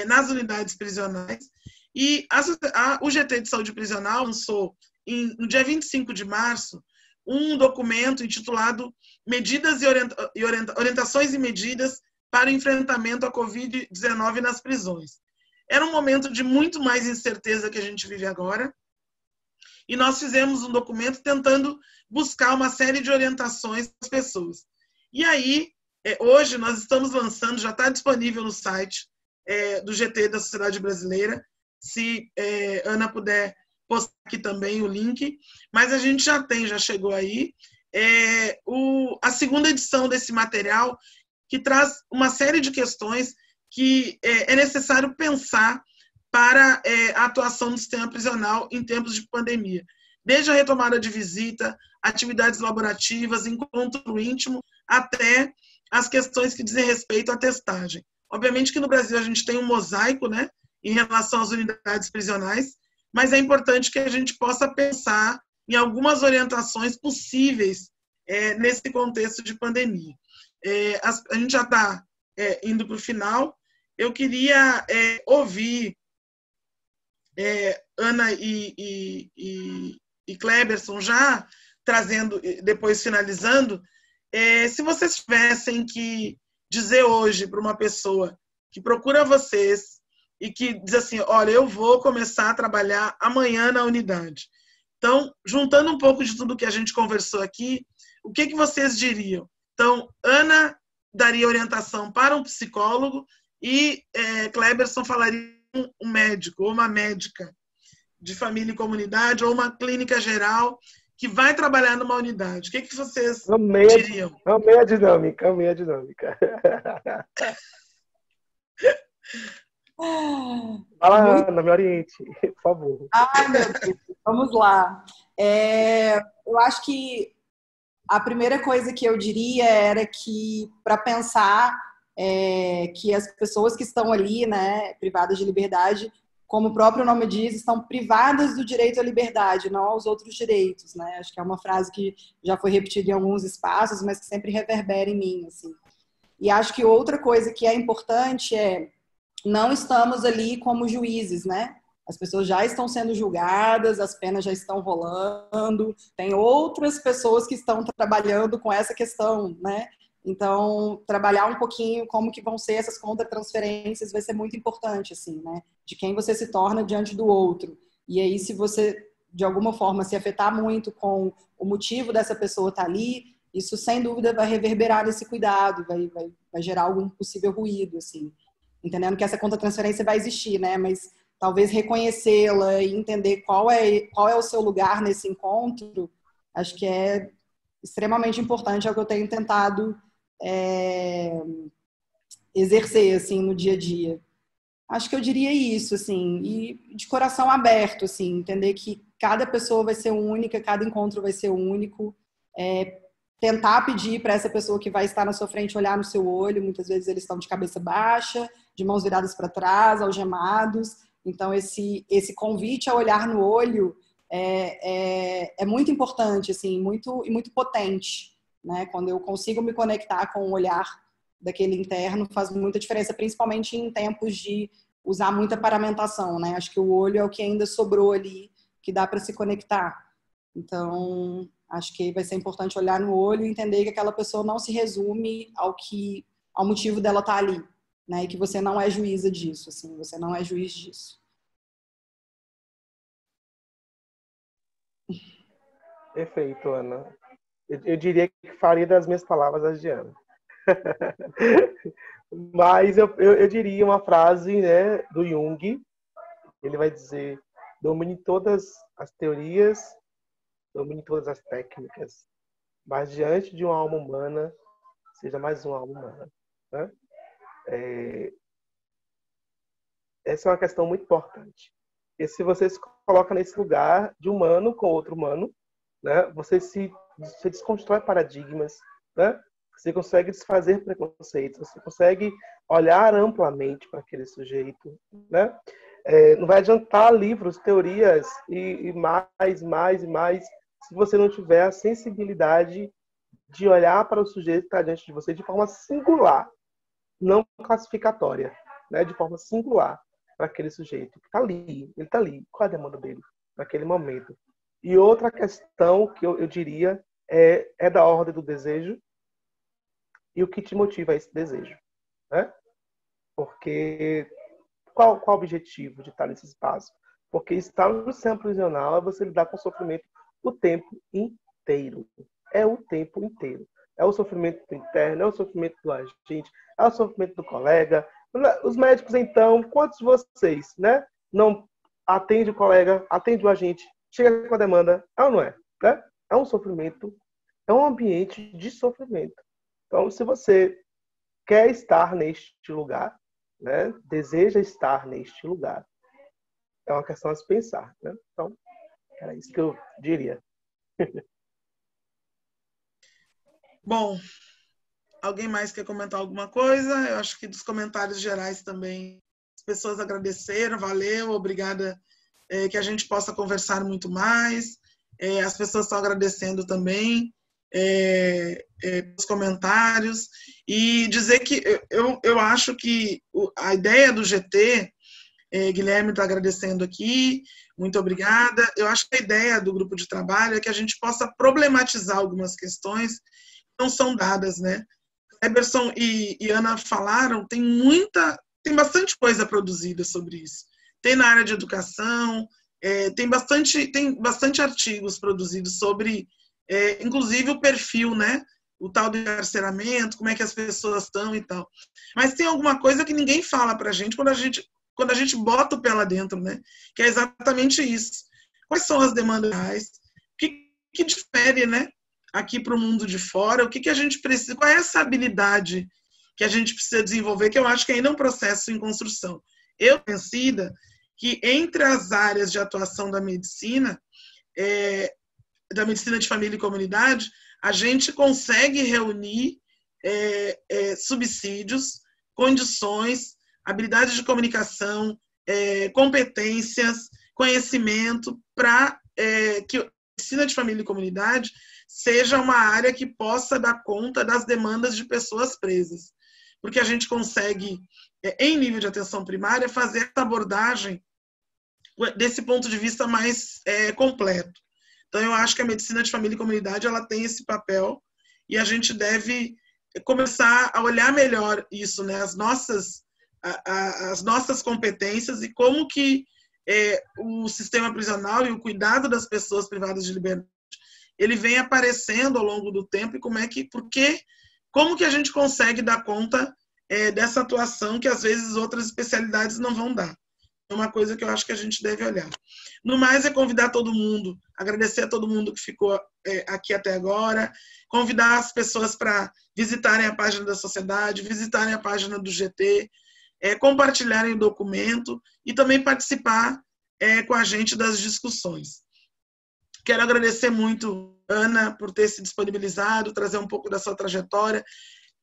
nas unidades prisionais. E o GT de Saúde Prisional lançou, no dia 25 de março, um documento intitulado Orientações e Medidas para o Enfrentamento à Covid-19 nas Prisões. Era um momento de muito mais incerteza que a gente vive agora, e nós fizemos um documento tentando buscar uma série de orientações para as pessoas. E aí, hoje, nós estamos lançando, já está disponível no site do GT da Sociedade Brasileira, se Ana puder postar aqui também o link, mas a gente já chegou aí. A segunda edição desse material, que traz uma série de questões que é necessário pensar para a atuação do sistema prisional em tempos de pandemia. Desde a retomada de visita, atividades laborativas, encontro íntimo, até as questões que dizem respeito à testagem. Obviamente que no Brasil a gente tem um mosaico, né, em relação às unidades prisionais, mas é importante que a gente possa pensar em algumas orientações possíveis nesse contexto de pandemia. A gente já está indo para o final. Eu queria ouvir Ana e Cleberson já trazendo, depois finalizando, se vocês tivessem que dizer hoje para uma pessoa que procura vocês e que diz assim, olha, eu vou começar a trabalhar amanhã na unidade. Então, juntando um pouco de tudo que a gente conversou aqui, o que vocês diriam? Então, Ana daria orientação para um psicólogo e Cleberson falaria um médico ou uma médica de família e comunidade ou uma clínica geral que vai trabalhar numa unidade. O que vocês diriam? Amei a dinâmica, amei a dinâmica. Vai lá, Ana, me oriente, por favor. Ai, meu Deus, vamos lá. Eu acho que a primeira coisa que eu diria era que, para pensar que as pessoas que estão ali, né, privadas de liberdade, como o próprio nome diz, estão privadas do direito à liberdade, não aos outros direitos, né? Acho que é uma frase que já foi repetida em alguns espaços, mas que sempre reverbera em mim, assim. E acho que outra coisa que é importante não estamos ali como juízes, né? As pessoas já estão sendo julgadas, as penas já estão rolando, tem outras pessoas que estão trabalhando com essa questão, né? Então, trabalhar um pouquinho como que vão ser essas contra-transferências vai ser muito importante, assim, né? De quem você se torna diante do outro. E aí, se você, de alguma forma, se afetar muito com o motivo dessa pessoa estar ali, isso, sem dúvida, vai reverberar nesse cuidado, vai gerar algum possível ruído, assim. Entendendo que essa contra-transferência vai existir, né? Mas talvez reconhecê-la e entender qual é o seu lugar nesse encontro, acho que é extremamente importante, é o que eu tenho tentado exercer, assim, no dia a dia. Acho que eu diria isso, assim, e de coração aberto, assim, entender que cada pessoa vai ser única, cada encontro vai ser único, tentar pedir para essa pessoa que vai estar na sua frente olhar no seu olho, muitas vezes eles estão de cabeça baixa, de mãos viradas para trás, algemados, então esse convite a olhar no olho é muito importante, assim, muito potente, né? Quando eu consigo me conectar com o olhar daquele interno, faz muita diferença, principalmente em tempos de usar muita paramentação, né? Acho que o olho é o que ainda sobrou ali, que dá para se conectar. Então, acho que vai ser importante olhar no olho e entender que aquela pessoa não se resume ao motivo dela estar ali, né? E que você não é juíza disso, assim, você não é juiz disso. Perfeito, Ana. Eu diria que faria das minhas palavras as de Ana. Mas eu diria uma frase, né, do Jung. Ele vai dizer: domine todas as teorias, domine todas as técnicas, mas diante de uma alma humana, seja mais uma alma humana. Né? Essa é uma questão muito importante. E se você se coloca nesse lugar de humano com outro humano, né, você desconstrói paradigmas, né? Você consegue desfazer preconceitos, você consegue olhar amplamente para aquele sujeito, né? Não vai adiantar livros, teorias e mais, se você não tiver a sensibilidade de olhar para o sujeito que está diante de você de forma singular, não classificatória, né? De forma singular para aquele sujeito que está ali, ele está ali, qual é a demanda dele naquele momento. E outra questão que eu diria é da ordem do desejo e o que te motiva a esse desejo, né? Porque qual o objetivo de estar nesse espaço? Porque estar no sistema prisional é você lidar com o sofrimento o tempo inteiro. É o tempo inteiro. É o sofrimento do interno, é o sofrimento do agente, é o sofrimento do colega. Os médicos, então, quantos de vocês, né, não atende o colega, atende o agente, chega com a demanda, é ou não é? Né? É um sofrimento, é um ambiente de sofrimento. Então, se você quer estar neste lugar, né, deseja estar neste lugar, é uma questão a se pensar. Né? Então, era isso que eu diria. Bom, alguém mais quer comentar alguma coisa? Eu acho que dos comentários gerais também as pessoas agradeceram, valeu, obrigada, que a gente possa conversar muito mais. As pessoas estão agradecendo também os comentários e dizer que eu acho que a ideia do GT, Guilherme está agradecendo aqui, muito obrigada. Eu acho que a ideia do grupo de trabalho é que a gente possa problematizar algumas questões que não são dadas, né? Eberson e Ana falaram, tem bastante coisa produzida sobre isso. Tem na área de educação, tem bastante artigos produzidos sobre, inclusive, o perfil, né? O tal do encarceramento, como é que as pessoas estão e tal. Mas tem alguma coisa que ninguém fala para a gente quando a gente bota o pé lá dentro, né? Que é exatamente isso. Quais são as demandas reais? O que difere, né? Aqui para o mundo de fora, o que a gente precisa, qual é essa habilidade que a gente precisa desenvolver, que eu acho que ainda é um processo em construção. Eu convencida que entre as áreas de atuação da medicina de família e comunidade, a gente consegue reunir subsídios, condições, habilidades de comunicação, competências, conhecimento para que a medicina de família e comunidade seja uma área que possa dar conta das demandas de pessoas presas. Porque a gente consegue, em nível de atenção primária, fazer essa abordagem desse ponto de vista mais completo. Então, eu acho que a medicina de família e comunidade ela tem esse papel e a gente deve começar a olhar melhor isso, né? As nossas competências e como que o sistema prisional e o cuidado das pessoas privadas de liberdade ele vem aparecendo ao longo do tempo e como que a gente consegue dar conta dessa atuação que às vezes outras especialidades não vão dar. É uma coisa que eu acho que a gente deve olhar. No mais, é convidar todo mundo, agradecer a todo mundo que ficou aqui até agora, convidar as pessoas para visitarem a página da sociedade, visitarem a página do GT, compartilharem o documento e também participar com a gente das discussões. Quero agradecer muito, Ana, por ter se disponibilizado, trazer um pouco da sua trajetória,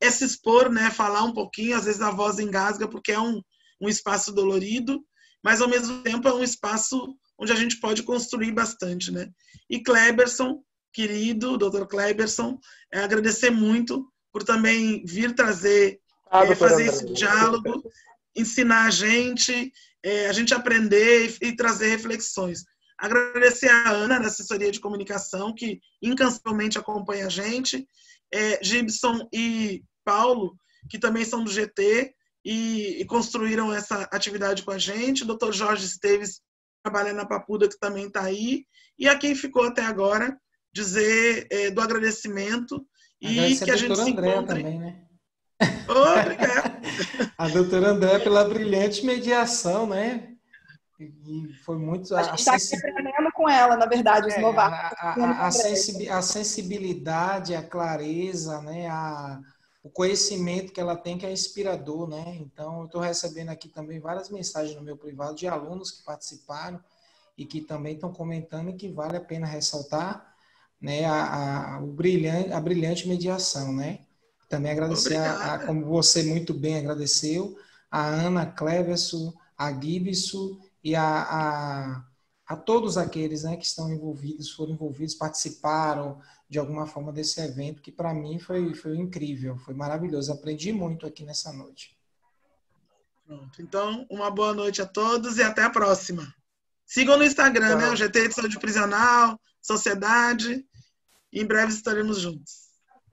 se expor, né, falar um pouquinho, às vezes a voz engasga, porque é um espaço dolorido, mas, ao mesmo tempo, é um espaço onde a gente pode construir bastante, né? E Kleberson, querido, doutor Kleberson, agradecer muito por também vir trazer, fazer esse diálogo, ensinar a gente aprender e trazer reflexões. Agradecer a Ana, da assessoria de comunicação, que incansavelmente acompanha a gente, Gibson e Paulo, que também são do GT, e construíram essa atividade com a gente, o Dr. Jorge Esteves, trabalha na Papuda, que também está aí, e a quem ficou até agora, dizer do agradecimento e que a gente se encontre. Também, né? Obrigada. A doutora André pela brilhante mediação, né? E foi muito... A gente está aprendendo com ela, na verdade, os novatos. A sensibilidade, a clareza, né? O conhecimento que ela tem, que é inspirador, né? Então, eu estou recebendo aqui também várias mensagens no meu privado de alunos que participaram e que também estão comentando que vale a pena ressaltar, né, a brilhante mediação, né? Também agradecer, como você muito bem agradeceu, a Ana, a Cleverson, a Gibson e a todos aqueles, né, que estão envolvidos, foram envolvidos, participaram de alguma forma desse evento, que para mim foi incrível, foi maravilhoso. Aprendi muito aqui nessa noite. Pronto. Então, uma boa noite a todos e até a próxima. Sigam no Instagram, né? O GT de Saúde Prisional, Sociedade. E em breve estaremos juntos.